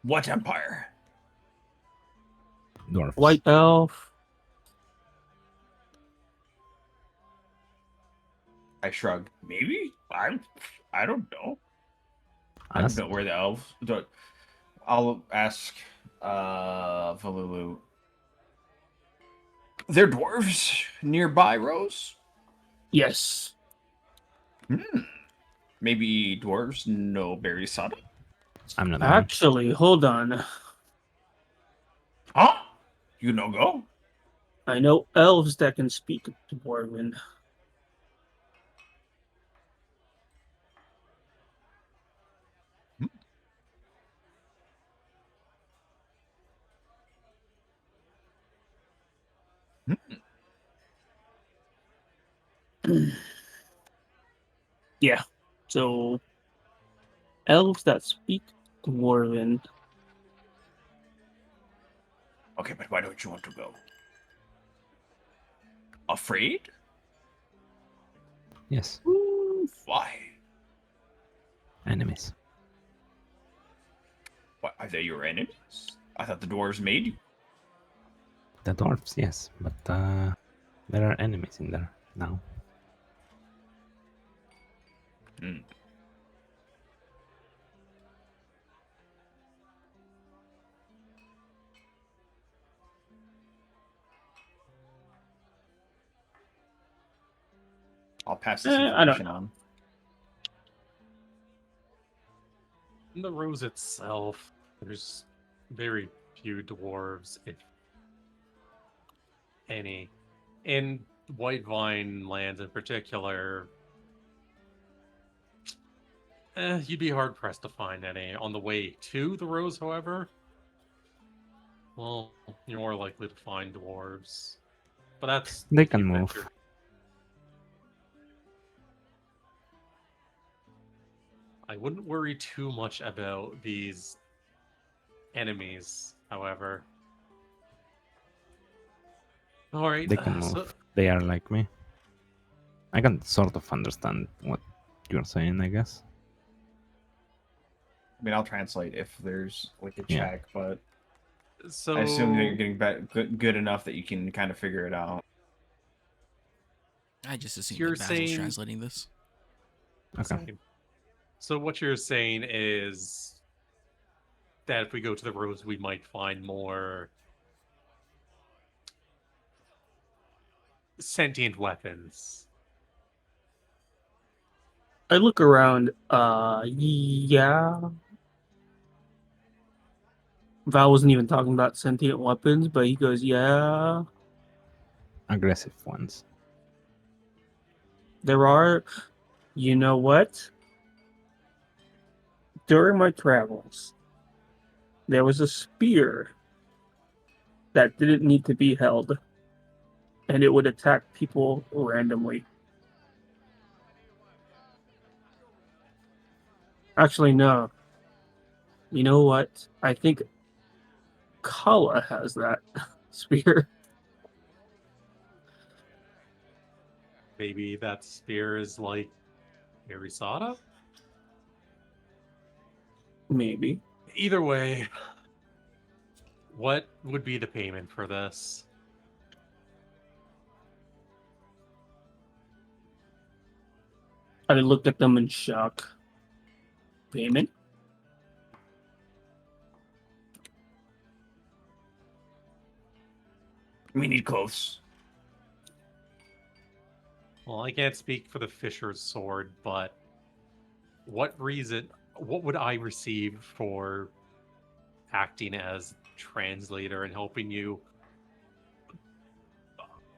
S2: What empire?
S4: Dwarfs.
S5: White elf.
S2: I shrug. Maybe? I don't know. I
S4: Ask.
S2: don't know where the elves. I'll ask Valulu. They're dwarves nearby, Rose?
S5: Yes.
S2: Maybe dwarves know berry soda?
S4: I'm not wrong.
S5: Actually, hold on.
S2: Huh? You no go?
S5: I know elves that can speak Dwarven. Yeah. So elves that speak Dwarven.
S2: Okay, but why don't you want to go? Afraid?
S4: Yes.
S2: Why?
S4: Enemies.
S2: What, are they your enemies? I thought the dwarves made you.
S4: The dwarfs, yes, but there are enemies in there now.
S2: Hmm. I'll pass this
S5: I don't
S2: information
S5: know.
S2: on.
S3: In the Rose itself, there's very few dwarves, if any. In White Vine lands in particular, you'd be hard pressed to find any. On the way to the Rose, however, well, you're more likely to find dwarves. But that's
S4: They
S3: if you
S4: can move.
S3: venture. I wouldn't worry too much about these enemies, however. Alright,
S4: They can move. They are like me. I can sort of understand what you're saying, I guess.
S2: I mean, I'll translate if there's like a
S4: Yeah.
S2: check, but
S3: so
S2: I assume that you're getting good enough that you can kind of figure it out.
S1: I just assumed
S3: You're
S1: that Basil's
S3: saying-
S1: translating this.
S4: Okay.
S3: So what you're saying is that if we go to the Rose, we might find more sentient weapons.
S5: I look around. Yeah. Val wasn't even talking about sentient weapons, but he goes, yeah,
S4: Aggressive ones.
S5: there are. You know what? During my travels, there was a spear that didn't need to be held, and it would attack people randomly. Actually, no. You know what? I think Kala has that spear.
S3: Maybe that spear is like Arisada?
S5: Maybe.
S3: Either way, what would be the payment for this?
S5: I looked at them in shock. Payment?
S2: We need clothes.
S3: Well, I can't speak for the Fisher's Sword, but what would I receive for acting as translator and helping you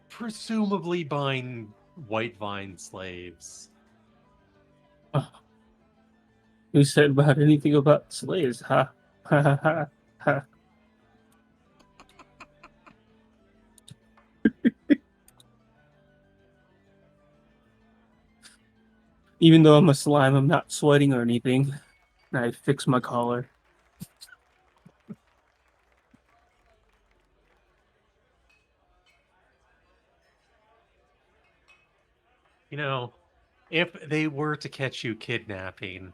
S3: presumably bind White Vine slaves?
S5: Who said about anything about slaves? Ha ha ha ha ha. Even though I'm a slime, I'm not sweating or anything. I fix my collar.
S3: You know, if they were to catch you kidnapping,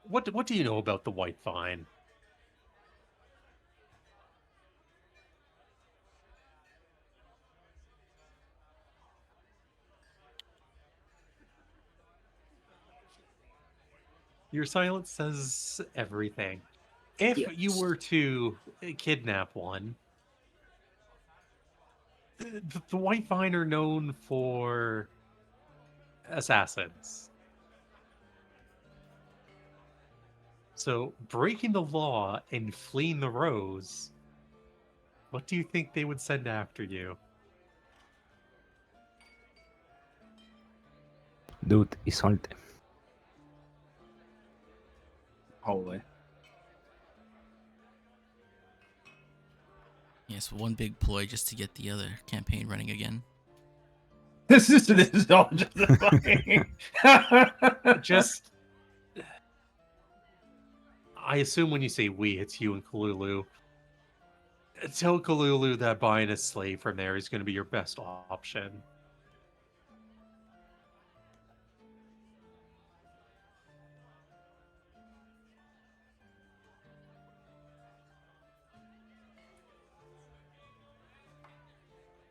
S3: what do you know about the White Vine? Your silence says everything. If you
S5: Yes.
S3: were to kidnap one, the White Vine are known for assassins. So, breaking the law and fleeing the Rose, what do you think they would send after you?
S4: Dude, Isolde.
S2: Holy.
S1: Yes, one big ploy just to get the other campaign running again.
S2: This is all justifying.
S3: Just, I assume when you say we, it's you and Kalulu. Tell Kalulu that buying a slave from there is going to be your best option.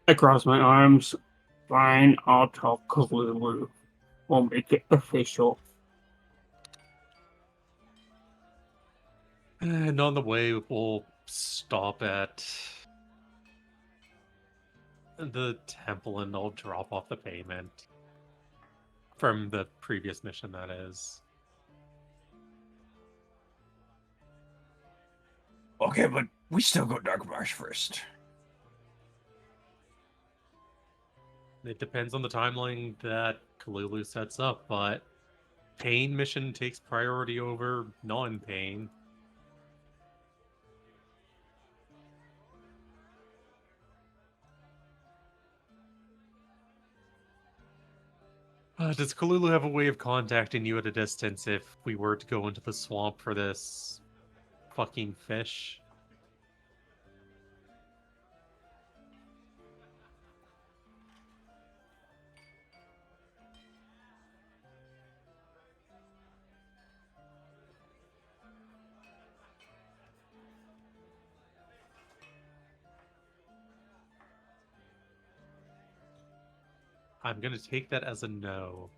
S5: I cross my arms. Fine, I'll talk Kalulu. We'll make it official.
S3: And on the way, we'll stop at the temple and I'll drop off the payment. From the previous mission, that is.
S2: Okay, but we still go Dark Marsh first.
S3: It depends on the timeline that Kalulu sets up, but pain mission takes priority over non-pain. Does Kalulu have a way of contacting you at a distance if we were to go into the swamp for this fucking fish? I'm gonna take that as a no.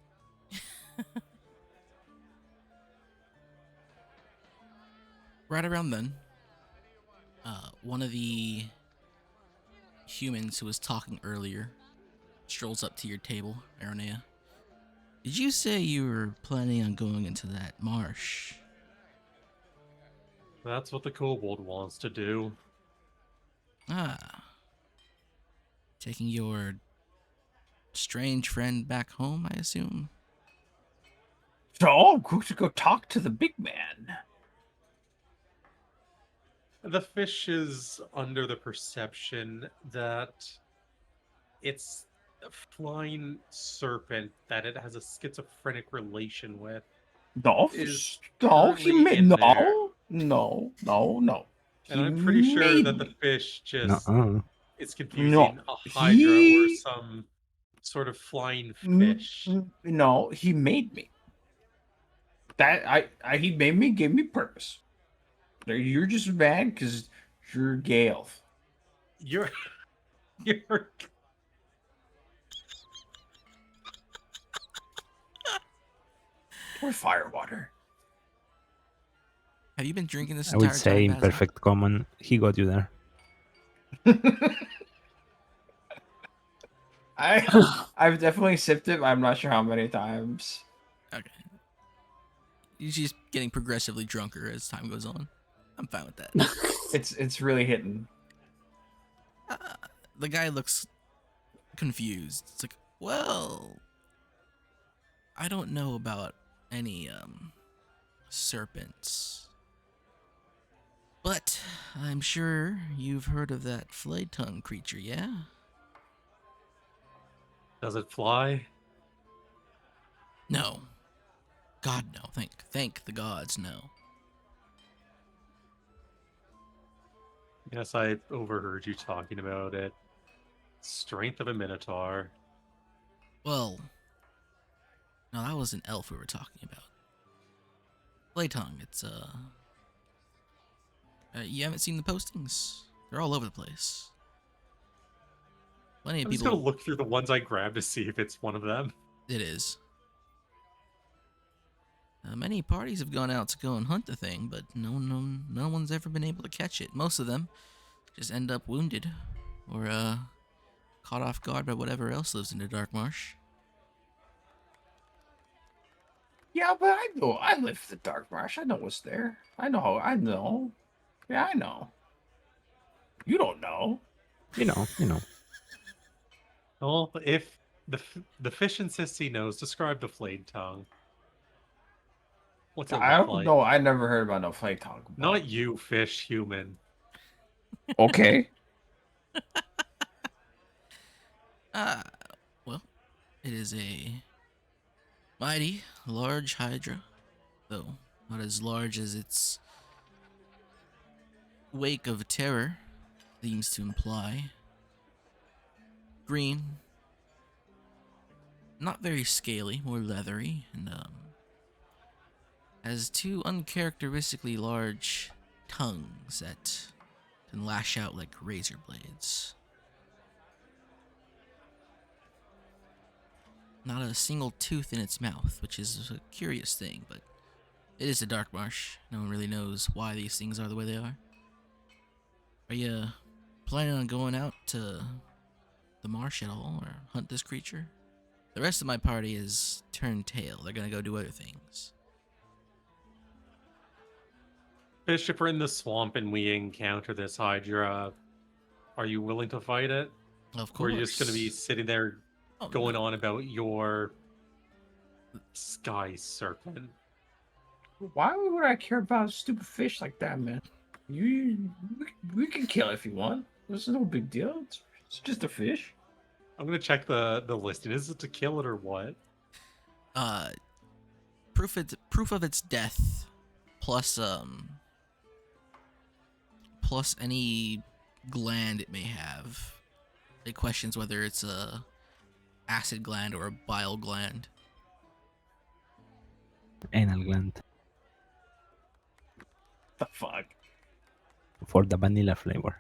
S1: Right around then, one of the humans who was talking earlier strolls up to your table, Aranea. Did you say you were planning on going into that marsh?
S3: That's what the kobold wants to do.
S1: Ah. Taking your strange friend back home, I assume?
S2: So I'm going to go talk to the big man.
S3: The fish is under the perception that it's a flying serpent that it has a schizophrenic relation with.
S2: No,
S3: Is
S2: he
S3: currently
S2: made
S3: in there.
S2: no.
S3: And
S2: He
S3: I'm pretty sure
S2: made
S3: that the
S2: me.
S3: fish just
S4: No.
S3: is
S2: No,
S3: confusing a hydra or
S2: he
S3: some sort of flying
S2: Mm,
S3: fish.
S2: No, he made me. He made me, gave me purpose. You're just mad because you're a gay elf.
S3: You're
S2: Or firewater.
S1: Have you been drinking this
S4: I would
S1: entire
S4: say
S1: time,
S4: in
S1: Basil?
S4: perfect common, he got you there.
S2: I've definitely sipped it. But I'm not sure how many times.
S1: Okay. He's just getting progressively drunker as time goes on. I'm fine with that.
S2: It's really hitting.
S1: The guy looks confused. It's like, well, I don't know about any serpents, but I'm sure you've heard of that flayed tongue creature, yeah?
S3: Does it fly?
S1: No. God, no. Thank the gods, no.
S3: Yes, I overheard you talking about it. Strength of a minotaur.
S1: Well, no, that was an elf we were talking about. Flayed tongue. It's you haven't seen the postings? They're all over the place. Plenty of
S3: I'm just
S1: people.
S3: gonna look through the ones I grabbed to see if it's one of them.
S1: It is. Many parties have gone out to go and hunt the thing, but no one's ever been able to catch it. Most of them just end up wounded or caught off guard by whatever else lives in the dark marsh.
S2: Yeah, but I know. I live in the dark marsh. I know what's there. I know. Yeah, I know. You don't know.
S4: You know.
S3: Well, if the fish insists he knows, describe the flayed tongue. What's it
S2: I
S3: look
S2: don't
S3: like?
S2: know. I never heard about no flake tongue.
S3: Not you, fish, human.
S2: Okay.
S1: Well, it is a mighty large hydra, though not as large as its wake of terror seems to imply. Green, not very scaly, more leathery, and has two uncharacteristically large tongues that can lash out like razor blades. Not a single tooth in its mouth, which is a curious thing, but it is a dark marsh. No one really knows why these things are the way they are. Are you planning on going out to the marsh at all, or hunt this creature? The rest of my party is turned tail. They're gonna go do other things.
S3: Fish, if we're in the swamp and we encounter this hydra, are you willing to fight it?
S1: Of
S3: Or are
S1: course.
S3: you just going to be sitting there
S1: Oh,
S3: going
S1: no.
S3: on about your sky serpent.
S2: Why would I care about a stupid fish like that, man? We can kill it if you want. This is no big deal. It's just a fish.
S3: I'm gonna check the listing. Is it to kill it or what?
S1: Uh, proof of its death, plus plus any gland it may have. It questions whether it's a acid gland or a bile gland.
S4: Anal gland
S2: The fuck?
S4: for the vanilla flavor.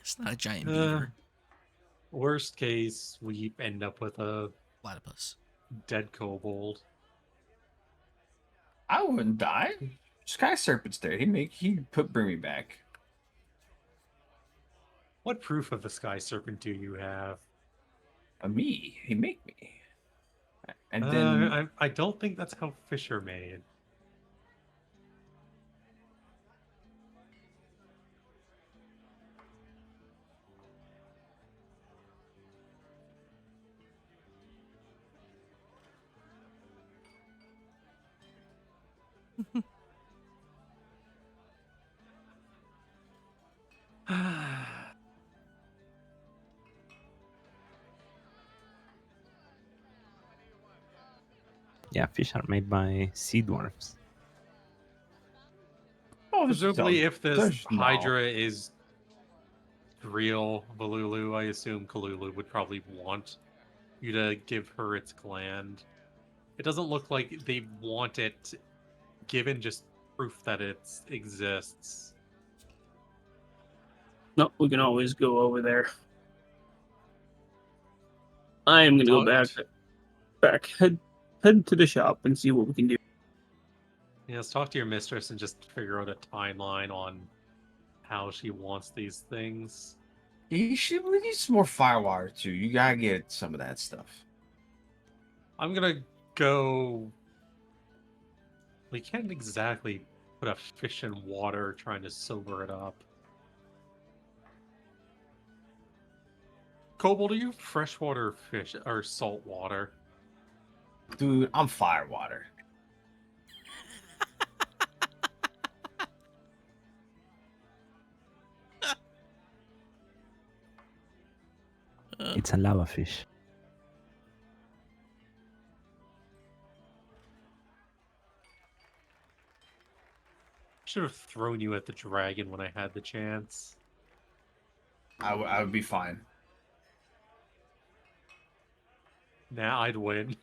S1: It's not a giant
S3: Uh,
S1: beaver.
S3: Worst case, we end up with a
S1: Platypus.
S3: dead kobold.
S2: I wouldn't die. Sky Serpent's there. Bring me back.
S3: What proof of the sky serpent do you have?
S2: Me. He make me. And then
S3: I don't think that's how fish are made.
S4: Yeah, fish are made by sea dwarfs.
S3: Presumably, if this
S2: there's no-
S3: Hydra is real Valulu, I assume Kalulu would probably want you to give her its gland. It doesn't look like they want it given, just proof that it exists.
S5: No, we can always go over there. I am gonna go back, head to the shop and see what we can do.
S3: Yeah, let's talk to your mistress and just figure out a timeline on how she wants these things.
S2: we need some more firewater too. You gotta get some of that stuff.
S3: I'm gonna go. We can't exactly put a fish in water trying to sober it up. Kobold, are you freshwater fish or saltwater?
S2: Dude, I'm firewater.
S4: It's a lava fish.
S3: Should have thrown you at the dragon when I had the chance.
S2: I would be fine.
S3: Nah, I'd win.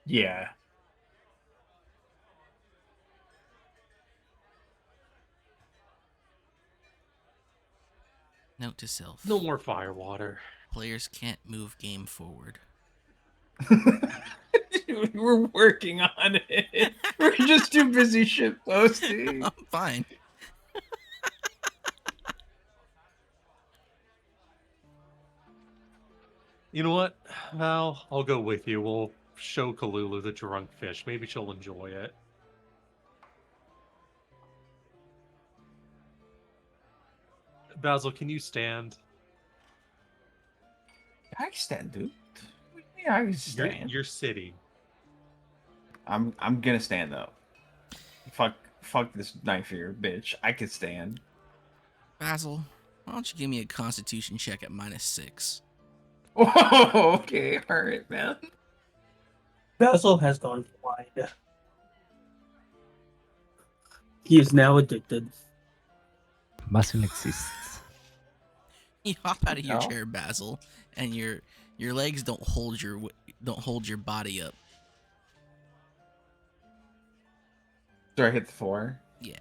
S2: Yeah.
S1: Note to self.
S3: No more firewater.
S1: Players can't move game forward.
S2: We're working on it. We're just too busy shit posting.
S1: I'm fine.
S3: You know what, Val? I'll go with you. We'll show Kalulu the drunk fish. Maybe she'll enjoy it. Basil, can you stand?
S2: I can stand, dude. Yeah, I can
S3: You're,
S2: stand.
S3: you're sitting.
S2: I'm gonna stand up. Fuck this knife here, bitch. I can stand.
S1: Basil, why don't you give me a constitution check at -6?
S2: Whoa, okay, alright, man.
S5: Basil has gone blind. He is now addicted.
S4: Basil exists.
S1: You hop out of your
S2: No.
S1: chair, Basil, and your legs don't hold your body up.
S2: Do I hit the floor?
S1: Yeah.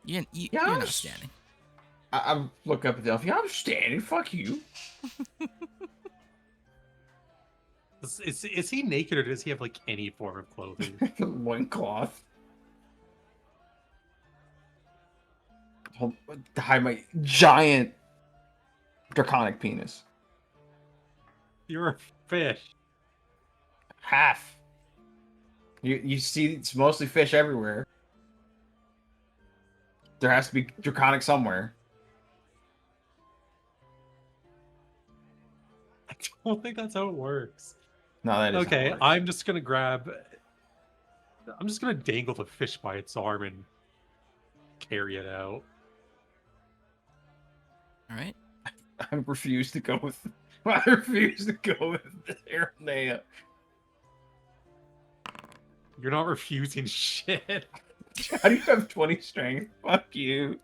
S1: You're
S2: Yeah,
S1: not
S2: I was-
S1: standing.
S2: I look up at the elf. Yeah, I'm standing. Fuck you.
S3: Is he naked or does he have like any form of clothing?
S2: Loincloth. To hide my giant draconic penis.
S3: You're a fish.
S2: Half. You see, it's mostly fish everywhere. There has to be draconic somewhere.
S3: don't think that's how it works.
S2: No, that is how it
S3: Okay,
S2: works.
S3: I'm just gonna dangle the fish by its arm and carry it out.
S1: All right.
S2: I refuse to go with. I refuse to go with Aranea.
S3: You're not refusing shit.
S2: How do you have 20 strength? Fuck you.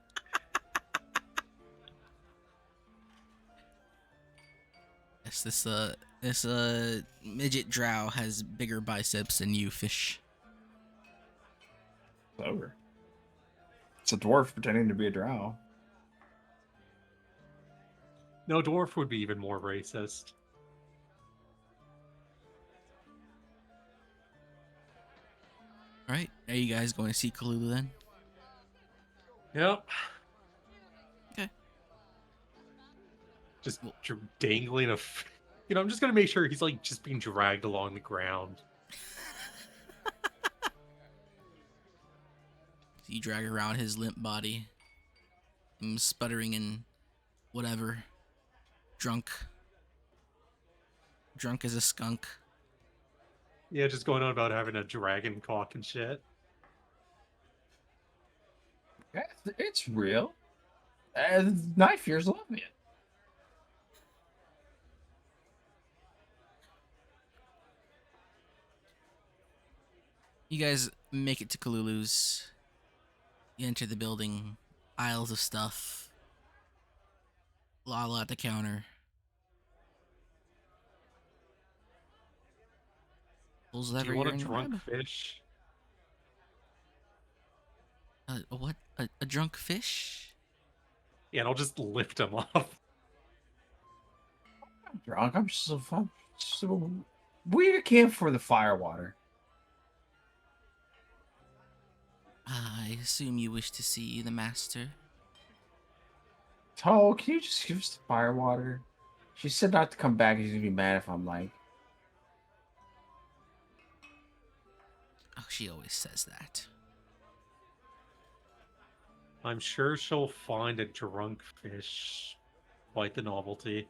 S1: Yes, this midget drow has bigger biceps than you, fish.
S2: It's over. It's a dwarf pretending to be a drow.
S3: No, dwarf would be even more racist.
S1: All right. Are you guys going to see Kalulu then?
S3: Yep.
S1: Okay.
S3: Just dangling I'm just gonna make sure he's like just being dragged along the ground.
S1: You drag around his limp body, him sputtering and whatever, drunk as a skunk.
S3: Yeah, just going on about having a dragon cock and shit.
S2: Yeah, it's real. Knife ears love it.
S1: You guys make it to Kalulu's. You enter the building, aisles of stuff. Lala at the counter. Pulls
S3: Do
S1: lever,
S3: you want
S1: you're
S3: a
S1: in the
S3: drunk
S1: web.
S3: fish?
S1: A what? A drunk fish?
S3: Yeah, and I'll just lift him up.
S2: I'm drunk. I'm so fun. So we came for the fire water.
S1: I assume you wish to see the master.
S2: Oh, can you just give us the fire water? She said not to come back. She's gonna be mad if I'm like.
S1: Oh, she always says that.
S3: I'm sure she'll find a drunk fish quite the novelty.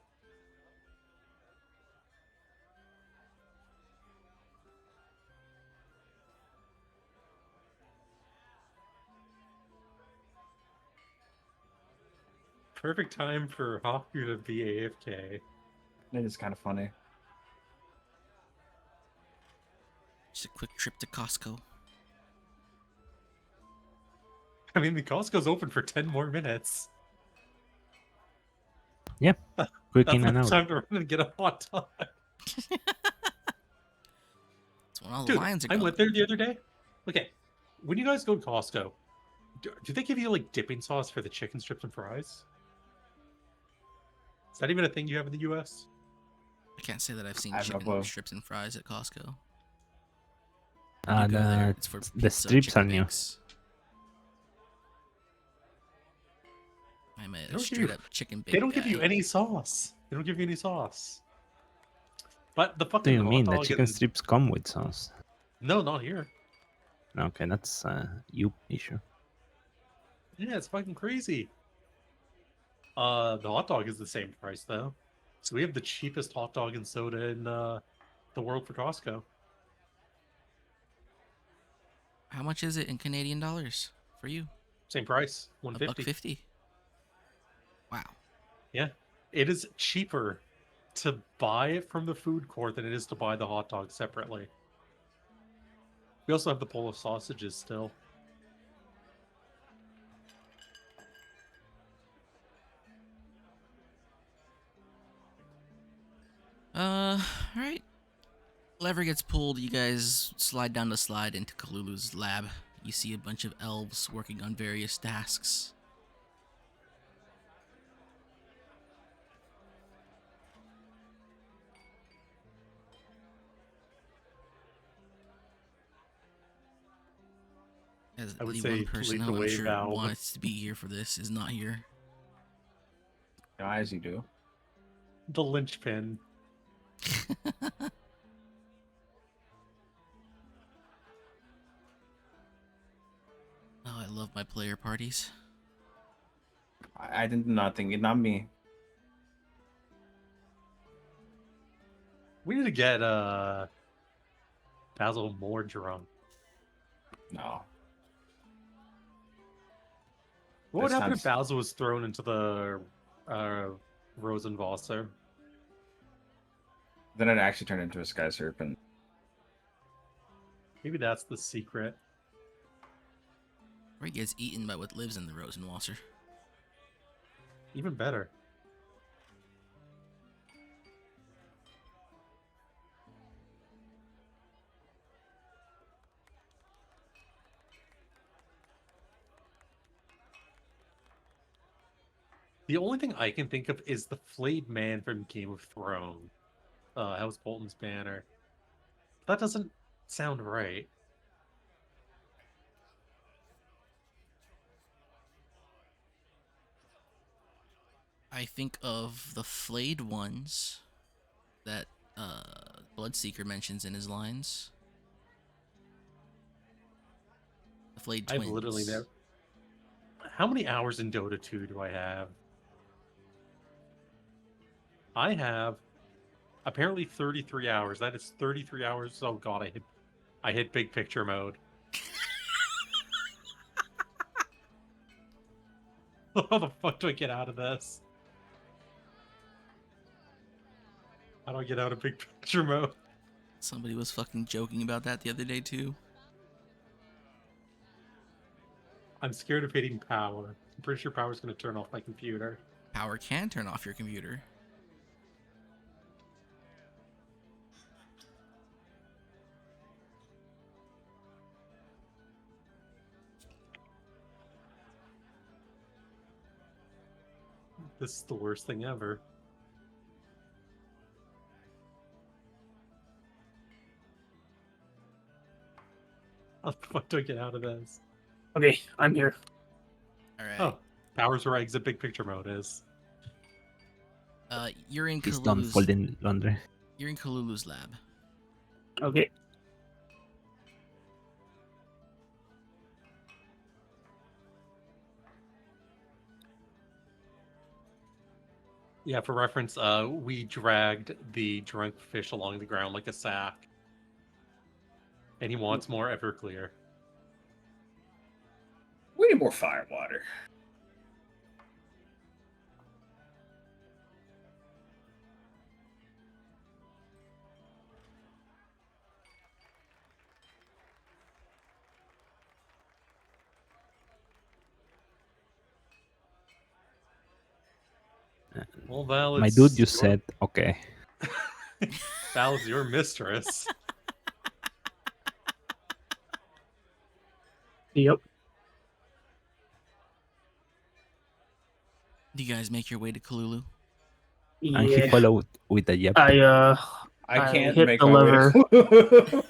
S3: Perfect time for Haku to be AFK.
S2: It is kind of funny.
S1: Just a quick trip to Costco.
S3: I mean, the Costco's open for 10 more minutes.
S4: Yeah, quick
S3: That's
S4: in and
S3: enough
S4: out.
S3: time to run and get a hot dog.
S1: It's when all the
S3: Dude,
S1: lines are
S3: I
S1: going.
S3: went there the other day. Okay, when you guys go to Costco, do they give you like dipping sauce for the chicken strips and fries? Is that even a thing you have in the US?
S1: I can't say that I've seen
S2: I have no
S1: chicken
S2: clue.
S1: strips and fries at Costco. When you go
S4: The,
S1: there, it's for
S4: the
S1: pizza,
S4: strips
S1: chicken
S4: are new.
S1: bakes. I'm
S3: They
S1: a
S3: don't give
S1: straight
S3: you-
S1: up chicken bake
S3: They don't give you
S1: guy.
S3: any sauce. They don't give you any sauce. But the
S4: What
S3: fucking
S4: do you
S3: hot
S4: mean? The
S3: dog
S4: chicken
S3: and...
S4: strips come with sauce.
S3: No, not here.
S4: Okay, that's a you issue.
S3: Yeah, it's fucking crazy. The hot dog is the same price though. So we have the cheapest hot dog and soda in the world for Costco.
S1: How much is it in Canadian dollars for you?
S3: Same price,
S1: $1.50. Wow.
S3: Yeah, it is cheaper to buy it from the food court than it is to buy the hot dog separately. We also have the Polish sausages still.
S1: Alright. Lever gets pulled, you guys slide down the slide into Kalulu's lab. You see a bunch of elves working on various tasks. As
S3: I would
S1: the
S3: say
S1: one person
S3: lead
S1: who
S3: the
S1: I'm
S3: way,
S1: sure
S3: Val.
S1: wants to be here for this is not here.
S2: As you do.
S3: The linchpin.
S1: Oh, I love my player parties.
S2: I did not think it. Not me.
S3: We need to get Basil more drunk.
S2: No.
S3: What would
S2: This
S3: happen if
S2: sounds-
S3: Basil was thrown into the Rosenwasser?
S2: Then it actually turned into a sky serpent.
S3: Maybe that's the secret.
S1: Or he gets eaten by what lives in the Rosenwasser.
S3: Even better. The only thing I can think of is the flayed man from Game of Thrones. House Bolton's banner. That doesn't sound right.
S1: I think of the flayed ones that Bloodseeker mentions in his lines. The flayed twins.
S3: I've literally never. How many hours in Dota 2 do I have? I have apparently 33 hours. That is 33 hours. Oh god, I hit big picture mode. How the fuck do I get out of this? How do I get out of big picture mode?
S1: Somebody was fucking joking about that the other day too.
S3: I'm scared of hitting power. I'm pretty sure power's gonna turn off my computer.
S1: Power can turn off your computer.
S3: This is the worst thing ever. How the fuck do I get out of this?
S5: Okay, I'm here.
S1: All right.
S3: Oh, power's where exit big picture mode is.
S1: You're in
S4: He's done
S1: Kalulu's.
S4: folding laundry.
S1: You're in Kalulu's lab.
S5: Okay.
S3: Yeah, for reference, we dragged the drunk fish along the ground like a sack. And he wants more Everclear.
S2: We need more fire water.
S3: Well, Val,
S4: My
S3: it's
S4: dude, you
S3: your-
S4: said okay.
S3: Val's your mistress.
S5: Yep.
S1: Do you guys make your way to Kalulu?
S4: And he
S5: Yeah.
S4: followed with a yep.
S2: I
S5: I
S2: can't
S5: hit
S2: make
S5: the
S2: my
S5: lever.
S2: way to...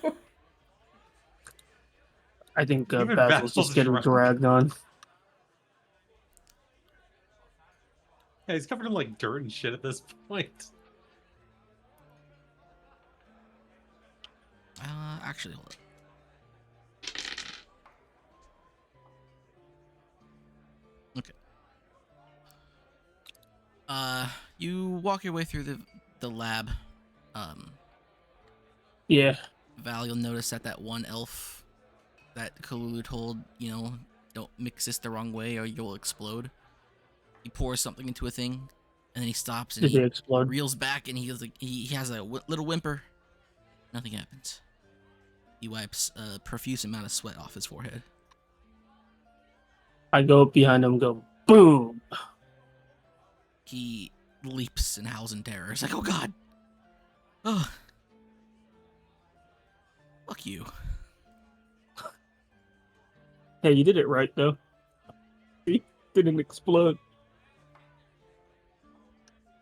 S5: I think
S3: Even
S5: Basil's
S3: Basil's
S5: just getting
S3: drunk.
S5: dragged on.
S3: Yeah, he's covered in like dirt and shit at this point.
S1: Actually, hold up. Okay. You walk your way through the lab.
S5: Yeah.
S1: Val, you'll notice that one elf that Kalulu told, don't mix this the wrong way or you'll explode. He pours something into a thing, and then he stops and
S5: Did
S1: he
S5: they explode?
S1: reels back, and he has a little whimper. Nothing happens. He wipes a profuse amount of sweat off his forehead.
S5: I go up behind him and go, boom!
S1: He leaps and howls in terror. He's like, oh god! Oh. Fuck you.
S5: Hey, you did it right, though. He didn't explode.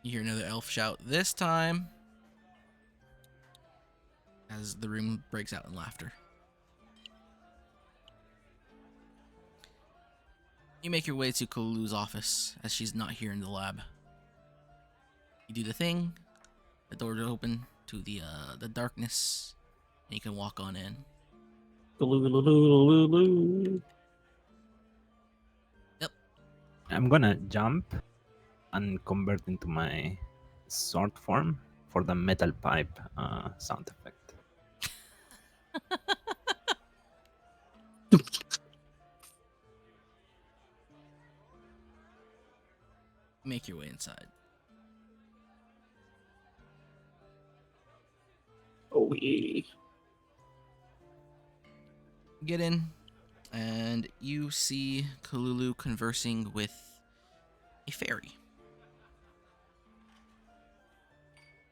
S1: You hear another elf shout, this time, as the room breaks out in laughter. You make your way to Kalulu's office, as she's not here in the lab. You do the thing, the doors open to the darkness, and you can walk on in.
S5: Galoo-galoo-galoo-galoo.
S4: I'm gonna jump and convert into my sword form for the metal pipe sound effect.
S1: Make your way inside.
S5: Oh, yeah.
S1: Get in, and you see Kalulu conversing with a fairy.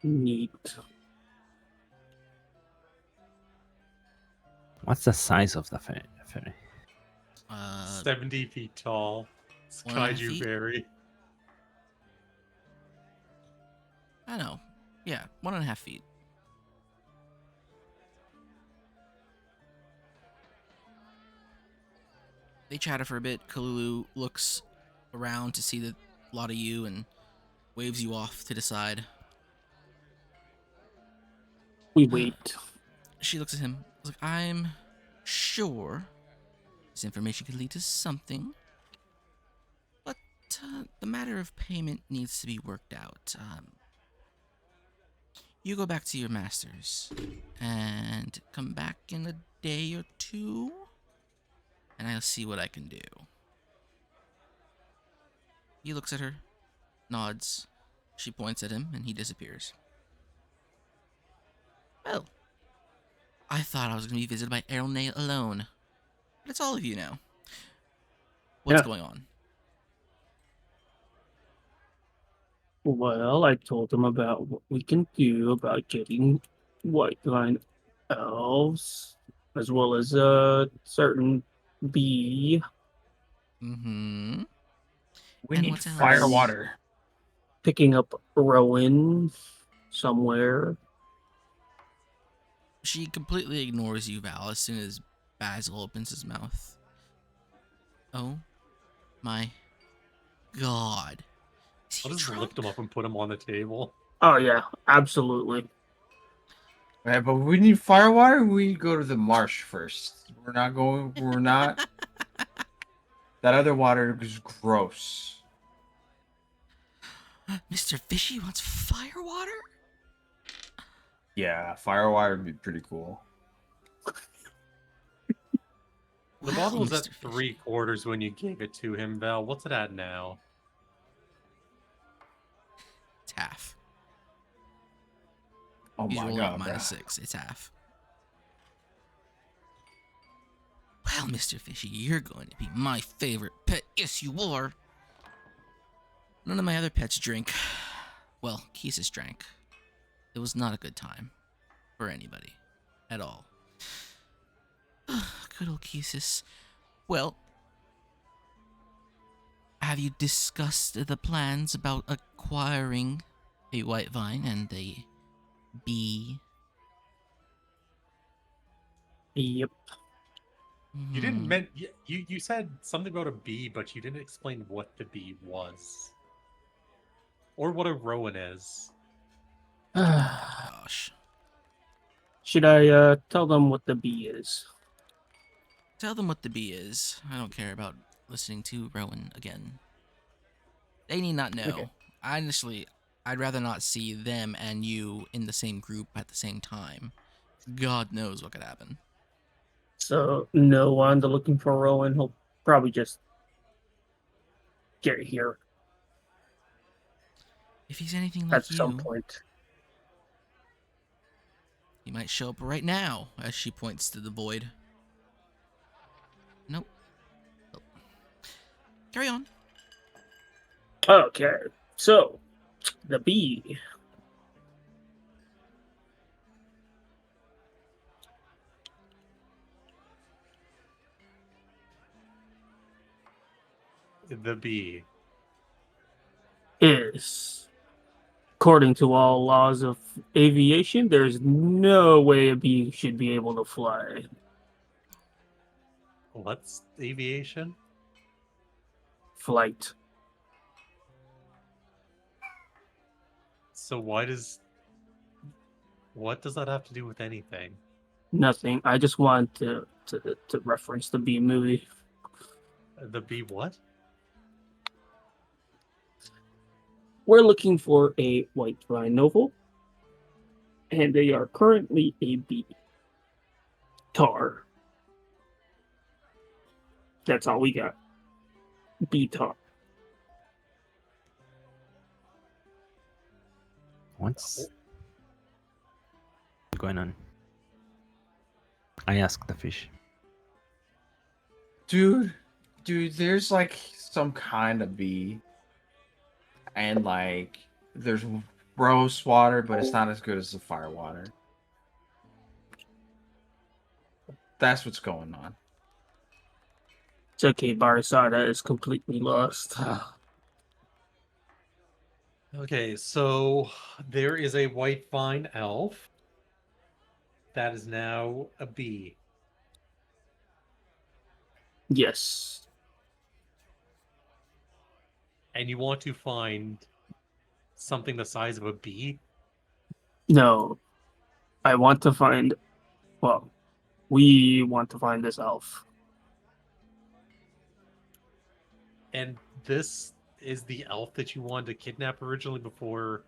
S5: Neat.
S4: What's the size of the fairy?
S3: 70 feet tall. It's
S1: 1.5
S3: kaiju
S1: feet?
S3: fairy.
S1: I know. Yeah, 1.5 feet. They chatter for a bit. Kalulu looks around to see the lot of you and waves you off to the side.
S5: We wait.
S1: She looks at him. Like, I'm sure this information could lead to something, but the matter of payment needs to be worked out. You go back to your masters and come back in a day or two, and I'll see what I can do. He looks at her, nods. She points at him, and he disappears. Well, I thought I was going to be visited by Erlne alone, but it's all of you now. What's
S5: Yeah.
S1: going on?
S5: Well, I told him about what we can do about getting white line elves, as well as a certain bee.
S1: Mm-hmm.
S2: We
S1: And
S2: need
S1: what else?
S2: fire water.
S5: Picking up Rowan somewhere.
S1: She completely ignores you, Val, as soon as Basil opens his mouth. Oh my god. Is he
S3: I'll just
S1: drunk?
S3: lift him up and put him on the table.
S5: Oh yeah, absolutely.
S2: Yeah, but we need fire water. We go to the marsh first. We're not going. We're not. That other water is gross.
S1: Mr. Fishy wants fire water?
S2: Yeah, fire water would be pretty cool.
S3: The
S1: Wow,
S3: bottle was
S1: Mr.
S3: at
S1: Fishy.
S3: 3/4 when you gave it to him, Val. What's it at now?
S1: It's half.
S2: Oh
S1: He's
S2: my
S1: rolling
S2: god,
S1: up
S2: bro.
S1: -6. It's half. Well, Mr. Fishy, you're going to be my favorite pet. Yes, you are. None of my other pets drink. Well, Kisis drank. It was not a good time for anybody at all. Good old Kisis. Well, have you discussed the plans about acquiring a white vine and a bee?
S5: Yep.
S3: You didn't
S1: Mhm.
S3: you said something about a bee, but you didn't explain what the bee was. Or what a rowan is.
S1: Oh gosh.
S5: Should I tell them what the bee is?
S1: Tell them what the bee is. I don't care about listening to Rowan again. They need not know.
S5: Okay.
S1: Honestly, I'd rather not see them and you in the same group at the same time. God knows what could happen.
S5: So no one looking for Rowan. He'll probably just get here
S1: If he's anything
S5: at
S1: like
S5: some
S1: you,
S5: point.
S1: he might show up right now, as she points to the void. Nope. Nope. Carry on.
S5: Okay. So the bee.
S3: The bee.
S5: Is, according to all laws of aviation, there's no way a bee should be able to fly.
S3: What's aviation?
S5: Flight.
S3: So what does that have to do with anything?
S5: Nothing. I just want to reference the bee movie.
S3: The bee what?
S5: We're looking for a white rhinoval and they are currently a B. Tar. That's all we got. B tar.
S4: What's going on? I asked the fish.
S2: Dude, there's like some kind of bee, and like there's rose water, but it's not as good as the fire water. That's what's going on.
S5: It's okay, Barasada is completely lost.
S3: Okay, so there is a white vine elf that is now a bee.
S5: Yes.
S3: And you want to find something the size of a bee?
S5: No. I want to find. Well, we want to find this elf.
S3: And this is the elf that you wanted to kidnap originally before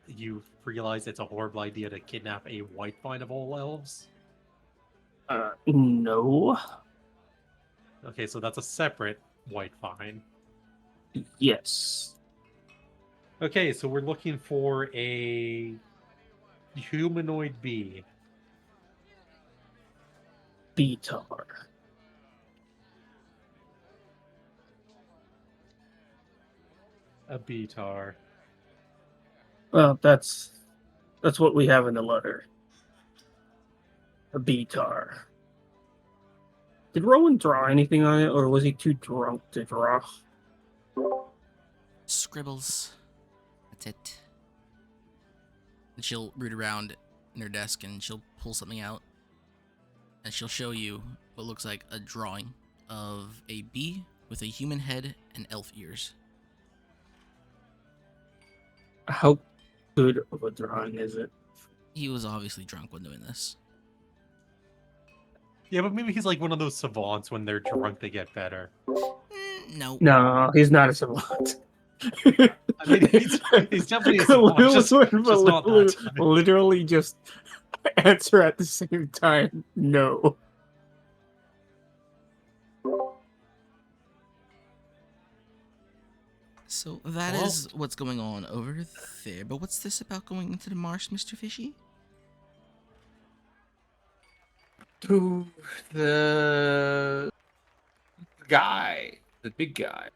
S3: you realize it's a horrible idea to kidnap a white vine of all elves?
S5: No.
S3: Okay, so that's a separate white vine.
S5: Yes.
S3: Okay, so we're looking for a humanoid bee.
S5: Beatar.
S3: A beatar.
S5: Well, that's what we have in the letter. A Beatar. Did Rowan draw anything on it, or was he too drunk to draw?
S1: Scribbles. That's it. And she'll root around in her desk and she'll pull something out. And she'll show you what looks like a drawing of a bee with a human head and elf ears.
S5: How good of a drawing is it?
S1: He was obviously drunk when doing this.
S3: Yeah, but maybe he's like one of those savants when they're drunk they get better.
S1: No.
S5: No, he's not a savant.
S3: I mean, he's definitely a savant, just not that time.
S5: Literally just answer at the same time. No.
S1: So that is what's going on over there. But what's this about going into the marsh, Mr. Fishy?
S2: To the guy, the big guy.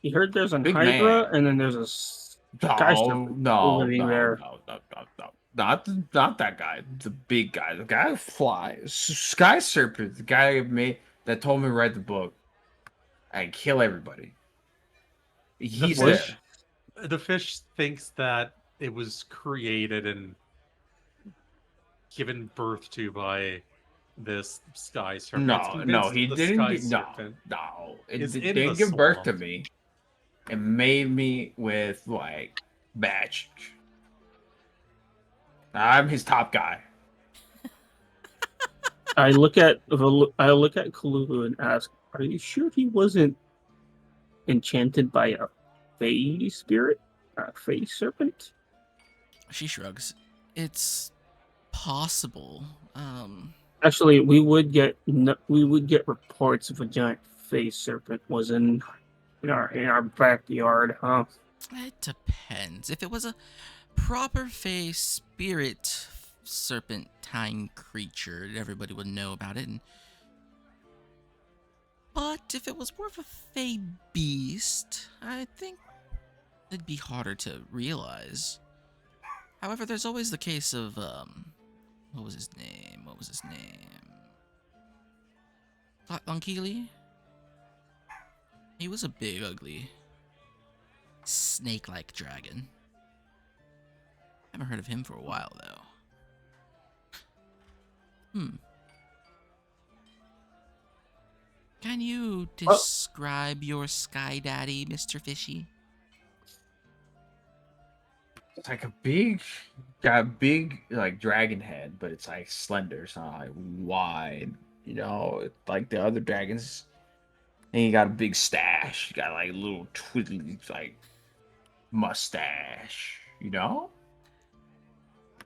S5: You heard there's an
S2: Big
S5: Hydra,
S2: man.
S5: and then there's a sky serpent living there.
S2: Not that guy. The big guy. The guy who flies. Sky Serpent. The guy that told me to write the book and kill everybody. He's
S3: the
S2: there.
S3: fish, the fish thinks that it was created and given birth to by this sky serpent.
S2: No, he
S3: the
S2: didn't.
S3: Sky
S2: No,
S3: serpent
S2: no, it
S3: is in
S2: didn't
S3: the
S2: give birth to
S3: swamp.
S2: me. It made me with like magic. I'm his top guy.
S5: I look at Kalulu and ask, "Are you sure he wasn't enchanted by a fey spirit, a fey serpent?"
S1: She shrugs. It's possible.
S5: Actually, we would get reports if a giant fey serpent was in our backyard, huh?
S1: It depends. If it was a proper fey spirit serpentine creature, everybody would know about it. But if it was more of a fey beast, I think it'd be harder to realize. However, there's always the case of, what was his name? Lankili? He was a big, ugly, snake-like dragon. Haven't heard of him for a while, though. Can you describe your sky daddy, Mr. Fishy?
S2: It's like got a big like dragon head, but it's like slender. It's not like wide. Like the other dragons. And he got a big stash. He got like a little twiddly like mustache.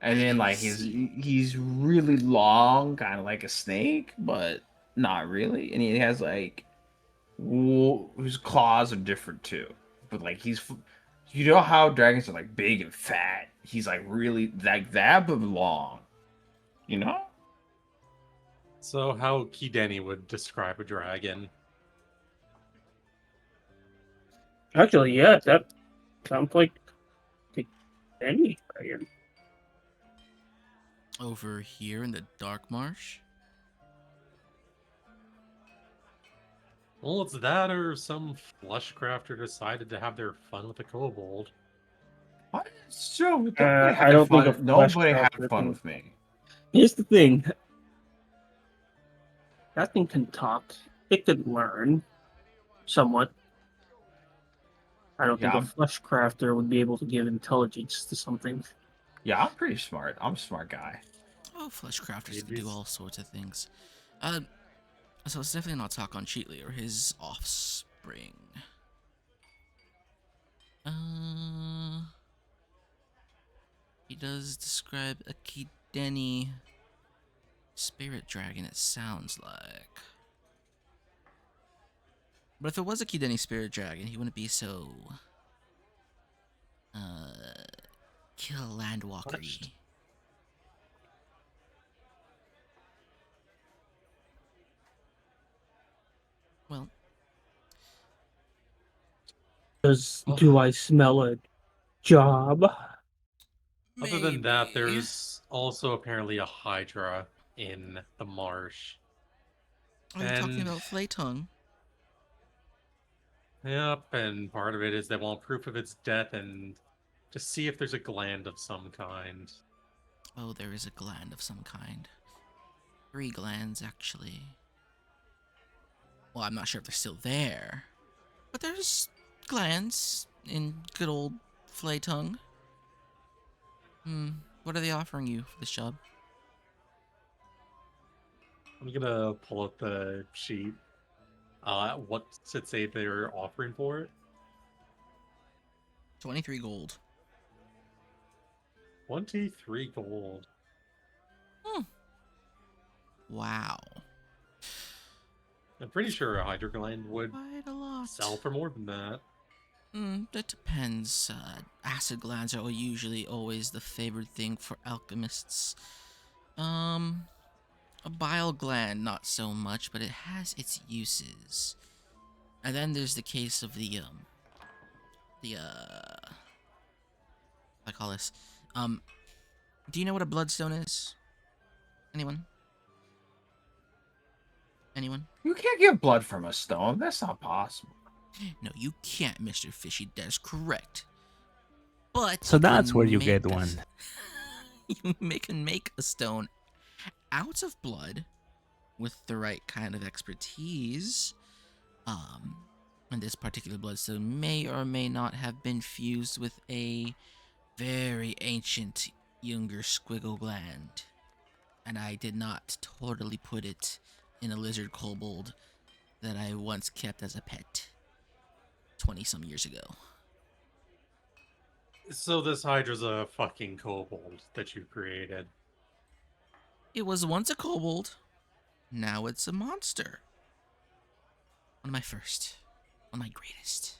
S2: And then like he's really long, kind of like a snake, but not really. And he has like his claws are different too, but like you know how dragons are like big and fat. He's like really like that, but long. You know?
S3: So how Kideni would describe a dragon?
S5: Actually, yeah, that sounds like any dragon.
S1: Over here in the Dark Marsh?
S3: Well, it's that or some flesh crafter decided to have their fun with a kobold.
S2: What? So nobody
S5: I
S2: had
S5: don't think a
S2: fun. Nobody had
S5: fleshcrafter
S2: fun
S5: can.
S2: with me.
S5: Here's the thing: that thing can talk. It could learn somewhat. I don't think a
S2: Yeah,
S5: flesh crafter would be able to give intelligence to something.
S2: yeah, I'm pretty smart. I'm a smart guy.
S1: Oh, flesh crafters
S3: You'd
S1: can
S3: be
S1: do all sorts of things. So it's definitely not talk on Cheatley or his offspring. He does describe a Kideni spirit dragon, it sounds like. But if it was a Kideni spirit dragon, he wouldn't be so kill landwalker-y. Well,
S5: Do I smell a job?
S3: Other than that,
S1: maybe.
S3: there's also apparently a hydra in the marsh.
S1: Are you talking
S3: And
S1: about Flaytongue?
S3: yep, and part of it is they want proof of its death and to see if there's a gland of some kind.
S1: Oh, there is a gland of some kind. 3 glands, actually. Well, I'm not sure if they're still there. But there's glands in good old Flaytongue. What are they offering you for this job?
S3: I'm gonna pull up the sheet. What's it say they're offering for it?
S1: 23 gold.
S3: 23 gold.
S1: Wow.
S3: I'm pretty sure a hydra gland would
S1: Quite a lot.
S3: sell for more than that.
S1: That depends. Acid glands are usually always the favored thing for alchemists. A bile gland, not so much, but it has its uses. And then there's the case of I call this, do you know what a bloodstone is? Anyone? Anyone?
S2: You can't get blood from a stone. That's not possible.
S1: No, you can't, Mr. Fishy. That's correct. But
S4: So
S1: you
S4: that's
S1: can
S4: where you
S1: make
S4: get
S1: a-
S4: one.
S1: can make a stone out of blood with the right kind of expertise. And this particular bloodstone may or may not have been fused with a very ancient younger squiggle gland. And I did not totally put it in a lizard kobold that I once kept as a pet 20 some years ago.
S3: So this hydra's a fucking kobold that you created.
S1: It was once a kobold, now it's a monster. One of my first, one of my greatest.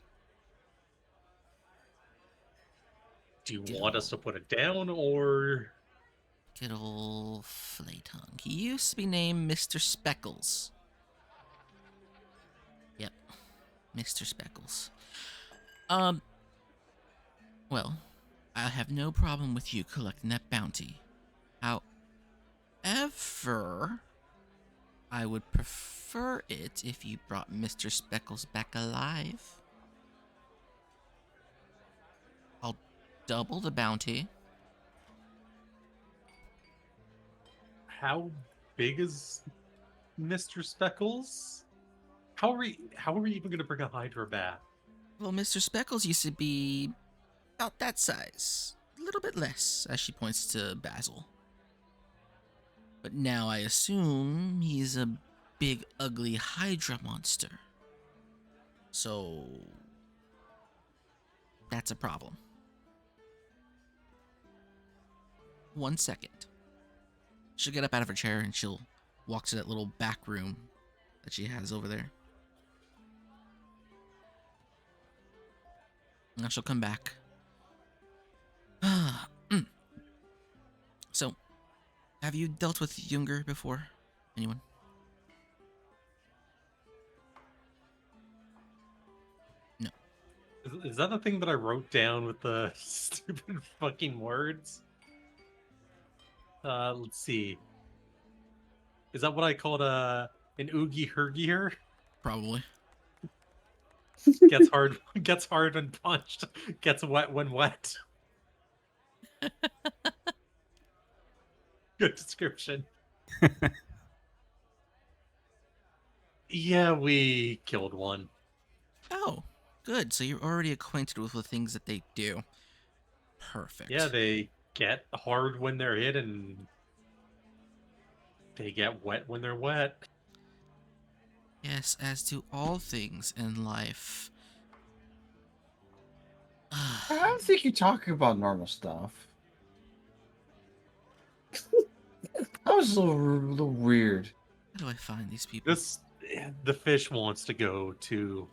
S3: Do you
S1: Good
S3: want us to
S1: old-
S3: put it down or
S1: Good old Flaytongue. He used to be named Mr. Speckles. Yep, Mr. Speckles. Well, I have no problem with you collecting that bounty. However, I would prefer it if you brought Mr. Speckles back alive. I'll double the bounty.
S3: how big is Mr. Speckles? How are we even gonna bring a hydra back?
S1: Well, Mr. Speckles used to be about that size. A little bit less, as she points to Basil. But now I assume he's a big, ugly Hydra monster. So that's a problem. 1 second. She'll get up out of her chair and she'll walk to that little back room that she has over there. Now she'll come back. So, have you dealt with Junger before? Anyone? No.
S3: Is that the thing that I wrote down with the stupid fucking words? Let's see. Is that what I called an oogie hergier?
S1: Probably.
S3: Gets hard when punched. Gets wet when wet. Good description. Yeah, we killed one.
S1: Oh, good. So you're already acquainted with the things that they do. Perfect.
S3: Yeah, they get hard when they're hit and they get wet when they're wet.
S1: Yes, as to all things in life.
S2: I don't think you're talking about normal stuff. That was a little weird.
S1: How do I find these people?
S3: The fish wants to go to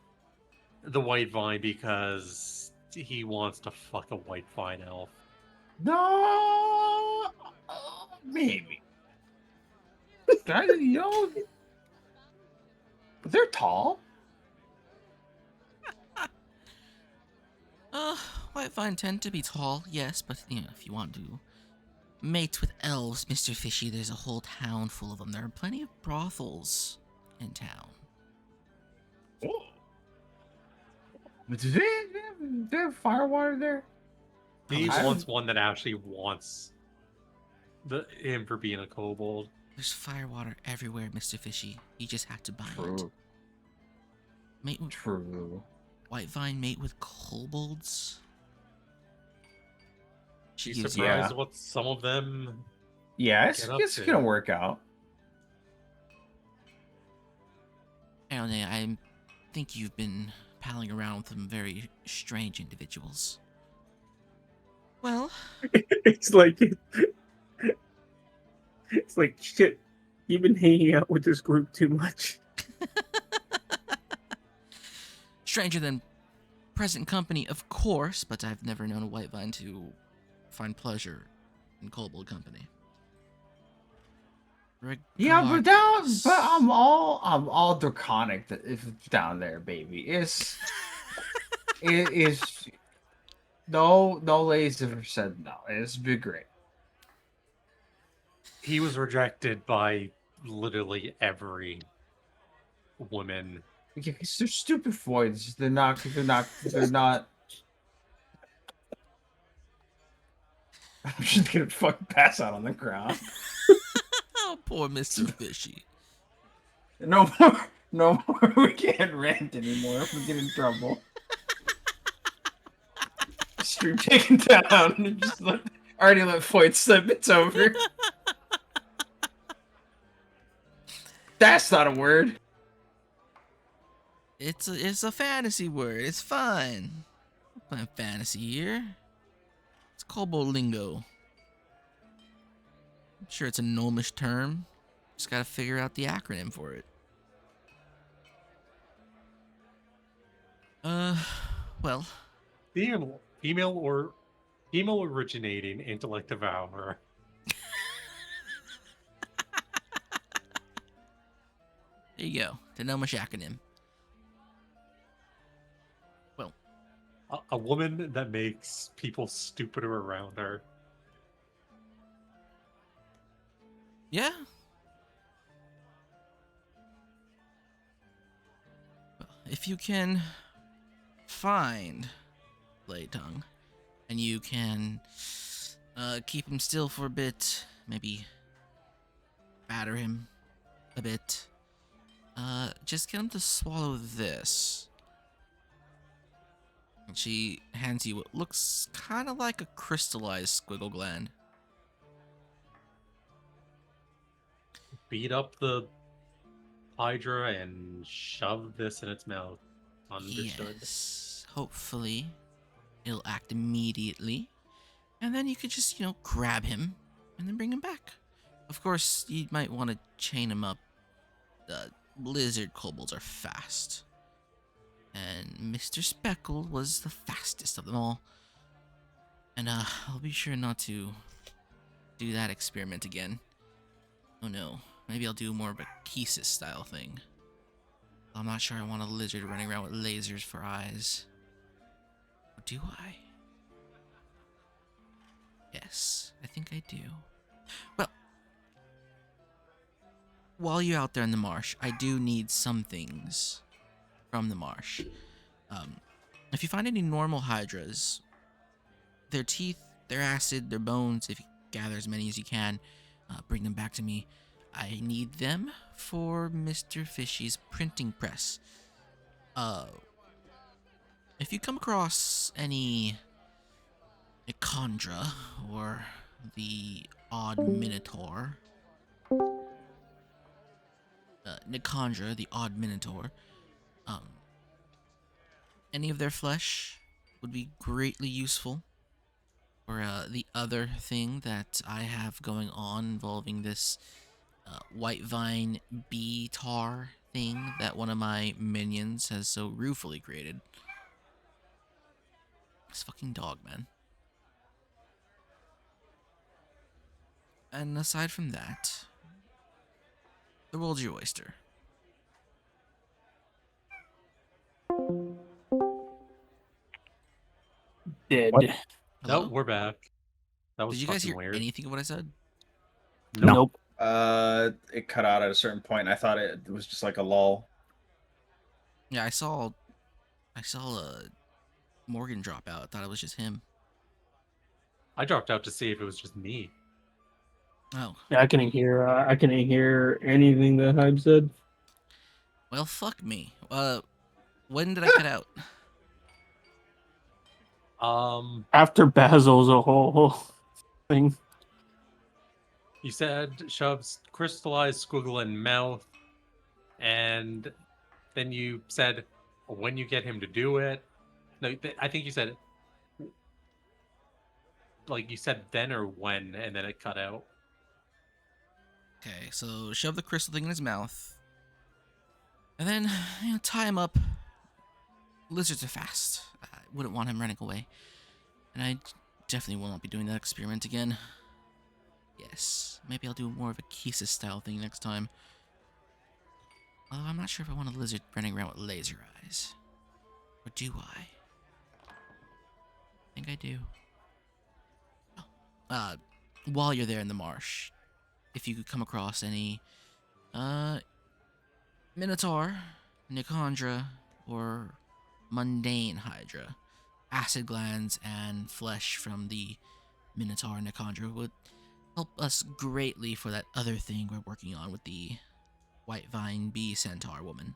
S3: the white vine because he wants to fuck a white vine elf.
S2: No, maybe. You know, they're tall.
S1: Whitevine tend to be tall, yes, but if you want to mate with elves, Mr. Fishy, there's a whole town full of them. There are plenty of brothels in town.
S2: Oh. But do they have firewater there?
S3: He
S1: Probably
S3: wants one that actually wants him for being a kobold.
S1: There's firewater everywhere, Mr. Fishy. You just have to buy it. Mate with
S2: True.
S1: Whitevine mate with kobolds?
S3: She's
S1: Jeez,
S3: surprised what some of them.
S2: Yeah,
S3: Get up
S2: it's
S3: to.
S2: gonna work out.
S1: I don't know, I think you've been palling around with some very strange individuals. Well,
S5: It's like shit. You've been hanging out with this group too much.
S1: stranger than present company, of course, but I've never known a Whitevine to find pleasure in kobold company.
S2: Yeah, but
S1: Regardless.
S2: I'm all draconic if it's down there, baby. It is no ladies ever said no. It's been great.
S3: He was rejected by literally every woman.
S2: Yeah, 'cause they're stupid voids. They're not. I'm just gonna fucking pass out on the ground.
S1: Oh, poor Mr. Fishy.
S2: No more. No more. We can't rant anymore. If we get in trouble. Stream taken down. Just already let Foyt slip. It's over. That's not a word.
S1: It's a fantasy word. It's fine. We're playing fantasy here. It's kobold lingo. I'm sure it's a gnomish term. Just gotta figure out the acronym for it. Well,
S3: Female originating intellect devourer.
S1: there you go. The gnomish acronym. Well,
S3: A woman that makes people stupider around her.
S1: yeah. Well, if you can find Blade Tongue, and you can keep him still for a bit, maybe batter him a bit, just get him to swallow this. And she hands you what looks kind of like a crystallized squiggle gland.
S3: Beat up the Hydra and shove this in its mouth. Understood.
S1: Yes. Hopefully, it'll act immediately. And then you could just, grab him and then bring him back. Of course, you might want to chain him up. Lizard kobolds are fast, and Mr. Speckle was the fastest of them all. And I'll be sure not to do that experiment again. Oh no, maybe I'll do more of a Kisis style thing. I'm not sure I want a lizard running around with lasers for eyes. Or do I? Yes, I think I do. Well, while you're out there in the marsh, I do need some things from the marsh. If you find any normal hydras, their teeth, their acid, their bones, if you gather as many as you can, bring them back to me. I need them for Mr. Fishy's printing press. If you come across any Nicandra or the Odd Minotaur, Nicandra, the Odd Minotaur, any of their flesh would be greatly useful. Or the other thing that I have going on involving this white vine bee tar thing that one of my minions has so ruefully created. This fucking dog, man. And aside from that, the world's your oyster.
S5: Dead.
S4: What?
S3: No,
S1: Hello?
S3: we're back. That was
S1: Did you guys
S3: fucking
S1: hear
S3: weird.
S1: anything of what I said?
S4: No.
S5: Nope.
S2: It cut out at a certain point. I thought it was just like a lull.
S1: Yeah, I saw Morgan drop out. I thought it was just him.
S3: I dropped out to see if it was just me.
S1: Oh,
S5: Yeah, I couldn't hear. I couldn't hear anything that Hyde said.
S1: well, fuck me. When did I cut out?
S5: After Basil's a whole thing.
S3: You said shoves crystallized squiggle in mouth, and then you said when you get him to do it. No, I think you said like you said then or when, and then it cut out.
S1: Okay, so shove the crystal thing in his mouth. And then, tie him up. Lizards are fast. I wouldn't want him running away. And I definitely will not be doing that experiment again. Yes, maybe I'll do more of a Kisis style thing next time. Although I'm not sure if I want a lizard running around with laser eyes. Or do I? I think I do. While you're there in the marsh, if you could come across any, Minotaur, Nicandra, or mundane Hydra, acid glands and flesh from the Minotaur and Nicandra would help us greatly for that other thing we're working on with the White Vine Bee Centaur woman.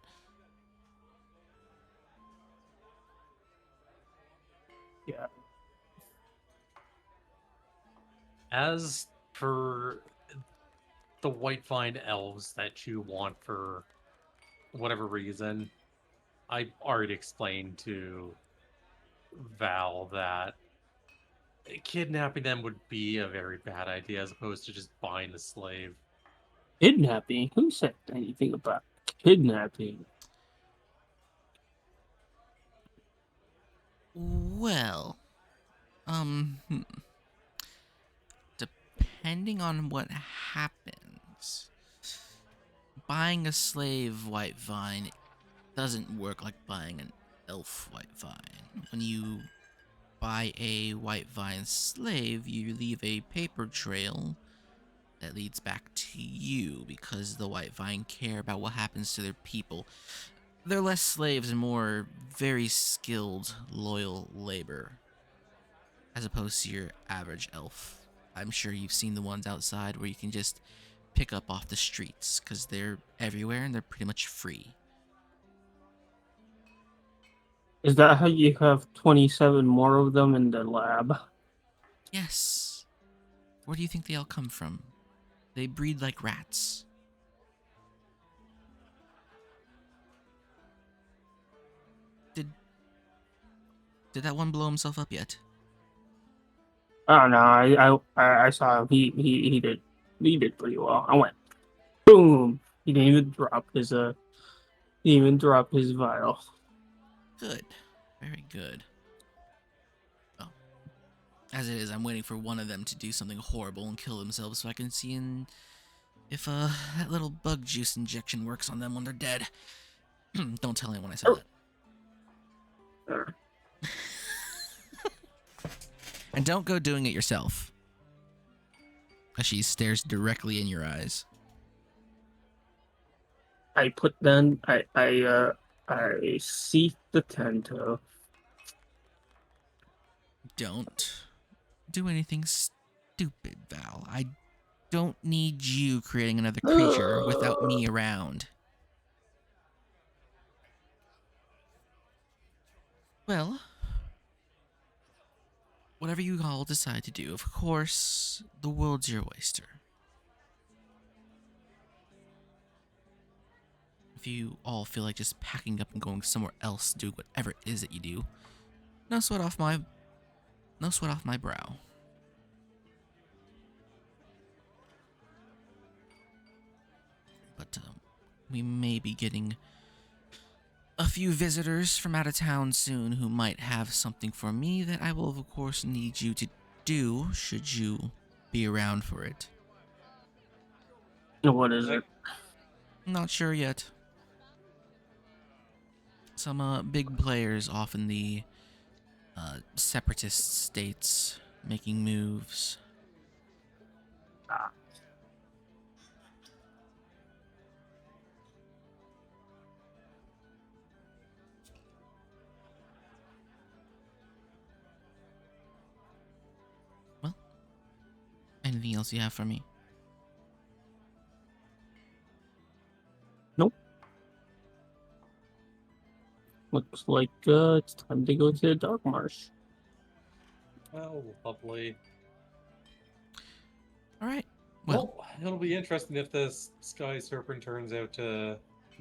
S5: Yeah.
S3: As for the white vine elves that you want for whatever reason, I already explained to Val that kidnapping them would be a very bad idea as opposed to just buying the slave.
S5: Kidnapping? Who said anything about kidnapping?
S1: Well, depending on what happens, buying a slave white vine doesn't work like buying an elf white vine. When you buy a white vine slave, you leave a paper trail that leads back to you because the white vine care about what happens to their people. They're less slaves and more very skilled, loyal labor, as opposed to your average elf. I'm sure you've seen the ones outside where you can just pick up off the streets because they're everywhere and they're pretty much free.
S5: Is that how you have 27 more of them in the lab?
S1: Yes. Where do you think they all come from? They breed like rats. Did that one blow himself up yet?
S5: I don't know. I saw him. He did pretty well. I went boom. He didn't even drop his vial.
S1: Good. Very good. Oh. As it is, I'm waiting for one of them to do something horrible and kill themselves so I can see if that little bug juice injection works on them when they're dead. Don't tell anyone I said that. And don't go doing it yourself. As she stares directly in your eyes.
S5: I see the Tento.
S1: Don't do anything stupid, Val. I don't need you creating another creature without me around. Well, whatever you all decide to do, of course, the world's your oyster. If you all feel like just packing up and going somewhere else, do whatever it is that you do, no sweat off my brow. But we may be getting a few visitors from out of town soon who might have something for me that I will of course need you to do should you be around for it.
S5: What is it?
S1: Not sure yet. Some big players off in the separatist states making moves. Well, anything else you have for me?
S5: Nope. Looks like it's time to go to the Dark Marsh.
S3: Oh, lovely.
S1: All right.
S3: Well, it'll be interesting if this sky serpent turns out to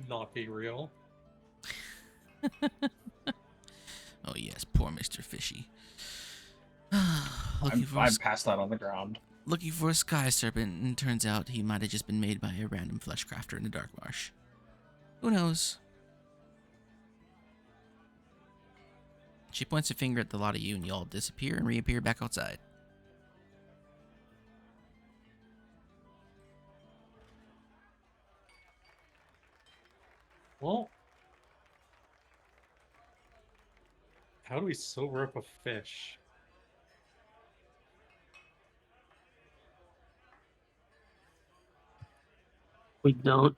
S3: not be real.
S1: Oh yes, poor Mr. Fishy.
S2: I'm passed out on the ground.
S1: Looking for a sky serpent, and turns out he might have just been made by a random flesh crafter in the Dark Marsh. Who knows? She points a finger at the lot of you, and you all disappear and reappear back outside.
S3: Well, how do we sober up a fish?
S5: We don't.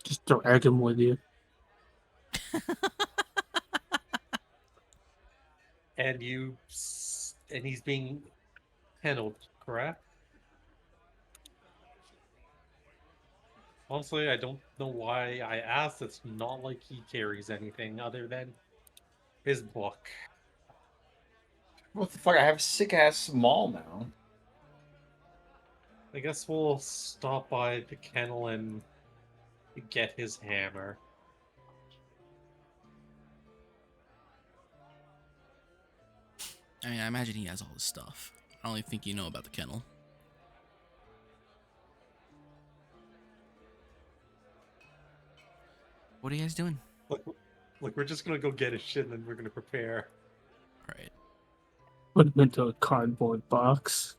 S5: Just drag him with you.
S3: And he's being handled, correct? Honestly, I don't know why I asked. It's not like he carries anything other than his book.
S2: What the fuck? I have sick ass maul now.
S3: I guess we'll stop by the kennel and get his hammer.
S1: I mean, I imagine he has all his stuff. I don't think you know about the kennel. What are you guys doing?
S3: Look, we're just gonna go get his shit and then we're gonna prepare.
S1: All right.
S5: Put him into a cardboard box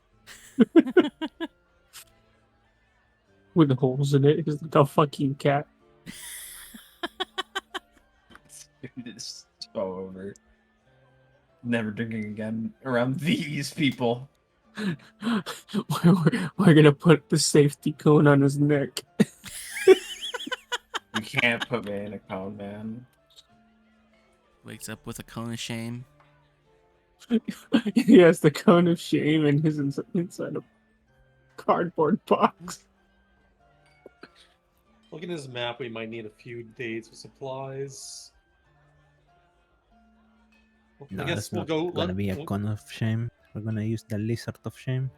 S5: with holes in it. He's like a fucking cat.
S2: It's so over. Never drinking again around these people.
S5: We're gonna put the safety cone on his neck.
S2: You can't put me in a cone, man.
S1: Wakes up with a cone of shame.
S5: He has the cone of shame and he's inside a cardboard box.
S3: Looking at his map, we might need a few days of supplies.
S4: No,
S3: I guess
S4: that's
S3: we'll
S4: not
S3: go.
S4: gonna be a con of shame. We're gonna use the lizard of shame.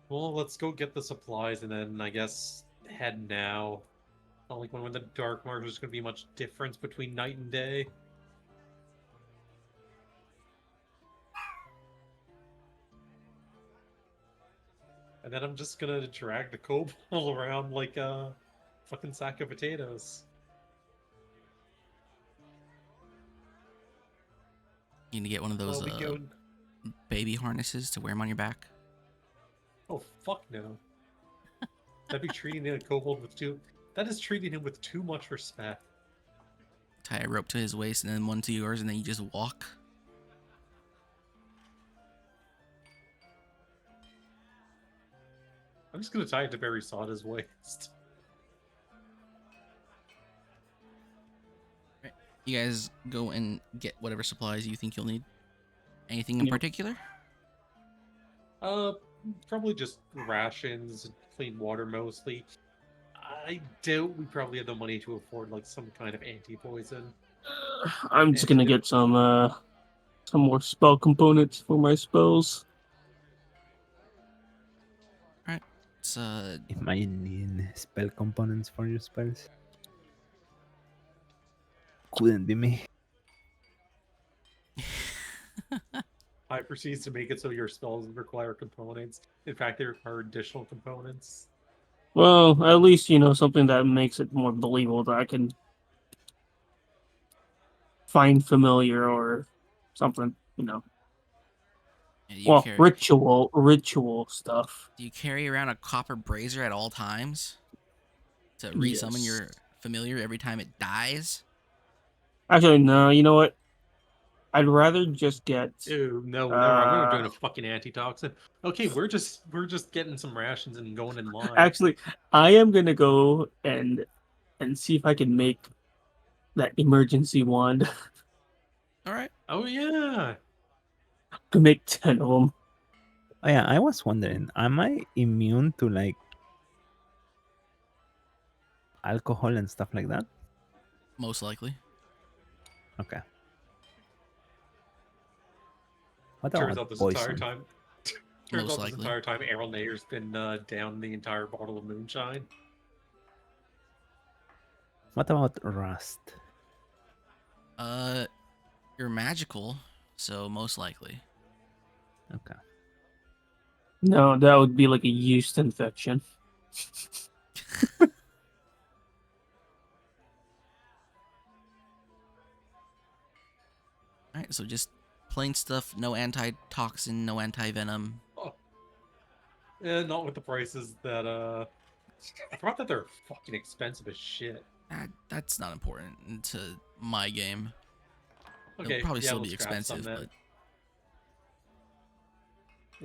S3: Well, let's go get the supplies and then I guess head now. Not like when the Dark Marsh, there's gonna be much difference between night and day. And then I'm just gonna drag the kobold around like a fucking sack of potatoes.
S1: You need to get one of those
S3: Well, we go.
S1: baby harnesses to wear them on your back.
S3: Oh fuck no! That'd be treating a kobold with too. That is treating him with too much respect.
S1: Tie a rope to his waist and then one to yours, and then you just walk.
S3: I'm just gonna tie it to Barry Sawda's waist.
S1: You guys go and get whatever supplies you think you'll need. Anything in
S5: Yep.
S1: particular?
S3: Probably just rations, clean water mostly. I doubt we probably have the money to afford like some kind of anti-poison.
S5: I'm just gonna get some more spell components for my spells.
S1: Alright. It's
S4: Imagining spell components for your spells. Couldn't be me.
S3: I proceeds to make it so your spells require components. In fact, they require additional components.
S5: Well, at least something that makes it more believable that I can find familiar or something.
S1: do
S5: Well, ritual stuff.
S1: Do you carry around a copper brazier at all times to resummon
S5: Yes.
S1: your familiar every time it dies?
S5: Actually, no. You know what? I'd rather just get.
S3: Ew, no, I'm gonna doing a fucking antitoxin. Okay, we're just getting some rations and going in line.
S5: Actually, I am gonna go and see if I can make that emergency wand.
S1: Alright.
S3: Oh yeah.
S5: To make 10 of them.
S4: Oh yeah, I was wondering, am I immune to like alcohol and stuff like that?
S1: Most likely.
S4: Okay. What
S3: Turns
S4: about
S3: out this
S4: poison?
S3: entire time.
S1: Most likely.
S3: This entire time, Errol Nayer's been down the entire bottle of moonshine.
S4: What about rust?
S1: You're magical, so most likely.
S4: Okay.
S5: No, that would be like a yeast infection.
S1: Alright, so just plain stuff, no antitoxin, no anti-venom.
S3: Oh. Not with the prices that I forgot that they're fucking expensive as shit.
S1: That's not important to my game.
S3: Okay,
S1: It'll probably
S3: yeah,
S1: still
S3: we'll
S1: be
S3: scrap some
S1: expensive,
S3: then.
S1: but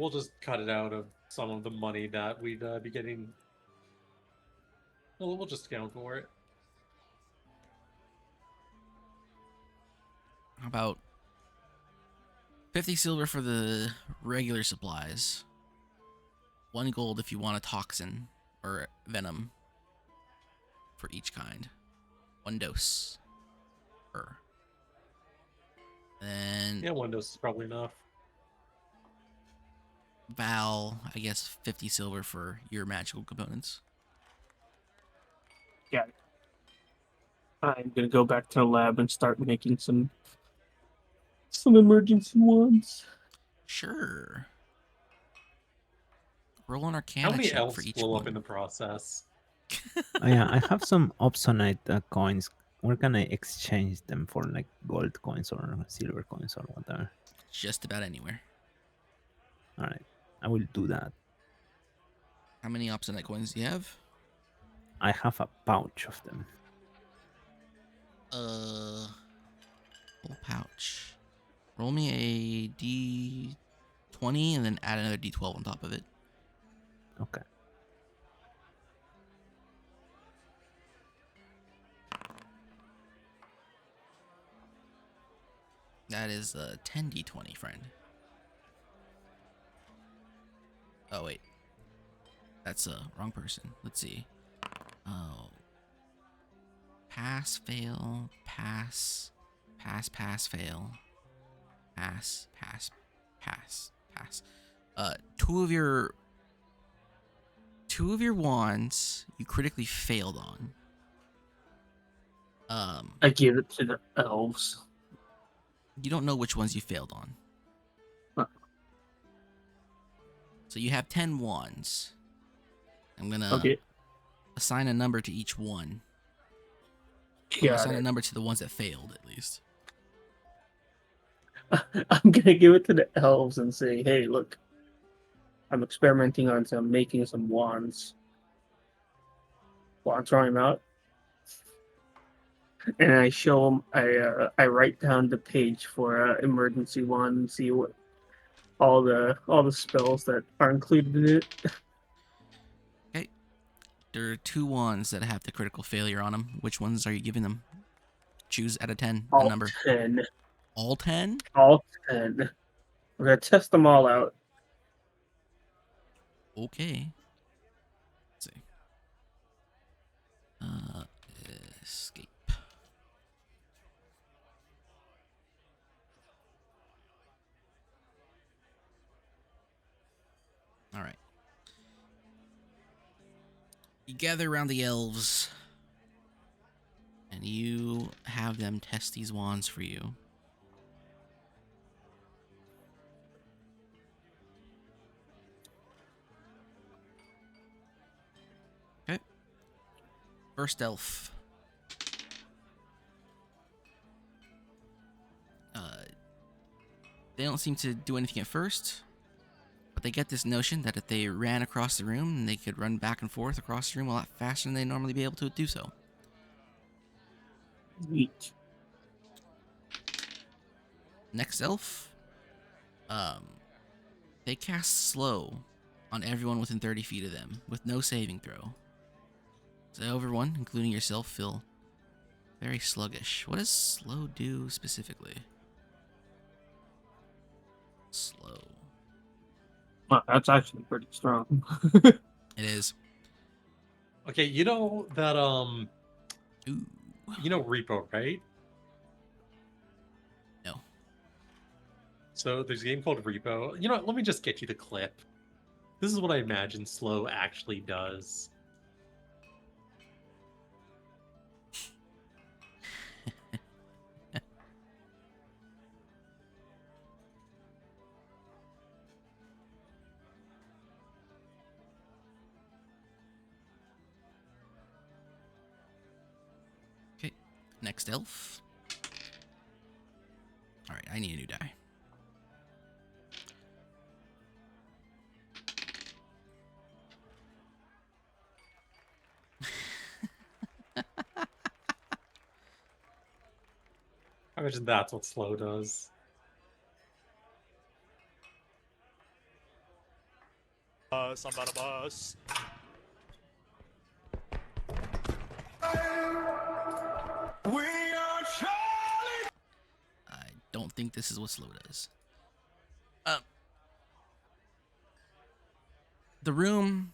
S3: We'll just cut it out of some of the money that we'd be getting. We'll just account for it.
S1: how about 50 silver for the regular supplies? 1 gold if you want a toxin or venom for each kind. 1 dose. Then
S3: Yeah, one dose is probably enough.
S1: Val, I guess 50 silver for your magical components.
S5: Yeah. I'm gonna go back to the lab and start making some emergency ones.
S1: Sure. Roll an
S3: How
S1: Arcana
S3: many
S1: check
S3: elves
S1: for each
S3: blow up
S1: one.
S3: in the process?
S4: Oh yeah, I have some Opsonite coins. Where can I exchange them for like gold coins or silver coins or whatever?
S1: Just about anywhere.
S4: Alright, I will do that.
S1: How many Opsonite coins do you have?
S4: I have a pouch of them.
S1: Full pouch. Roll me a D20 and then add another D12 on top of it.
S4: Okay.
S1: That is a 10d20, friend. Oh, wait. That's a wrong person. Let's see. Oh. Pass, fail, pass, pass, pass, fail. Pass, pass, pass, pass. Two of your wands you critically failed on.
S5: I give it to the elves.
S1: You don't know which ones you failed on.
S5: Huh.
S1: So you have 10 wands. I'm gonna
S5: Okay.
S1: assign a number to each one. I'll
S5: Got
S1: assign a
S5: it.
S1: number to the ones that failed, at least.
S5: I'm gonna give it to the elves and say, "Hey, look, I'm experimenting on making some wands. Want to try them out?" And I show them. I write down the page for emergency wand and see what all the spells that are included in it.
S1: Okay. There are 2 wands that have the critical failure on them. Which ones are you giving them? Choose out of 10 a
S5: All
S1: number.
S5: 10.
S1: All 10?
S5: All 10. We're gonna test them all out.
S1: Okay. Let's see. Escape. All right. You gather around the elves, and you have them test these wands for you. Okay. First elf. They don't seem to do anything at first, but they get this notion that if they ran across the room, they could run back and forth across the room a lot faster than they normally be able to do so.
S5: Neat.
S1: Next elf, they cast slow on everyone within 30 feet of them with no saving throw. So everyone, including yourself, feel very sluggish. What does slow do specifically? Slow.
S5: Wow, that's actually pretty strong.
S1: It is.
S3: Okay, you know that
S1: Ooh.
S3: you know repo, right?
S1: No.
S3: So there's a game called Repo. You know what? Let me just get you the clip. This is what I imagine slow actually does.
S1: Okay. Next elf. Alright, I need a new die.
S3: I imagine that's what slow does.
S6: I'm about a bus. We are Charlie.
S1: I don't think this is what slow does. The room.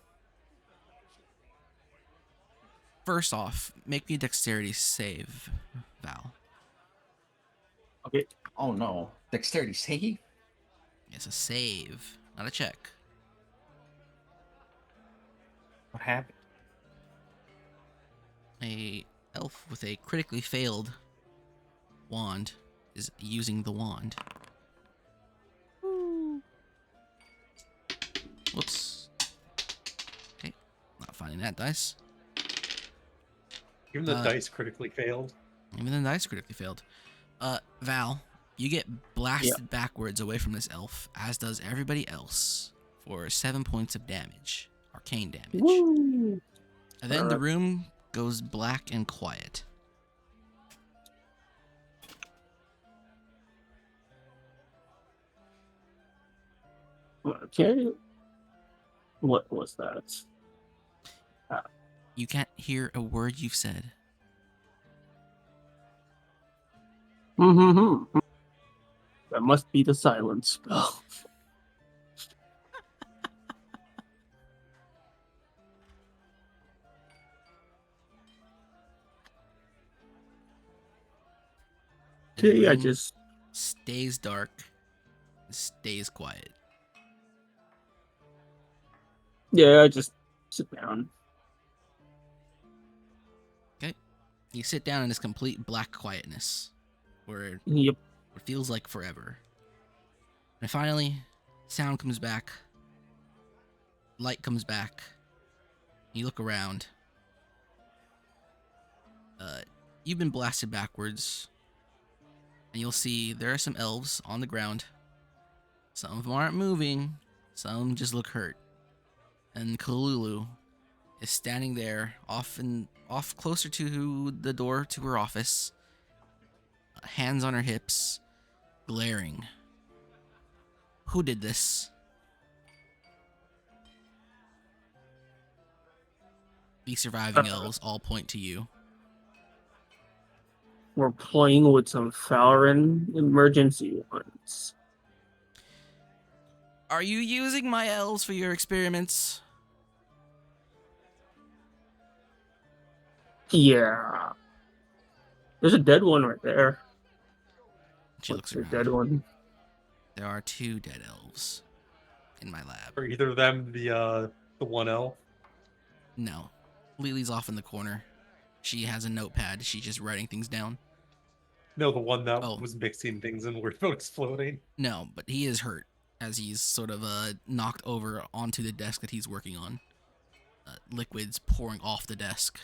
S1: First off, make me a dexterity save, Val.
S5: Okay.
S2: Oh no. Dexterity save?
S1: It's a save, not a check.
S2: What happened?
S1: A elf with a critically failed wand is using the wand. Whoops. Okay, not finding that dice.
S3: Even the dice critically failed.
S1: Even the dice critically failed. Val, you get blasted backwards away from this elf, as does everybody else, for 7 points of damage. Arcane damage.
S5: Woo!
S1: And then the room goes black and quiet.
S5: Okay. What was that?
S1: You can't hear a word you've said.
S5: Mm-hmm. That must be the silence spell.
S1: The
S5: Okay, I
S1: room
S5: just
S1: stays dark, stays quiet.
S5: I just sit down.
S1: Okay, you sit down in this complete black quietness, where
S5: Yep.
S1: it feels like forever. And finally, sound comes back. Light comes back. You look around. You've been blasted backwards. And you'll see there are some elves on the ground. Some of them aren't moving. Some just look hurt. And Kalulu is standing there, off closer to the door to her office, hands on her hips, glaring. Who did this? The surviving elves all point to you.
S5: We're playing with some Falaran emergency ones.
S1: Are you using my elves for your experiments?
S5: Yeah. There's a dead one right there.
S1: She looks
S5: What's the
S1: around.
S5: dead one?
S1: There are 2 dead elves in my lab.
S3: Are either of them the one elf?
S1: No. Lily's off in the corner. She has a notepad. She's just writing things down.
S3: No, the one that
S1: Oh.
S3: was mixing things and worried about exploding.
S1: No, but he is hurt as he's sort of knocked over onto the desk that he's working on. Liquids pouring off the desk.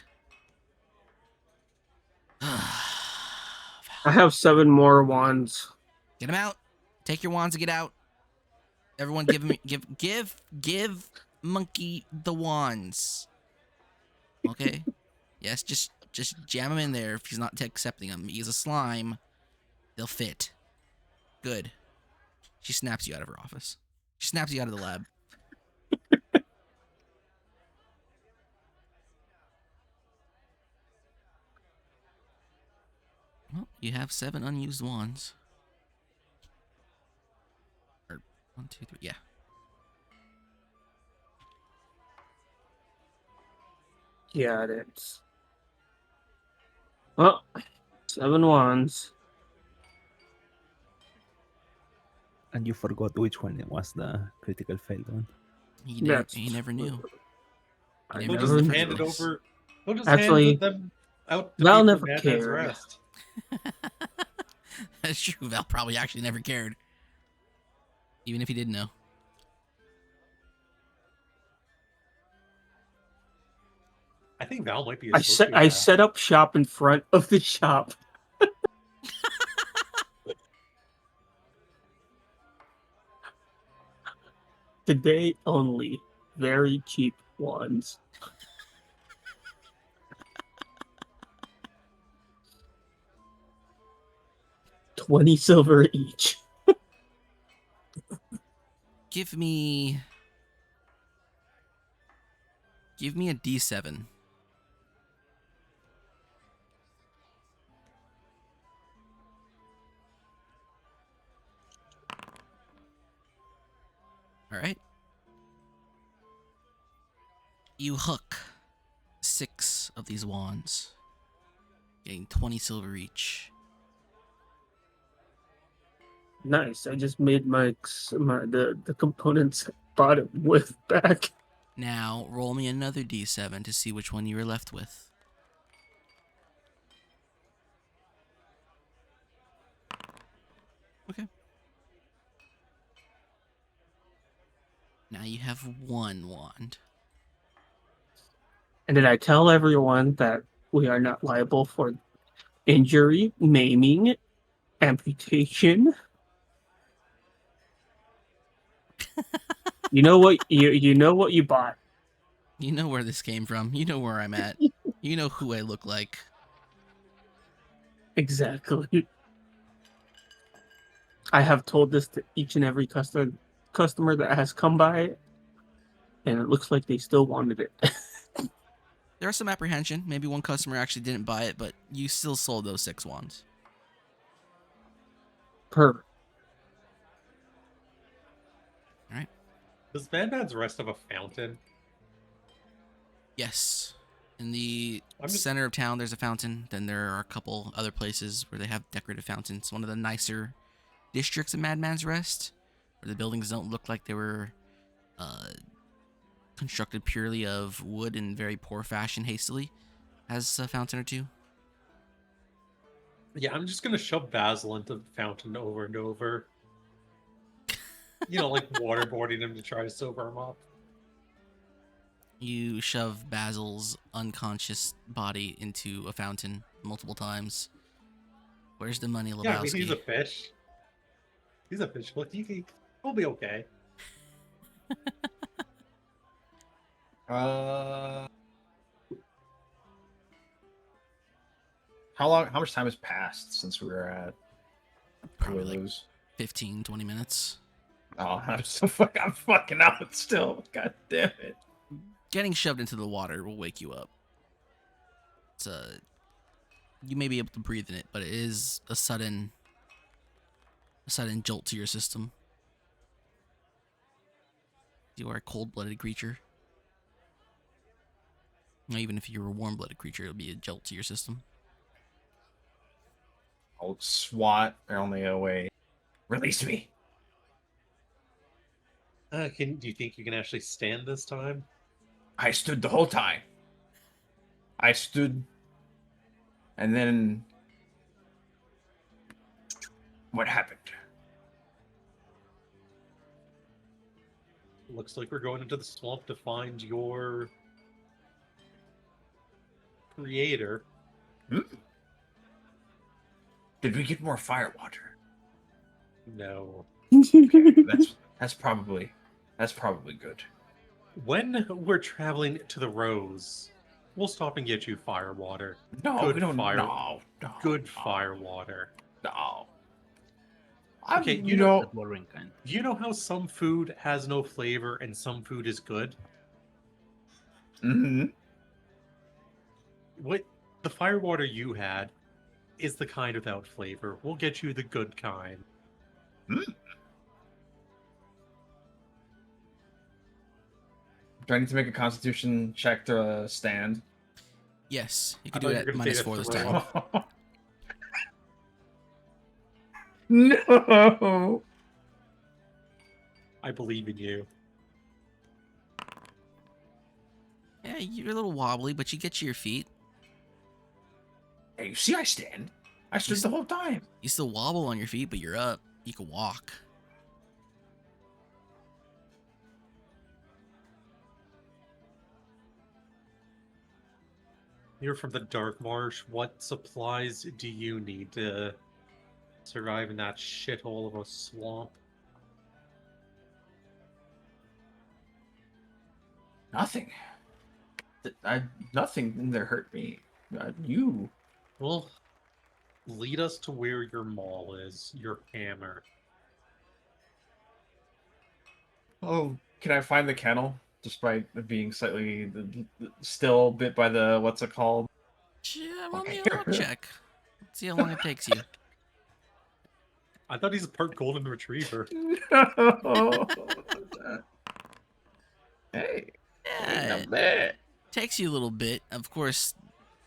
S5: I have 7 more wands.
S1: Get him out. Take your wands and get out. Everyone give him give Monkey the wands. Okay? Yes, just jam him in there if he's not accepting them. He's a slime. They'll fit. Good. She snaps you out of her office. She snaps you out of the lab. Well, you have 7 unused wands. Or 1, 2, 3. Yeah.
S5: Yeah, it is. Well, 7 wands.
S4: And you forgot which one it was the critical failed one.
S1: He
S5: That's
S1: never knew.
S5: I
S1: He
S3: They'll
S1: never
S3: just
S1: knew
S5: never
S3: hand
S1: the
S3: it
S1: first place.
S3: over. They'll just
S5: Actually,
S3: hand them out to
S5: Val
S3: me
S5: never
S3: for Madman's
S5: cared.
S3: Rest.
S1: That's true. Val probably actually never cared. Even if he did know.
S3: I think Val might be a
S5: I
S3: sociopath.
S5: set up shop in front of the shop. Today only. Very cheap ones. $20 silver each.
S1: Give me a D7. All right. You hook 6 of these wands, getting 20 silver each.
S5: Nice. I just made the components bought it with back.
S1: Now roll me another D7 to see which one you were left with. Okay. Now you have 1 wand.
S5: And did I tell everyone that we are not liable for injury, maiming, amputation? You know what you bought.
S1: You know where this came from. You know where I'm at. You know who I look like.
S5: Exactly. I have told this to each and every customer that has come by, and it looks like they still wanted it.
S1: There's some apprehension. Maybe one customer actually didn't buy it, but you still sold those 6 wands.
S5: Perfect.
S1: All right.
S3: Does Madman's Rest have a fountain?
S1: Yes. In the
S3: I'm just-
S1: center of town, there's a fountain. Then there are a couple other places where they have decorative fountains. One of the nicer districts of Madman's Rest, where the buildings don't look like they were constructed purely of wood in very poor fashion hastily, has a fountain or 2.
S3: Yeah, I'm just gonna shove Basil into the fountain over and over. You know, like waterboarding him to try to sober him up.
S1: You shove Basil's unconscious body into a fountain multiple times. Where's the money, Lebowski?
S3: Yeah, I mean, he's a fish. He's a fish. Look, he'll be okay.
S2: How much time has passed since we were at
S1: Probably like
S2: Lulu's?
S1: 15, 20 minutes.
S2: Oh, I'm fucking out still. God damn it.
S1: Getting shoved into the water will wake you up. It's you may be able to breathe in it, but it is a sudden jolt to your system. You are a cold-blooded creature. Now, even if you were a warm-blooded creature, it would be a jolt to your system.
S2: I'll swat only away. Release me.
S3: Do you think you can actually stand this time?
S2: I stood the whole time. I stood, and then what happened?
S3: Looks like we're going into the swamp to find your creator.
S2: Did we get more fire water?
S3: No.
S2: That's probably good.
S3: When we're traveling to the Rose, we'll stop and get you fire water.
S2: No,
S3: Good
S2: we don't.
S3: fire.
S2: No,
S3: Good fire water.
S2: No.
S3: Okay,
S2: you know.
S4: The boring kind.
S3: You know how some food has no flavor and some food is good?
S2: Mm-hmm.
S3: What the fire water you had is the kind without flavor. We'll get you the good kind.
S2: Do I need to make a Constitution check to stand?
S1: Yes, you
S3: I
S1: can do
S3: thought
S1: it
S3: you were
S1: at
S3: gonna say
S1: -4 this
S3: to
S1: time.
S2: No.
S3: I believe in you.
S1: Yeah, you're a little wobbly, but you get to your feet.
S2: Hey, you see, I stand. I stood the whole time.
S1: You still wobble on your feet, but you're up. You can walk.
S3: You're from the Dark Marsh. What supplies do you need to survive in that shithole of a swamp?
S2: Nothing. Nothing in there hurt me. You.
S3: Well, lead us to where your maul is, your hammer.
S2: Oh, can I find the kennel? Despite it being slightly still bit by the what's it called?
S1: Yeah, roll me a luck check. Let's see how long it takes you.
S3: I thought he's a part golden retriever.
S2: No. Hey,
S1: Yeah,
S2: not bad.
S1: takes you a little bit. Of course,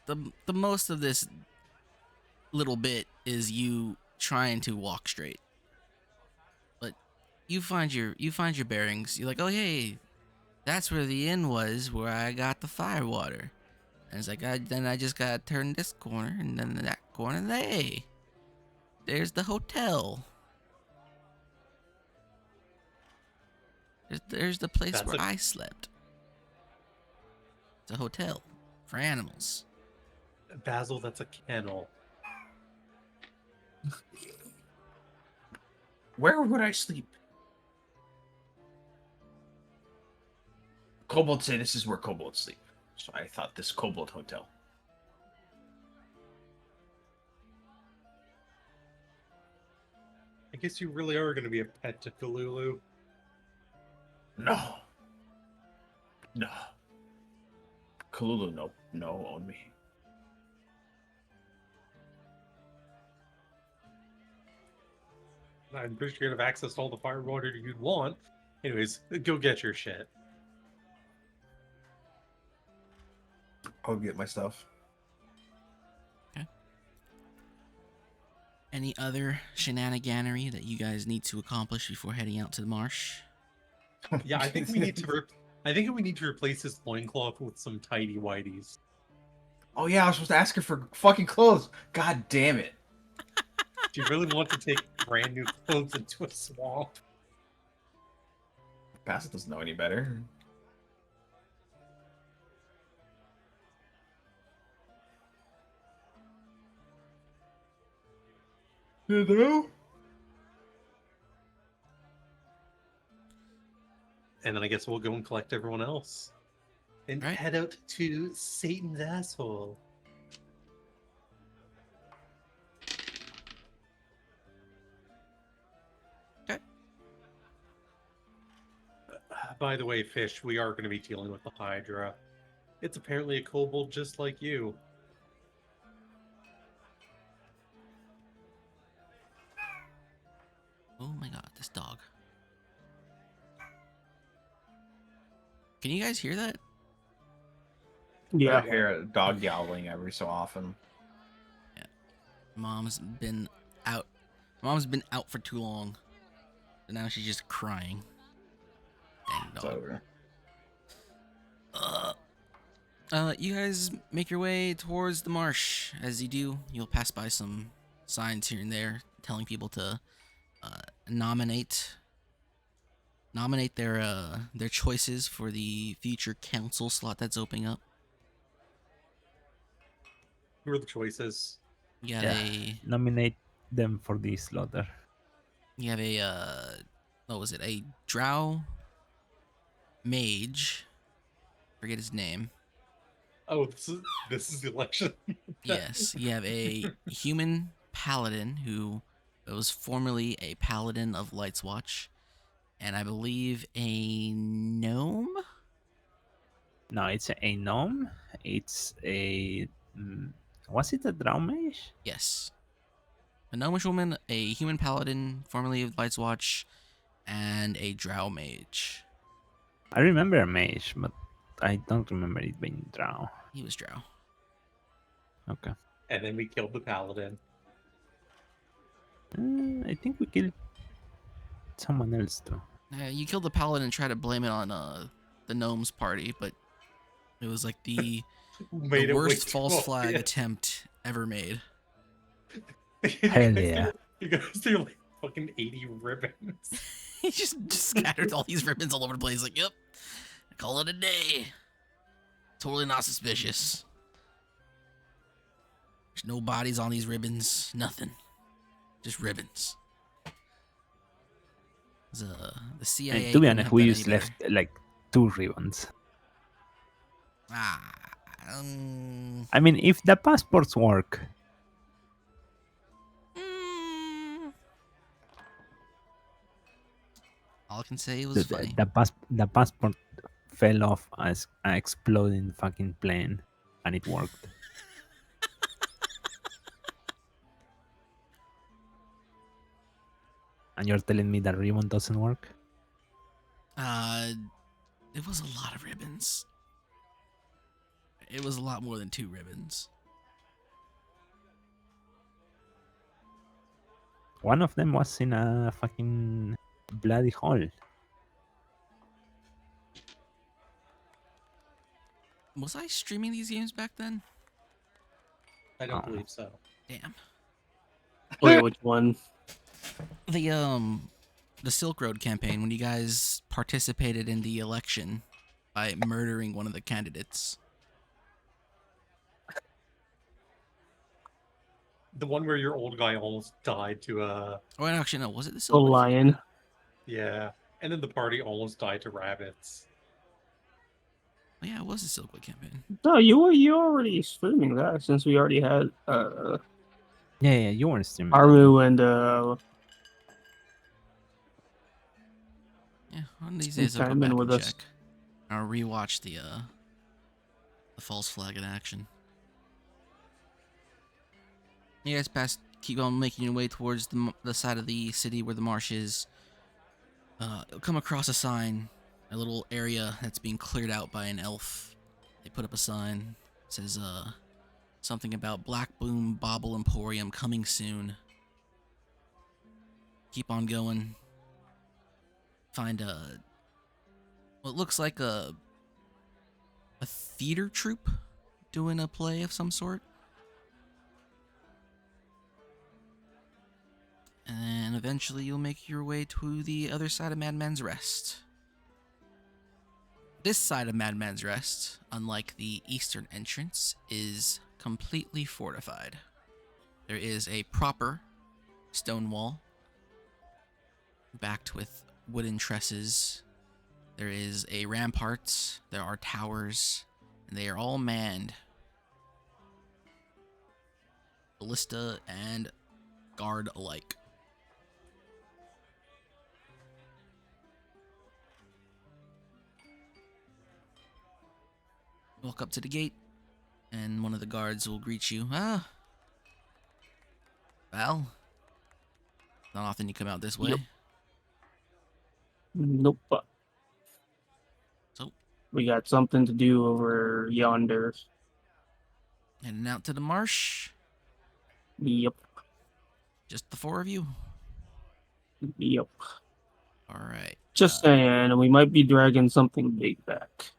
S1: the most of this little bit is you trying to walk straight. But you find your bearings. You're like, oh hey, that's where the inn was, where I got the fire water. And it's like, then I just gotta turn this corner and then that corner. And hey, there's the hotel. There's the place where I slept. It's a hotel for animals.
S3: Basil, that's a kennel.
S2: Where would I sleep? Kobolds say this is where kobolds sleep. So I thought this kobold hotel.
S3: I guess you really are going to be a pet to Kalulu.
S2: No. No. Kalulu, no, on me.
S3: I'm pretty sure you have access to all the fire water you'd want. Anyways, go get your shit.
S2: I'll get my stuff.
S1: Any other shenaniganery that you guys need to accomplish before heading out to the marsh?
S3: Yeah, I think we need to. I think we need to replace his loincloth with some tidy whities.
S2: Oh yeah, I was supposed to ask her for fucking clothes. God damn it.
S3: Do you really want to take brand new clothes into a swamp?
S2: Bassett doesn't know any better. You know?
S3: And then I guess we'll go and collect everyone else. And
S1: Right.
S3: head out to Satan's asshole.
S1: Okay.
S3: By the way, Fish, we are going to be dealing with the Hydra. It's apparently a kobold just like you.
S1: Oh my god, this dog. Can you guys hear that?
S5: Yeah.
S2: I hear a dog yowling every so often.
S1: Mom's been out. Mom's been out for too long. And now she's just crying. Dang
S2: It's
S1: dog.
S2: over.
S1: You guys make your way towards the marsh. As you do, you'll pass by some signs here and there telling people to nominate their choices for the future council slot that's opening up.
S3: Who are the choices?
S1: You got
S4: Yeah. Nominate them for the slaughter.
S1: you have a what was it? A drow mage. Forget his name.
S3: Oh, this is the election.
S1: Yes, you have a human paladin who was formerly a paladin of Light's Watch, and I believe a gnome.
S4: No, it's a gnome. It's a. Was it a drow mage?
S1: Yes, a gnomish woman, a human paladin formerly of Light's Watch, and a drow mage.
S4: I remember a mage, but I don't remember it being drow.
S1: He was drow.
S4: Okay.
S3: And then we killed the paladin.
S4: I think we killed someone else too.
S1: You killed the paladin and tried to blame it on the gnomes party, but it was like the
S3: Made it way
S1: worst
S3: too
S1: false flag
S3: obvious.
S1: attempt ever made.
S4: Hell yeah.
S3: You guys threw like fucking 80 ribbons.
S1: He just scattered all these ribbons all over the place. Like, yep, call it a day. Totally not suspicious. There's no bodies on these ribbons. Nothing. Just ribbons. The CIA.
S4: And to be
S1: couldn't
S4: honest,
S1: have
S4: we
S1: done
S4: just
S1: any
S4: left like 2 ribbons.
S1: better.
S4: I mean, if the passports work,
S1: Mm. All I can say was funny.
S4: the passport fell off as an exploding fucking plane, and it worked. And you're telling me that ribbon doesn't work?
S1: It was a lot of ribbons. It was a lot more than 2 ribbons.
S4: One of them was in a fucking bloody hole.
S1: Was I streaming these games back then?
S3: I don't
S4: Oh.
S3: believe so.
S1: Damn.
S5: Wait, which one?
S1: The Silk Road campaign, when you guys participated in the election by murdering one of the candidates.
S3: The one where your old guy almost died to
S1: Oh, actually, no. Was it the
S5: The
S1: Silk Road?
S5: lion.
S3: yeah. And then the party almost died to rabbits.
S1: Oh, yeah, it was the Silk Road campaign.
S5: No, you already streaming that since we already had
S4: Yeah, you weren't streaming.
S5: Aru and
S1: Yeah, one of these
S5: Some
S1: days I'll go
S5: time in
S1: back
S5: with
S1: and
S5: us.
S1: check. I'll rewatch the false flag in action. You guys keep on making your way towards the side of the city where the marsh is. You'll come across a sign, a little area that's being cleared out by an elf. They put up a sign. It says something about Black Boom Bauble Emporium coming soon. Keep on going. Find what looks like a theater troupe doing a play of some sort. And eventually you'll make your way to the other side of Madman's Rest. This side of Madman's Rest, unlike the eastern entrance, is completely fortified. There is a proper stone wall, backed with wooden trusses. There is a rampart, there are towers, and they are all manned. Ballista and guard alike. Walk up to the gate, and one of the guards will greet you. Well, not often you come out this way.
S5: Yep. Nope.
S1: So,
S5: We got something to do over yonder.
S1: heading out to the marsh.
S5: Yep.
S1: Just the four of you.
S5: Yep.
S1: All right.
S5: Just saying, we might be dragging something big back.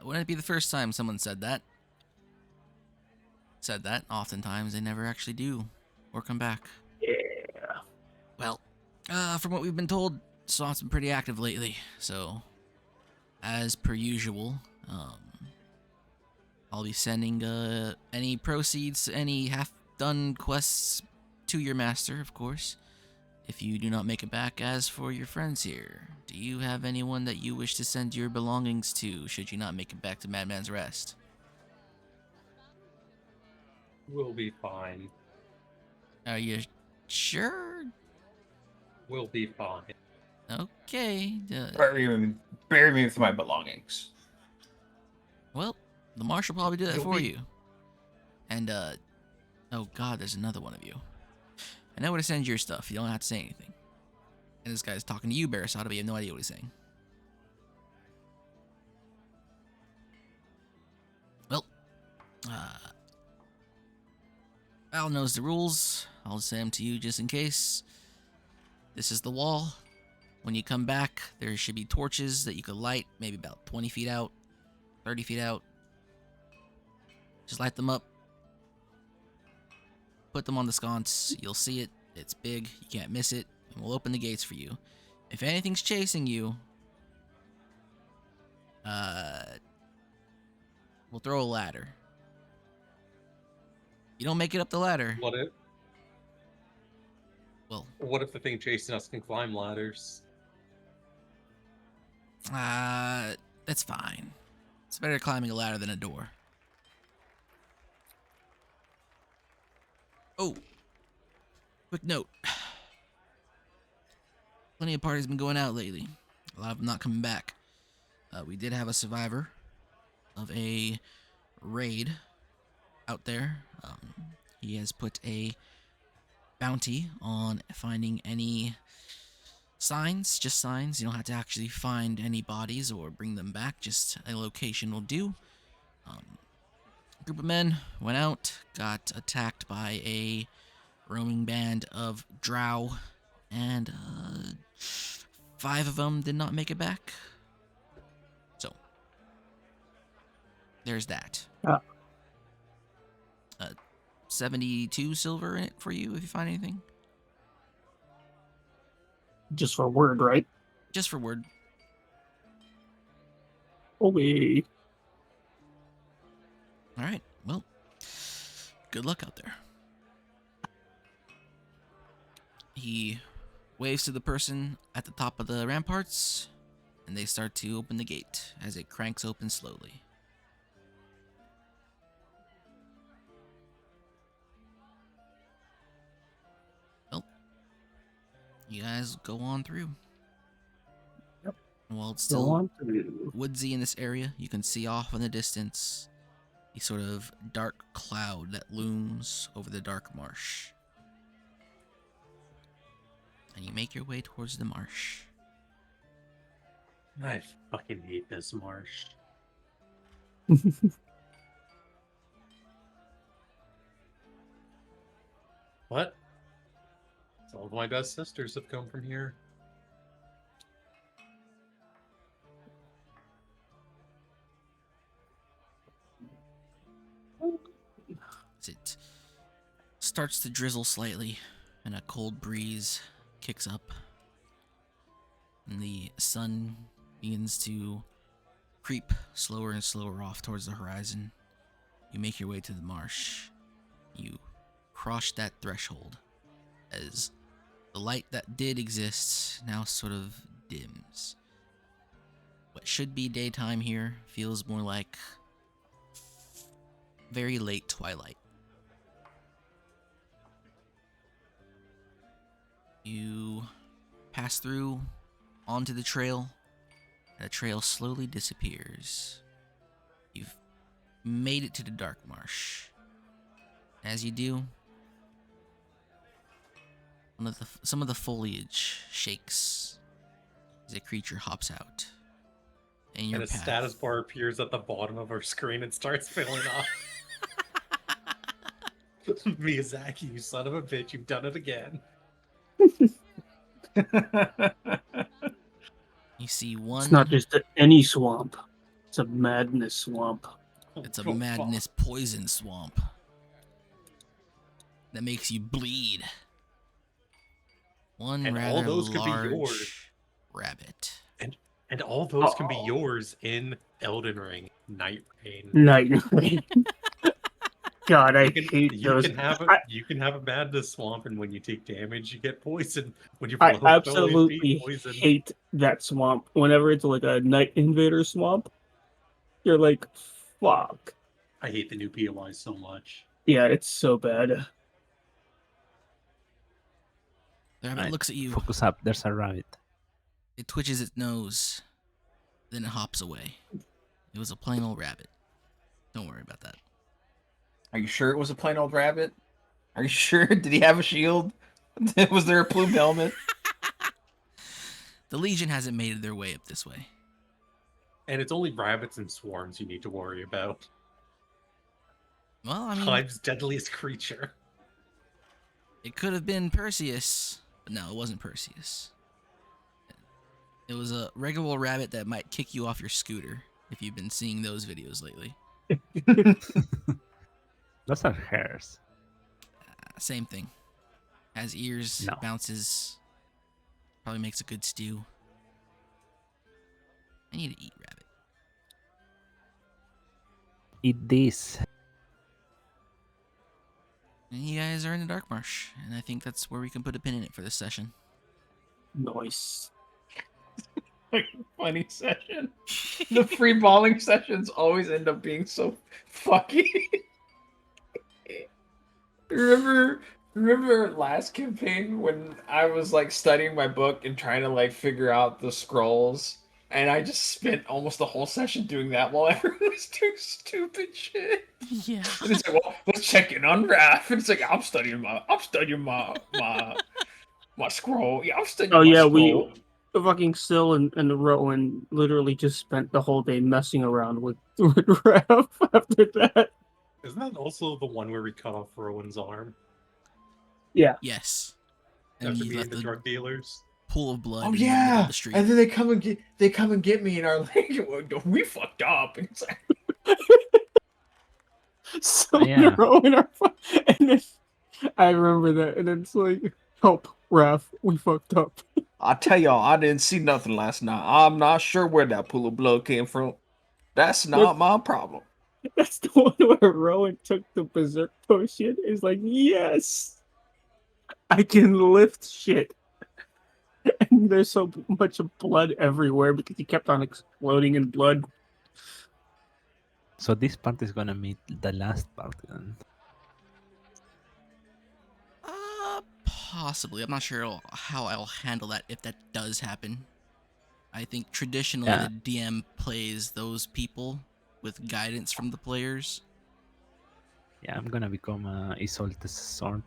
S1: Wouldn't it be the first time someone said that? Oftentimes they never actually do or come back.
S5: Yeah.
S1: Well, from what we've been told, Swamp's been pretty active lately, so as per usual, I'll be sending any proceeds, any half-done quests to your master, of course, if you do not make it back. As for your friends here, do you have anyone that you wish to send your belongings to, should you not make it back to Madman's Rest?
S3: We'll be fine.
S1: Are you sure?
S3: We'll be fine.
S1: Okay.
S2: Bury me with my belongings.
S1: Well, the marshal will probably do that
S3: You'll
S1: for
S3: be-
S1: you. And, oh god, there's another one of you. I know where to send your stuff. You don't have to say anything. And this guy's talking to you, Barasada, but you have no idea what he's saying. Well, Al knows the rules. I'll say them to you just in case. This is the wall. When you come back, there should be torches that you could light, maybe about 20 feet out, 30 feet out. Just light them up. Put them on the sconce. You'll see it. It's big. You can't miss it. And we'll open the gates for you. If anything's chasing you, we'll throw a ladder. You don't make it up the ladder.
S3: What if the thing chasing us can climb ladders?
S1: That's fine. It's better climbing a ladder than a door. Oh, quick note. Plenty of parties been going out lately. A lot of them not coming back. We did have a survivor of a raid out there. He has put a bounty on finding any signs, just signs. You don't have to actually find any bodies or bring them back, just a location will do. Group of men went out, got attacked by a roaming band of drow, and 5 of them did not make it back. So, there's that. 72 silver in it for you if you find anything.
S5: Just for word, right?
S1: Just for word.
S5: Okay.
S1: Alright, well, good luck out there. He waves to the person at the top of the ramparts, and they start to open the gate as it cranks open slowly. Well, you guys go on through.
S5: Yep.
S1: While it's
S5: Go
S1: still
S5: on through.
S1: woodsy in this area, you can see off in the distance a sort of dark cloud that looms over the dark marsh. And you make your way towards the marsh.
S3: I fucking hate this marsh. What? Some of my best sisters have come from here.
S1: As it starts to drizzle slightly, and a cold breeze kicks up, and the sun begins to creep slower and slower off towards the horizon. You make your way to the marsh. You crossed that threshold as the light that did exist now sort of dims. What should be daytime here feels more like very late twilight. You pass through onto the trail, and the trail slowly disappears. You've made it to the dark marsh. As you do, some of the foliage shakes as a creature hops out. And your
S3: And a
S1: path.
S3: status bar appears at the bottom of our screen and starts filling up. Miyazaki, you son of a bitch, you've done it again.
S1: You see one.
S5: It's not just any swamp. It's a madness swamp.
S1: It's a
S3: Oh, fuck.
S1: madness poison swamp that makes you bleed. One
S3: And all
S1: rather
S3: those could be yours.
S1: large rabbit.
S3: And all those can be yours in Elden Ring, Night Rain.
S5: Night Rain. God, I hate
S3: You
S5: those.
S3: can have a madness swamp, and when you take damage, you get poisoned. When you
S5: I
S3: blow
S5: absolutely
S3: poison.
S5: hate that swamp. Whenever it's like a Night Invader swamp, you're like, fuck.
S3: I hate the new POI so much.
S5: Yeah, it's so bad.
S1: The rabbit
S4: Right,
S1: looks at you.
S4: Focus up. There's a rabbit.
S1: It twitches its nose, then it hops away. It was a plain old rabbit. Don't worry about that.
S2: Are you sure it was a plain old rabbit? Are you sure? Did he have a shield? Was there a plumed helmet?
S1: The Legion hasn't made their way up this way.
S3: And it's only rabbits and swarms you need to worry about.
S1: Well, I mean,
S3: Hive's deadliest creature.
S1: it could have been Perseus, but no, it wasn't Perseus. It was a regular rabbit that might kick you off your scooter if you've been seeing those videos lately.
S4: Those are hairs.
S1: Same thing. Has ears,
S4: No.
S1: bounces, probably makes a good stew. I need to eat rabbit.
S4: Eat this.
S1: And you guys are in the Dark Marsh, and I think that's where we can put a pin in it for this session.
S5: Nice.
S2: Like, funny session. The free balling sessions always end up being so fucky. Remember last campaign when I was like studying my book and trying to like figure out the scrolls, and I just spent almost the whole session doing that while everyone was doing stupid shit.
S1: Yeah.
S2: And it's like, well, let's check in on Raph. And it's like, I'm studying my scroll. Yeah, I'm studying
S5: Oh
S2: my
S5: yeah,
S2: scroll.
S5: fucking Still and Rowan literally just spent the whole day messing around with Raph after that.
S3: Isn't that also the one where we cut off Rowan's arm?
S5: Yeah.
S1: Yes. And
S3: After
S1: you
S3: being
S1: left
S3: the
S1: the
S3: drug dealers?
S1: pool of blood
S2: Oh
S1: in the middle
S2: yeah,
S1: of the street.
S2: and then they come and get me and are like, we fucked up. And it's like,
S5: So
S4: Yeah.
S5: Rowan are and then I remember that, and it's like, help, Raph, we fucked up.
S2: I tell y'all, I didn't see nothing last night. I'm not sure where that pool of blood came from. That's not my problem.
S5: That's the one where Rowan took the berserk potion. Is like, yes, I can lift shit. And there's so much blood everywhere because he kept on exploding in blood.
S4: So this part is gonna meet the last part then.
S1: Possibly. I'm not sure how I'll handle that if that does happen. I think traditionally
S4: Yeah.
S1: the DM plays those people with guidance from the players.
S4: Yeah, I'm gonna become Isolte's sword.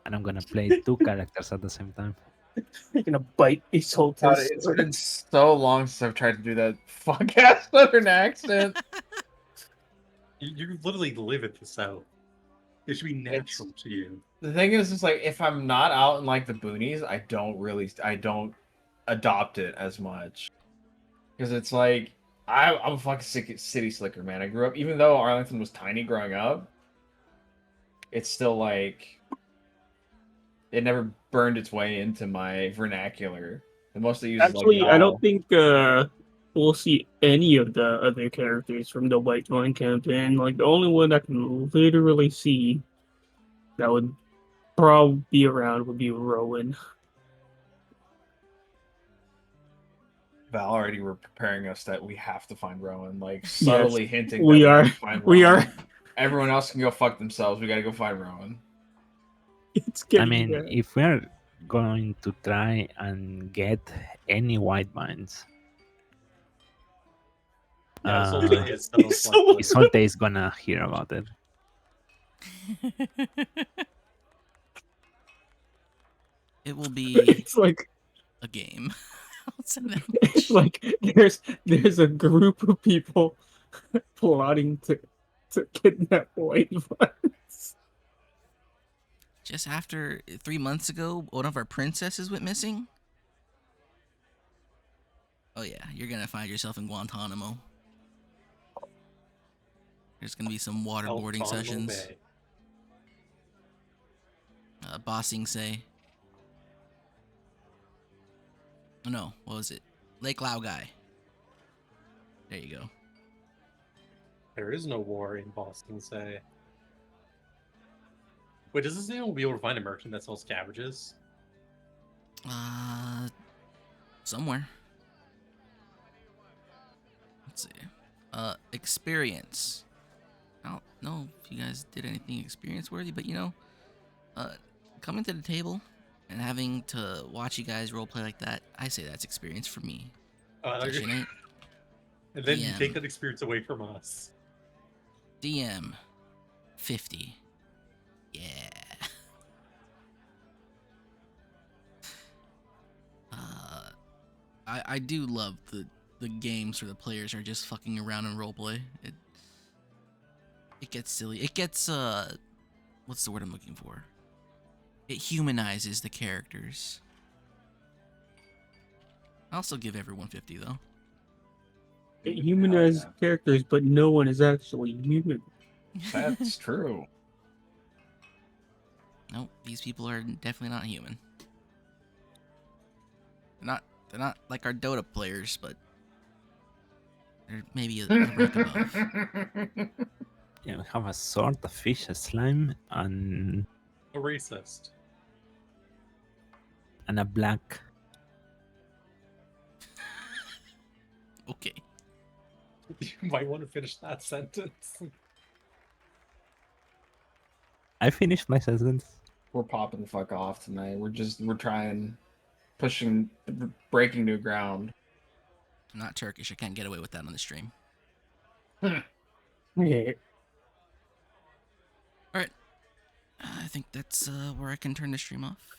S4: And I'm gonna play two characters at the same time.
S5: You're gonna bite his whole
S2: God,
S5: test.
S2: it's been so long since I've tried to do that fuck ass southern accent.
S3: You literally live at the South. It should be natural to you.
S2: The thing is, it's like if I'm not out in like the boonies, I don't adopt it as much because it's like I'm a fucking city slicker, man. I grew up, even though Arlington was tiny growing up, it's still like it never burned its way into my vernacular. The most I use
S5: Actually,
S2: is like
S5: I
S2: y'all.
S5: don't think we'll see any of the other characters from the White Dawn campaign. Like, the only one I can literally see that would probably be around would be Rowan.
S2: Val already were preparing us that we have to find Rowan, like
S5: Yes,
S2: subtly hinting
S5: we
S2: that we
S5: are.
S2: have to find
S5: We
S2: Rowan.
S5: are.
S2: Everyone else can go fuck themselves. We gotta go find Rowan.
S5: It's
S4: I
S5: getting
S4: mean,
S5: there.
S4: if we're going to try and get any white vines,
S3: Yeah,
S4: Uh,
S3: Isolde is the most
S5: So-
S3: likely.
S4: Isolde is gonna hear about it.
S1: It will be
S5: It's like
S1: a game. I'll say that
S5: it's
S1: much.
S5: like there's a group of people plotting to kidnap white ones.
S1: Just after 3 months ago, one of our princesses went missing. Oh yeah, you're gonna find yourself in Guantanamo. There's gonna be some waterboarding
S3: Guantanamo
S1: sessions.
S3: Bay.
S1: Bossing say. Oh no, what was it? Lake Lao guy. There you go.
S3: There is no war in Boston, say. Wait, does this mean we'll be able to find a merchant that sells cabbages?
S1: Somewhere. Let's see. Experience. I don't know if you guys did anything experience worthy, but coming to the table and having to watch you guys roleplay like that, I say that's experience for me. Session 8.
S3: And then you
S1: DM.
S3: take that experience away from us.
S1: DM 50. Yeah. I do love the games where the players are just fucking around in roleplay. It gets silly. It gets what's the word I'm looking for? It humanizes the characters. I also give everyone 50 though.
S5: It humanizes characters, but no one is actually human.
S2: That's true.
S1: Nope, these people are definitely not human. They're not like our Dota players, but they're maybe a rank above.
S4: Yeah, we have a sword, a fish, a slime, and
S3: A racist.
S4: a black.
S1: Okay.
S3: You might want to finish that sentence.
S4: I finished my sentence.
S2: We're popping the fuck off tonight. We're trying, pushing, breaking new ground.
S1: I'm not Turkish. I can't get away with that on the stream.
S5: Yeah.
S1: Alright. I think that's where I can turn the stream off.